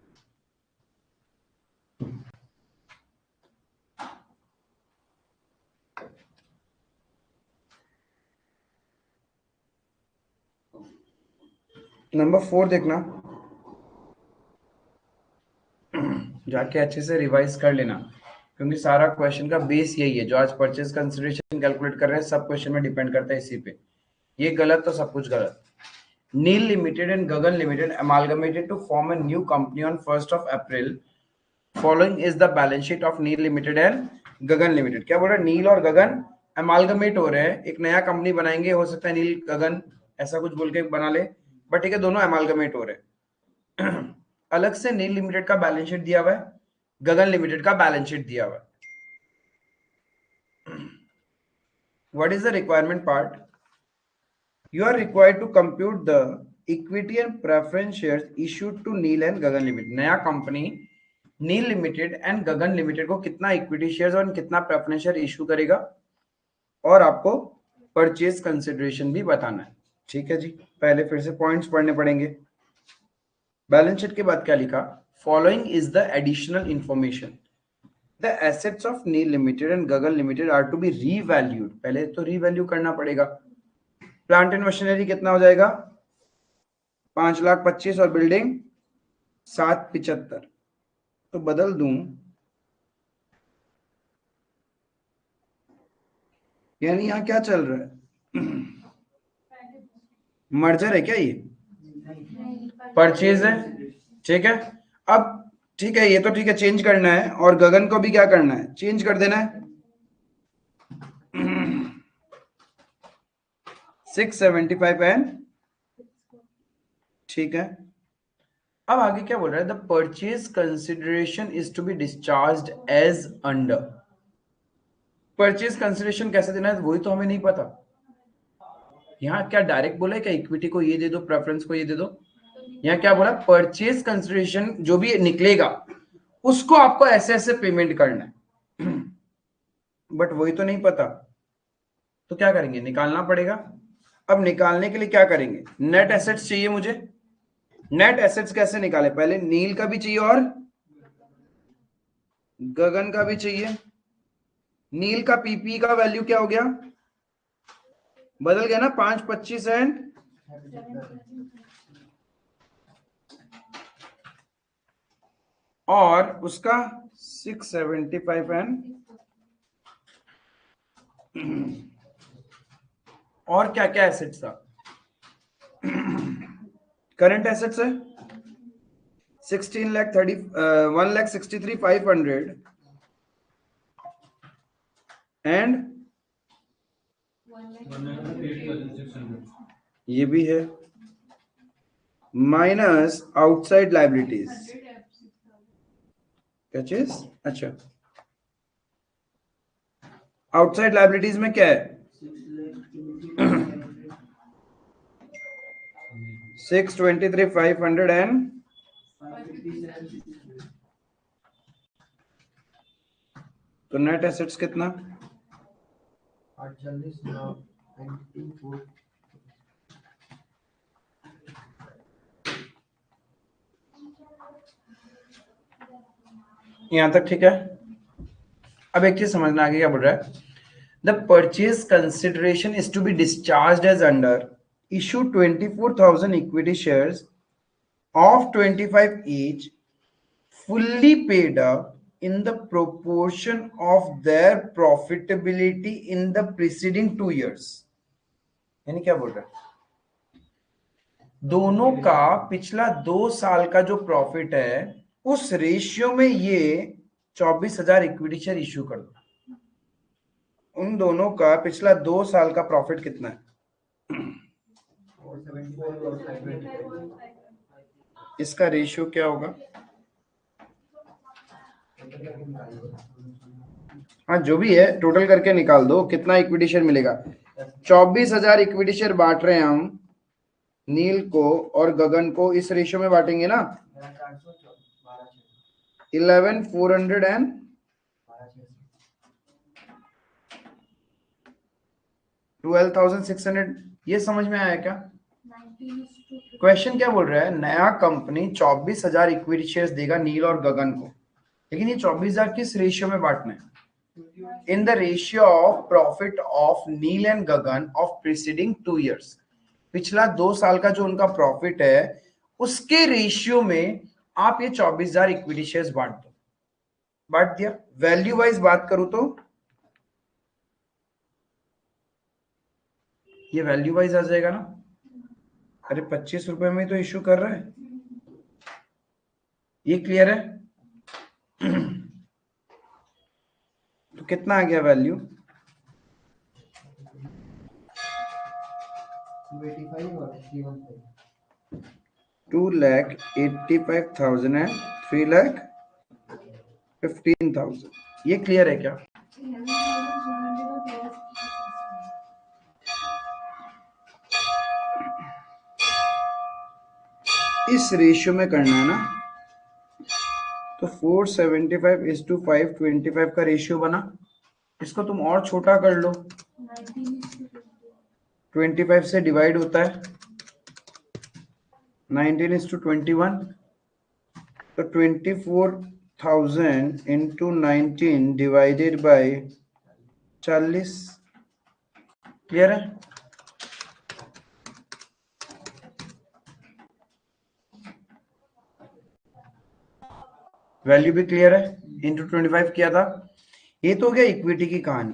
नंबर 4 देखना, जाके अच्छे से रिवाइज कर लेना, क्योंकि सारा क्वेश्चन का बेस यही है। जो आज परचेज कंसिडरेशन कैलकुलेट कर रहे हैं सब क्वेश्चन में डिपेंड करता है इसी पे। ये गलत तो सब कुछ गलत। Neel limited and Gagan limited amalgamated to form a new company on 1st of April. Following is the balance sheet of Neel limited and Gagan limited. क्या बोल रहा है, नील और गगन अमालगमेट हो रहे हैं, एक नया कंपनी बनाएंगे, हो सकता है नील गगन ऐसा कुछ बोल के बना ले, बट ठीक है दोनों अमालगमेट हो रहे हैं। अलग से नील लिमिटेड का बैलेंस शीट दिया हुआ है, गगन लिमिटेड का बैलेंस शीट दिया हुआ है। What is the requirement part? You are required to compute the equity and preference shares issued to Neel and Gagan limited. नया company Neel limited and Gagan limited को कितना इक्विटी शेयर्स और कितना प्रेफरेंस शेयर इशू करेगा, और आपको परचेज कंसिडरेशन भी बताना है। ठीक है जी, पहले फिर से पॉइंट्स पढ़ने पड़ेंगे। बैलेंस शीट के बाद क्या लिखा, following is the additional information, the assets of Neel limited and Gagan limited are to be revalued. पहले तो रीवैल्यू करना पड़ेगा। प्लांट एंड मशीनरी कितना हो जाएगा, 5,25,000 और बिल्डिंग 775। तो बदल दूं, यानी यहां क्या चल रहा है, मर्जर है क्या, ये परचेज है। ठीक है, अब ठीक है, ये तो ठीक है, चेंज करना है, और गगन को भी क्या करना है, चेंज कर देना है। 675 एंड, ठीक है। अब आगे क्या बोल रहा है, the purchase consideration is to be discharge as under. Purchase consideration कैसे देना है वही तो हमें नहीं पता। यहाँ क्या डायरेक्ट बोला है क्या, इक्विटी को ये दे दो, प्रेफरेंस को ये दे दो। यहाँ क्या बोला, परचेज कंसिडरेशन जो भी निकलेगा उसको आपको ऐसे ऐसे पेमेंट करना है, बट वही तो नहीं पता। तो क्या करेंगे, निकालना पड़ेगा। अब निकालने के लिए क्या करेंगे, नेट एसेट्स चाहिए मुझे। नेट एसेट्स कैसे निकाले, पहले नील का भी चाहिए और गगन का भी चाहिए। नील का पीपी का वैल्यू क्या हो गया, बदल गया ना, 525 एंड, और उसका 675 एंड, और क्या क्या एसेट्स था, करंट एसेट्स है 1,63,500 एंड 8,600 ये भी है, माइनस आउटसाइड लाइबिलिटीज। क्या चीज, अच्छा आउटसाइड लाइबिलिटीज में क्या है, 623,500 एंड, तो नेट एसेट्स कितना, 48,994। यहां तक ठीक है। अब एक चीज समझना, आगे क्या बोल रहा है, the purchase consideration is to be discharge as under, issue 24,000 equity shares of 25 each, fully paid up in the proportion of their profitability in the preceding 2 years। यानी क्या बोल रहा है, दोनों का पिछला 2 साल का जो प्रॉफिट है उस रेशियो में ये 24,000 इक्विटी शेयर इश्यू कर दो। उन दोनों का पिछला 2 साल का प्रॉफिट कितना है, इसका रेशियो क्या होगा, हाँ जो भी है टोटल करके निकाल दो, कितना इक्विटी शेयर मिलेगा। 24,000 इक्विटी शेयर बांट रहे हैं हम नील को और गगन को, इस रेशियो में बांटेंगे ना, 11,400 एंड 12,600, ये समझ में आया क्या? 19:50. क्वेश्चन क्या बोल रहा है, नया कंपनी 24,000 इक्विटी शेयर्स देगा नील और गगन को, लेकिन ये 24,000 किस रेशियो में बांटना है? In the ratio of profit of Neel and Gagan of preceding 2 years, पिछला 2 साल का जो उनका प्रॉफिट है उसके रेशियो में आप ये 24,000 इक्विटी शेयर्स बांट दो। बांट दिया। वैल्यू वाइज बात करूं तो ये वैल्यू वाइज आ जाएगा ना। अरे 25 रुपए में तो इश्यू कर रहा है, ये क्लियर है? तो कितना आ गया वैल्यू? 285 और 315. 2,85,000 एंड 3,15,000, ये क्लियर है क्या? 11,200 और plus 50%. इस रेशियो में करना है ना, तो 475:525 का रेशियो बना। इसको तुम और छोटा कर लो, 19:20. 25 से डिवाइड होता है 19:21, तो 24,000 इंटू 19 डिवाइडेड बाय 40। क्लियर है? वैल्यू भी क्लियर है, इंटू 25 किया था। ये तो हो गया इक्विटी की कहानी।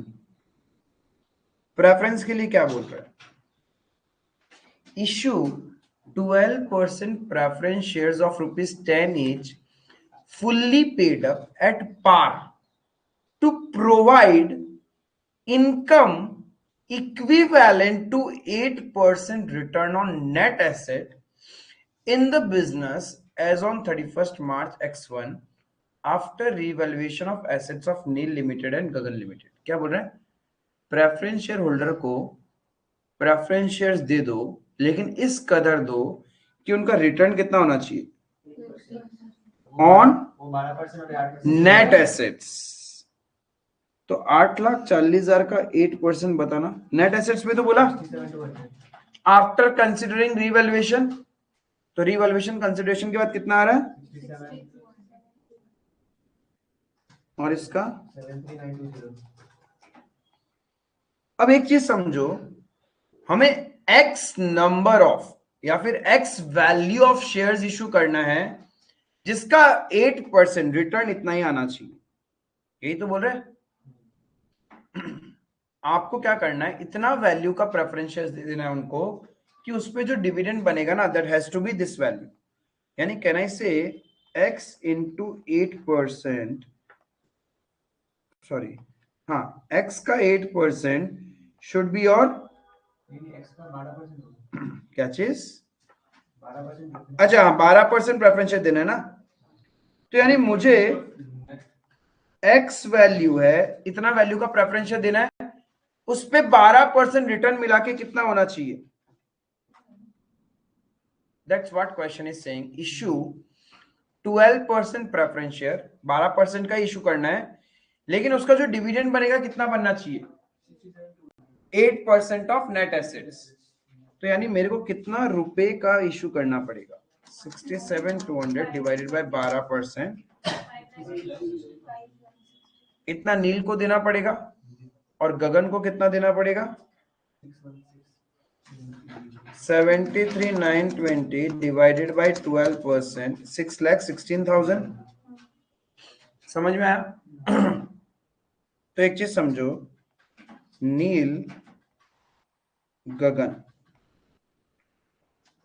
प्रेफरेंस के लिए क्या बोल रहा है, issue 12% preference shares of ₹10 each, fully paid up at par to provide income equivalent to 8% return on net asset in the business as on 31st March X1 after revaluation of assets of Neil Limited and Gagan Limited। क्या बोल रहे हैं, preference share holder को preference shares दे दो, लेकिन इस कदर दो कि उनका रिटर्न कितना होना चाहिए ऑन वो 12% और 8% नेट एसेट्स। तो 8,40,000 का 8% बताना। नेट एसेट्स में तो बोला 67 आफ्टर कंसिडरिंग रीवैल्यूएशन, तो रीवैल्यूएशन कंसिडरेशन के बाद कितना आ रहा है, 67 और इसका 73920. अब एक चीज समझो, हमें एक्स नंबर ऑफ या फिर x value of shares issue करना है जिसका 8% रिटर्न इतना ही आना चाहिए, यही तो बोल रहे हैं। आपको क्या करना है, इतना वैल्यू का प्रेफरेंस शेयर्स दे देना है उनको कि उस पे जो डिविडेंड बनेगा ना, that has to be this value. यानी can I say x into 8%, sorry हाँ, x का 8% शुड बी और नहीं एक्स का 12% होगा. क्या चीज, 12% अच्छा 12% प्रेफरेंस शेयर देना है ना। तो यानी मुझे x वैल्यू है, इतना वैल्यू का प्रेफरेंस शेयर देना है, उस पे 12% रिटर्न मिला के कितना होना चाहिए, that's what question is saying. Issue 12% preference share, 12% का इशू करना है, लेकिन उसका जो डिविडेंड बनेगा कितना बनना चाहिए, 8% ऑफ नेट एसेट्स। तो यानी मेरे को कितना रुपए का इशू करना पड़ेगा, 67,200 डिवाइडेड बाय 12%, इतना नील को देना पड़ेगा और गगन को कितना देना पड़ेगा, 73,920 डिवाइडेड बाय 12%, 6,16,000। समझ में आया? तो एक चीज समझो, नील गगन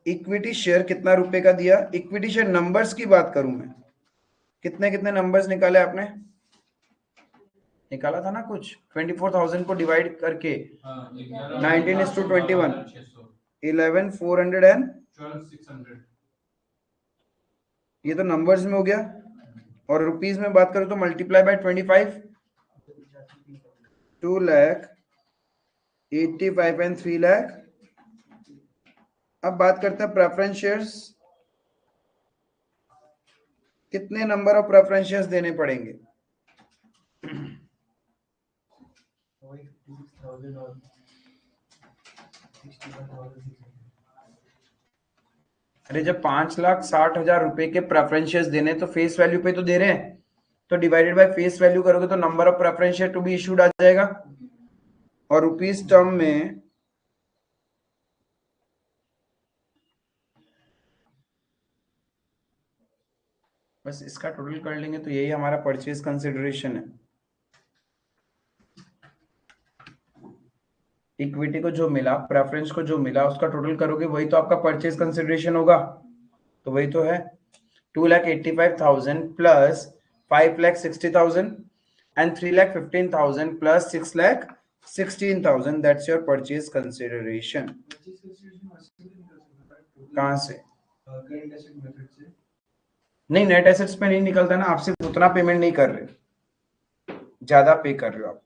इक्विटी शेयर कितना रुपए का दिया, इक्विटी शेयर नंबर्स की बात करूं मैं, कितने कितने नंबर्स निकाले आपने, निकाला था ना कुछ, 24,000 को डिवाइड करके 19:21, 11,400 एंड 12,600। ये तो नंबर्स में हो गया, और रुपीस में बात करूं तो मल्टीप्लाई बाय 25, 2,85,000 एंड 3,00,000। अब बात करते हैं प्रेफरेंस शेयर्स, कितने नंबर ऑफ प्रेफरेंस शेयर्स देने पड़ेंगे, 56,000 और 61,600। अरे जब 5,60,000 रुपए के प्रेफरेंस शेयर्स देने तो फेस वैल्यू पे तो दे रहे हैं, तो डिवाइडेड बाय फेस वैल्यू करोगे तो number of preference share to be issued आ जाएगा, और रुपीस टर्म में बस इसका टोटल कर लेंगे तो यही हमारा परचेज कंसिडरेशन है। इक्विटी को जो मिला, प्रेफरेंस को जो मिला, उसका टोटल करोगे वही तो आपका परचेज कंसिडरेशन होगा, तो वही तो है 2,85,000 plus 5,60,000 and 3,15,000 plus 6,16,000, that's your purchase consideration. कहाँ से? करंट एसेट मेथड से। नहीं, नेट एसेट्स पे नहीं निकलता ना, आप सिर्फ उतना पेमेंट नहीं कर रहे, ज्यादा पे कर रहे हो आप।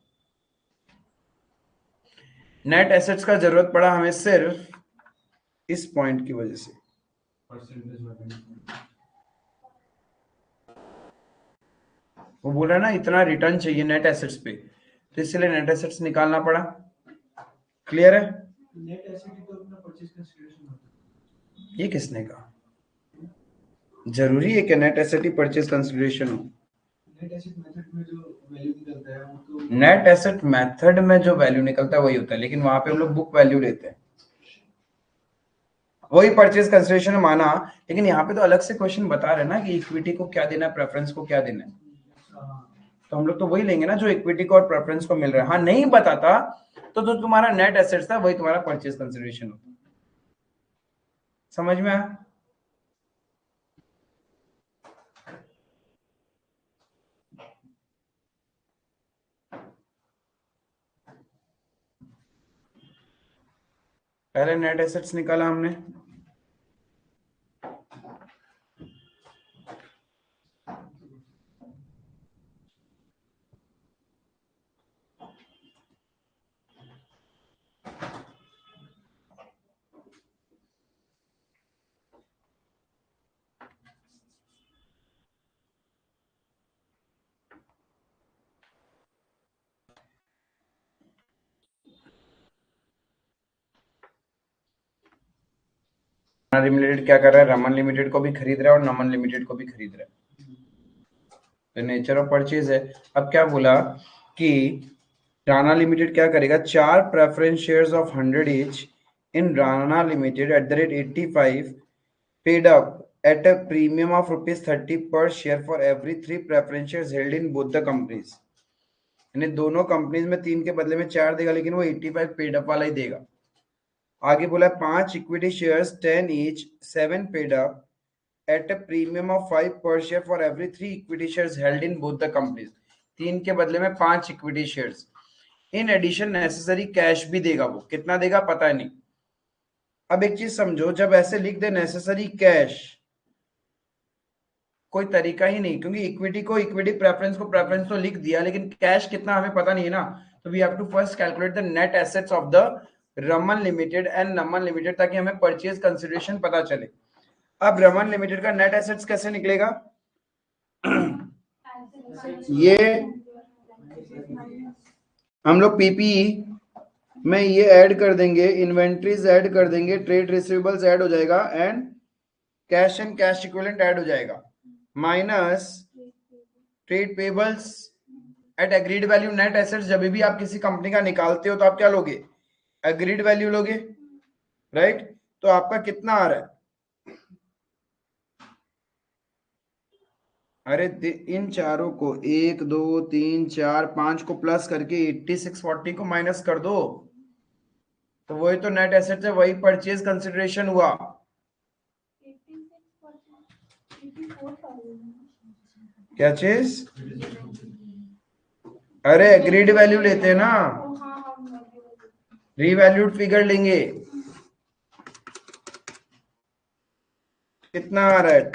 नेट एसेट्स का जरूरत पड़ा हमें सिर्फ इस पॉइंट की वजह से, वो बोल रहा है ना इतना रिटर्न चाहिए नेट एसेट्स पे, तो इसलिए नेट एसेट्स निकालना पड़ा। क्लियर है? नेट एसेट ही तो अपना परचेज कंसीडरेशन होता है। ये किसने कहा? जरूरी है कि नेट एसेट ही परचेज कंसिडरेशन हो? नेट एसेट मेथड में जो वैल्यू निकलता है वो तो नेट एसेट मेथड में जो वैल्यू निकलता है वही होता है, लेकिन वहां पे हम लोग बुक वैल्यू लेते हैं, वही परचेज कंसिडरेशन माना। लेकिन यहाँ पे तो अलग से क्वेश्चन बता रहे हैं ना कि इक्विटी को क्या देना है, प्रेफरेंस को क्या देना है, तो हम लोग तो वही लेंगे ना जो इक्विटी को और प्रेफरेंस को मिल रहा है। हाँ, नहीं बताता तो जो तुम्हारा नेट एसेट्स था वही तुम्हारा परचेज कंसिडरेशन होता। समझ में आया? पहले नेट एसेट्स निकाला हमने, लिमिटेड क्या कर रहा है, रमन लिमिटेड को भी खरीद रहा है और नमन लिमिटेड को भी खरीद रहा है, तो नेचर ऑफ परचेज है। अब क्या बोला कि राणा लिमिटेड क्या करेगा, 4 preference shares of 100 each in Rana limited at the rate 85 paid up at a premium of ₹30 per share for every 3 preference shares held in both the companies। यानी दोनों कंपनीज में 3 के बदले में 4 देगा, लेकिन वो 85 पेड अप वाला ही देगा। आगे बोला 5 equity shares 10 each 7 paid up at a premium of 5 per share for every 3 equity shares held in both the companies। 3 के बदले में 5 equity shares. In addition necessary cash भी देगा, वो कितना देगा पता नहीं। अब एक चीज समझो, जब ऐसे लिख दे नेसेसरी कैश, कोई तरीका ही नहीं, क्योंकि इक्विटी को इक्विटी, प्रेफरेंस को प्रेफरेंस तो लिख दिया, लेकिन कैश कितना हमें पता नहीं है ना, तो we have to first calculate the net assets of the Raman limited and Naman limited, ताकि हमें परचेज कंसिडरेशन पता चले। अब रमन लिमिटेड का नेट एसेट्स कैसे निकलेगा? ये हम लोग पीपीई में ये ऐड कर देंगे, इन्वेंट्रीज ऐड कर देंगे, ट्रेड रिसीवेबल्स ऐड हो जाएगा and cash and cash equivalent add हो जाएगा, minus trade payables at agreed value. Net assets जब भी आप किसी कंपनी का निकालते हो तो आप क्या लोगे, एग्रीड वैल्यू लोगे, राइट? तो आपका कितना आ रहा है, अरे इन चारों को 1 2 3 4 5 को प्लस करके 8640 को माइनस कर दो, तो वही तो नेट एसेट्स है, वही परचेज कंसिडरेशन हुआ। क्या चीज? अरे एग्रीड वैल्यू लेते हैं ना, रीवैल्यूड फिगर लेंगे। कितना आ रहा है?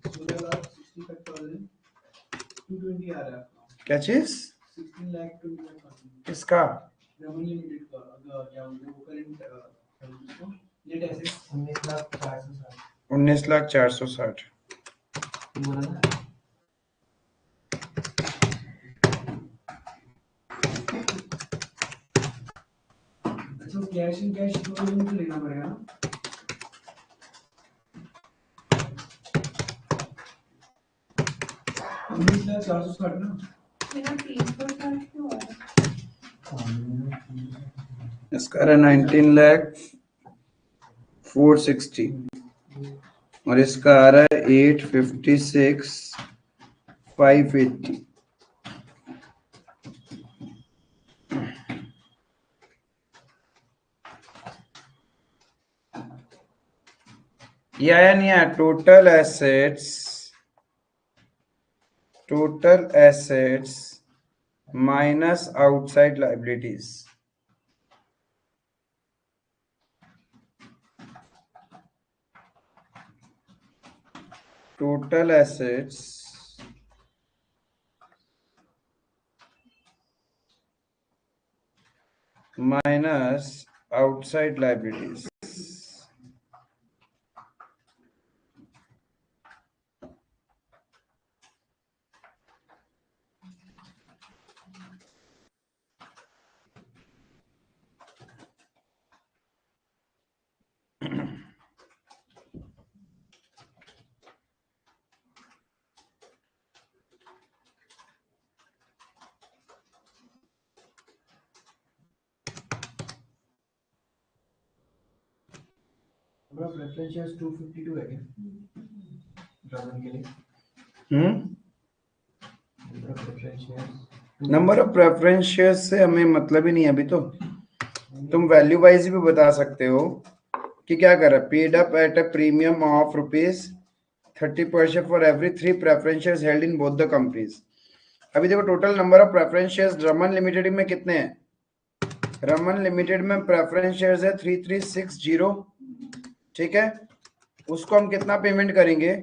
16,65,220 आ रहा है। क्या चीज? 16,25,000 किसका? रमन लिमिटेड का क्या बोलते हैं वो करंट नेट एसेट्स 19,460। 19,460 बोला ना। कैश इन कैश दोनों में लेना पड़ेगा ना। उन्नीस लाख 460 ना। मेरा 360 क्यों आ रहा इसका रहा 19 लाख 460 और इसका आ रहा है 856 580। ये आया नहीं आया? Total assets minus outside liabilities. Total assets minus outside liabilities. हमारा प्रेफरेंस शेयर्स 252 है क्या ड्रमन के लिए? हमारा preference shares number of preference shares से हमें मतलब ही नहीं है अभी तो। तुम वैल्यू वाइज भी बता सकते हो कि क्या कर रहा है। Paid up at a premium of ₹30 per share for every 3 preference shares held in both the companies. अभी देखो total number of preference shares Raman limited में कितने हैं? रमन लिमिटेड में प्रेफरेंस शेयर्स है 3360, ठीक है। उसको हम कितना पेमेंट करेंगे?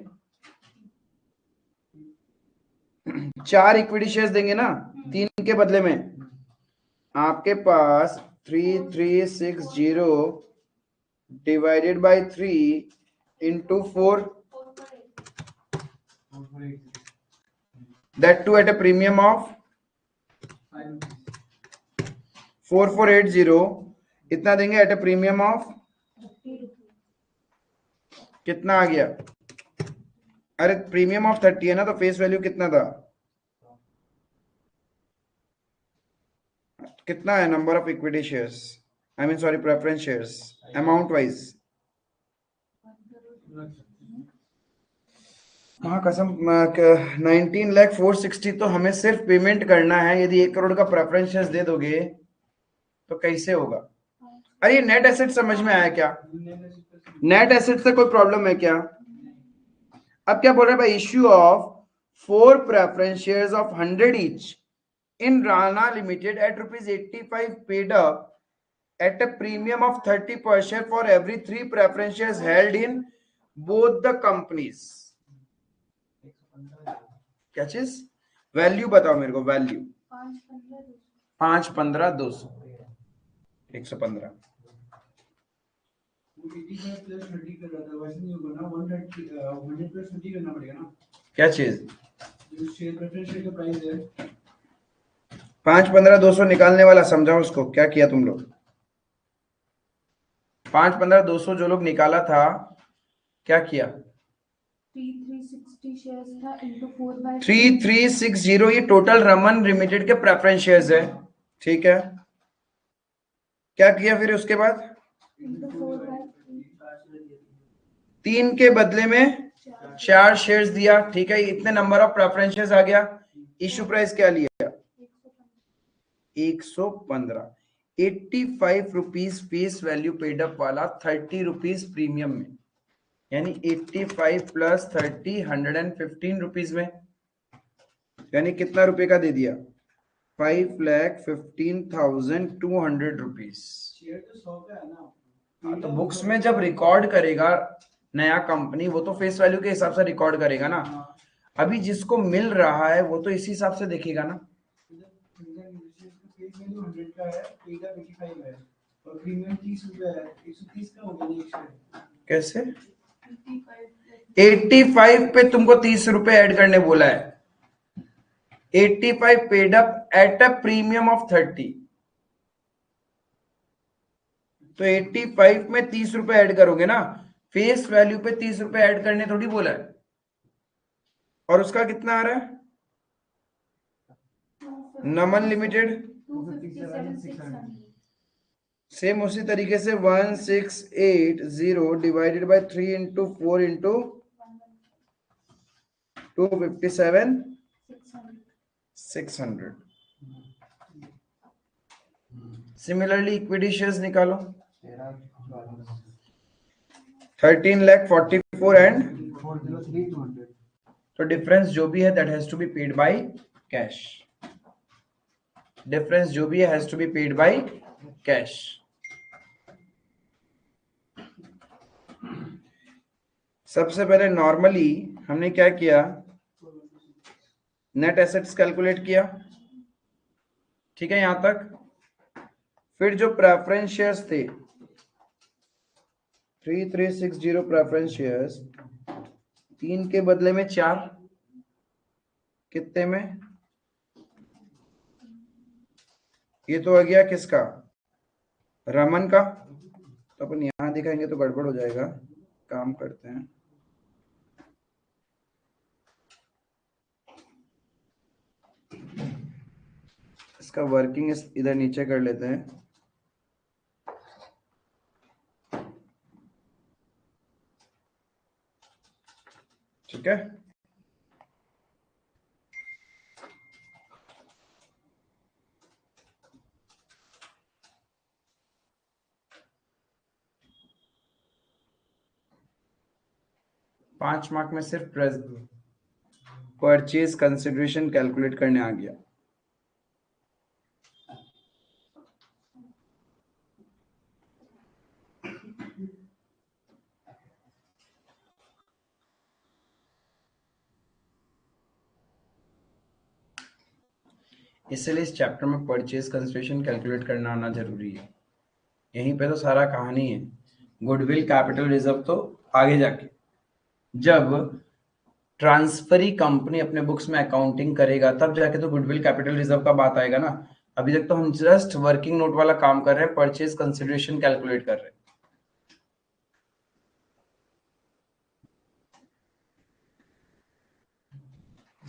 4 इक्विटी शेयर्स देंगे ना 3 के बदले में। आपके पास 3360 divided by 3 into 4, that too at a premium of 4480। इतना देंगे एट अ प्रीमियम ऑफ कितना आ गया? अरे प्रीमियम ऑफ 30 है ना, तो फेस वैल्यू कितना था? कितना है number of equity shares, I mean sorry preference shares amount wise? हाँ कसम 19 लाख 460 तो हमें सिर्फ पेमेंट करना है। यदि 1 करोड़ का प्रेफरेंस शेयर्स दे दोगे तो कैसे होगा? अरे नेट एसेट समझ में आया क्या? नेट एसेट से कोई प्रॉब्लम है क्या? अब क्या बोल रहे हैं भाई? Issue of 4 preference shares of 100 each in Rana Limited at ₹85 paid up at a premium of 30 per share for every 3 preference shares held in both the companies। क्या चीज? वैल्यू बताओ मेरे को। वैल्यू 515,200 115। 85 प्लस 30 कर रहा था, वैसे नहीं होगा ना। 130 100 प्लस 30 करना पड़ेगा ना। क्या चीज? जो शेयर प्रेफरेंस शेयर का प्राइस है 515,200 निकालने वाला समझाओ उसको। क्या किया तुम लोग? 515,200 जो लोग निकाला था क्या किया? 3360 शेयर्स था इनटू 4/3। 3360 ये टोटल रमन लिमिटेड के प्रेफरेंस शेयर्स है, ठीक है। क्या किया फिर उसके बाद? इनटू 4/3 3 के बदले में 4 शेयर्स दिया, ठीक है। इतने नंबर ऑफ प्रेफरेंस शेयर्स आ गया। इश्यू प्राइस क्या लिया? 115। 85 rupees face value paid up वाला 30 रुपीज प्रीमियम में, यानी 85 प्लस 30 115 रुपीज में, यानी कितना रुपए का दे दिया? 5,15,200 रुपीज। शेयर तो 100 का है ना। तो बुक्स में जब रिकॉर्ड करेगा नया कंपनी, वो तो फेस वैल्यू के हिसाब से रिकॉर्ड करेगा ना। अभी जिसको मिल रहा है वो तो इसी हिसाब से देखेगा ना। फेस वैल्यू 100 का है, पेड अप 85 है और प्रीमियम 30 रुपए है। 130 का हो गया एक शेयर। कैसे? 85 पे तुमको 30 रुपए ऐड करने बोला है। 85 paid up at a premium of 30। तो 85 में 30 रुपए ऐड करोगे ना, फेस वैल्यू पे 30 रुपए ऐड करने थोड़ी बोला है। और उसका कितना आ रहा है नमन लिमिटेड? 257,600. सेम उसी तरीके से 1680 divided by 3 into 4 into 257,600। Similarly equity shares निकालो, 13,44,000 एंड 403,200. तो डिफरेंस जो भी है that has to be paid by cash. Difference जो भी है has to be paid by cash. सबसे पहले नॉर्मली हमने क्या किया, नेट एसेट्स कैलकुलेट किया, ठीक है यहां तक। फिर जो प्रेफरेंस शेयर्स थे 3360 प्रेफरेंस शेयर्स, 3 के बदले में 4, कितने में? ये तो आ गया किसका, रमन का। तो अपन यहां दिखाएंगे तो गड़बड़ हो जाएगा, काम करते हैं। इसका वर्किंग इधर नीचे कर लेते हैं। ठीक है, पांच मार्क में सिर्फ परचेज कंसिडरेशन कैलकुलेट करने आ गया। इसलिए इस चैप्टर में परचेज कंसिडरेशन कैलकुलेट करना आना जरूरी है। यहीं पे तो सारा कहानी है। गुडविल कैपिटल रिजर्व तो आगे जाके जब ट्रांसफरी कंपनी अपने बुक्स में अकाउंटिंग करेगा तब जाके तो गुडविल कैपिटल रिजर्व का बात आएगा ना। अभी तक तो हम जस्ट वर्किंग नोट वाला काम कर रहे हैं, परचेज कंसिडरेशन कैलकुलेट कर रहे हैं।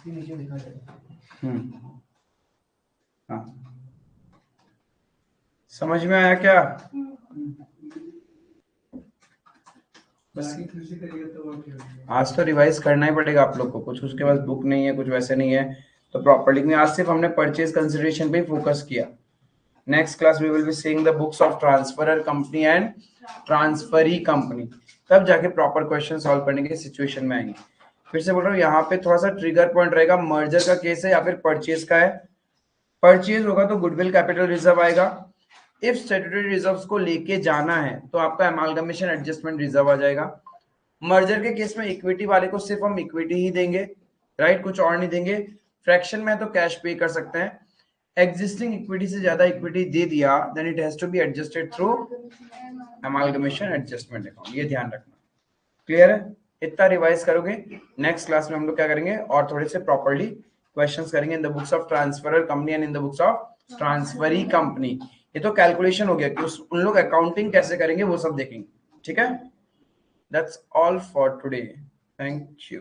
नीचे दिखा जाएगा। हाँ, समझ में आया क्या? बाकी दूसरी करिएगा तो और क्या होगा? आज तो रिवाइज करना ही पड़ेगा आप लोग को, कुछ उसके पास बुक नहीं है, कुछ वैसे नहीं है तो प्रॉपर्ली नहीं। आज सिर्फ हमने परचेज कंसिडरेशन पे ही फोकस किया। Next class we will be seeing the books of transferor company and transferee company, तब जाके प्रॉपर क्वेश्चन सॉल्व करने की सिचुएशन में आएंगे। फिर से बोल रहा हूँ, यहाँ पे थोड़ा सा ट्रिगर पॉइंट रहेगा, मर्जर का केस है या फिर परचेज का है। परचेज होगा तो गुडविल कैपिटल रिजर्व आएगा। इफ स्टैट्यूटरी रिजर्व्स को लेके जाना है तो आपका एमालगमेशन एडजस्टमेंट रिजर्व आ जाएगा। मर्जर के केस में इक्विटी वाले को सिर्फ हम इक्विटी ही देंगे, राइट, कुछ और नहीं देंगे। फ्रैक्शन में तो कैश पे कर सकते हैं। एग्जिस्टिंग इक्विटी से ज्यादा इक्विटी दे दिया then it has to be adjusted through amalgamation adjustment account. ये ध्यान रखना। क्लियर है? इतना रिवाइज करोगे, नेक्स्ट क्लास में हम लोग क्या करेंगे और थोड़े से प्रॉपर्ली क्वेश्चंस करेंगे इन the books of transferor company and in the books of transferee company. ये तो कैलकुलेशन हो गया कि उन लोग अकाउंटिंग कैसे करेंगे वो सब देखेंगे। ठीक है, that's all for today, thank you.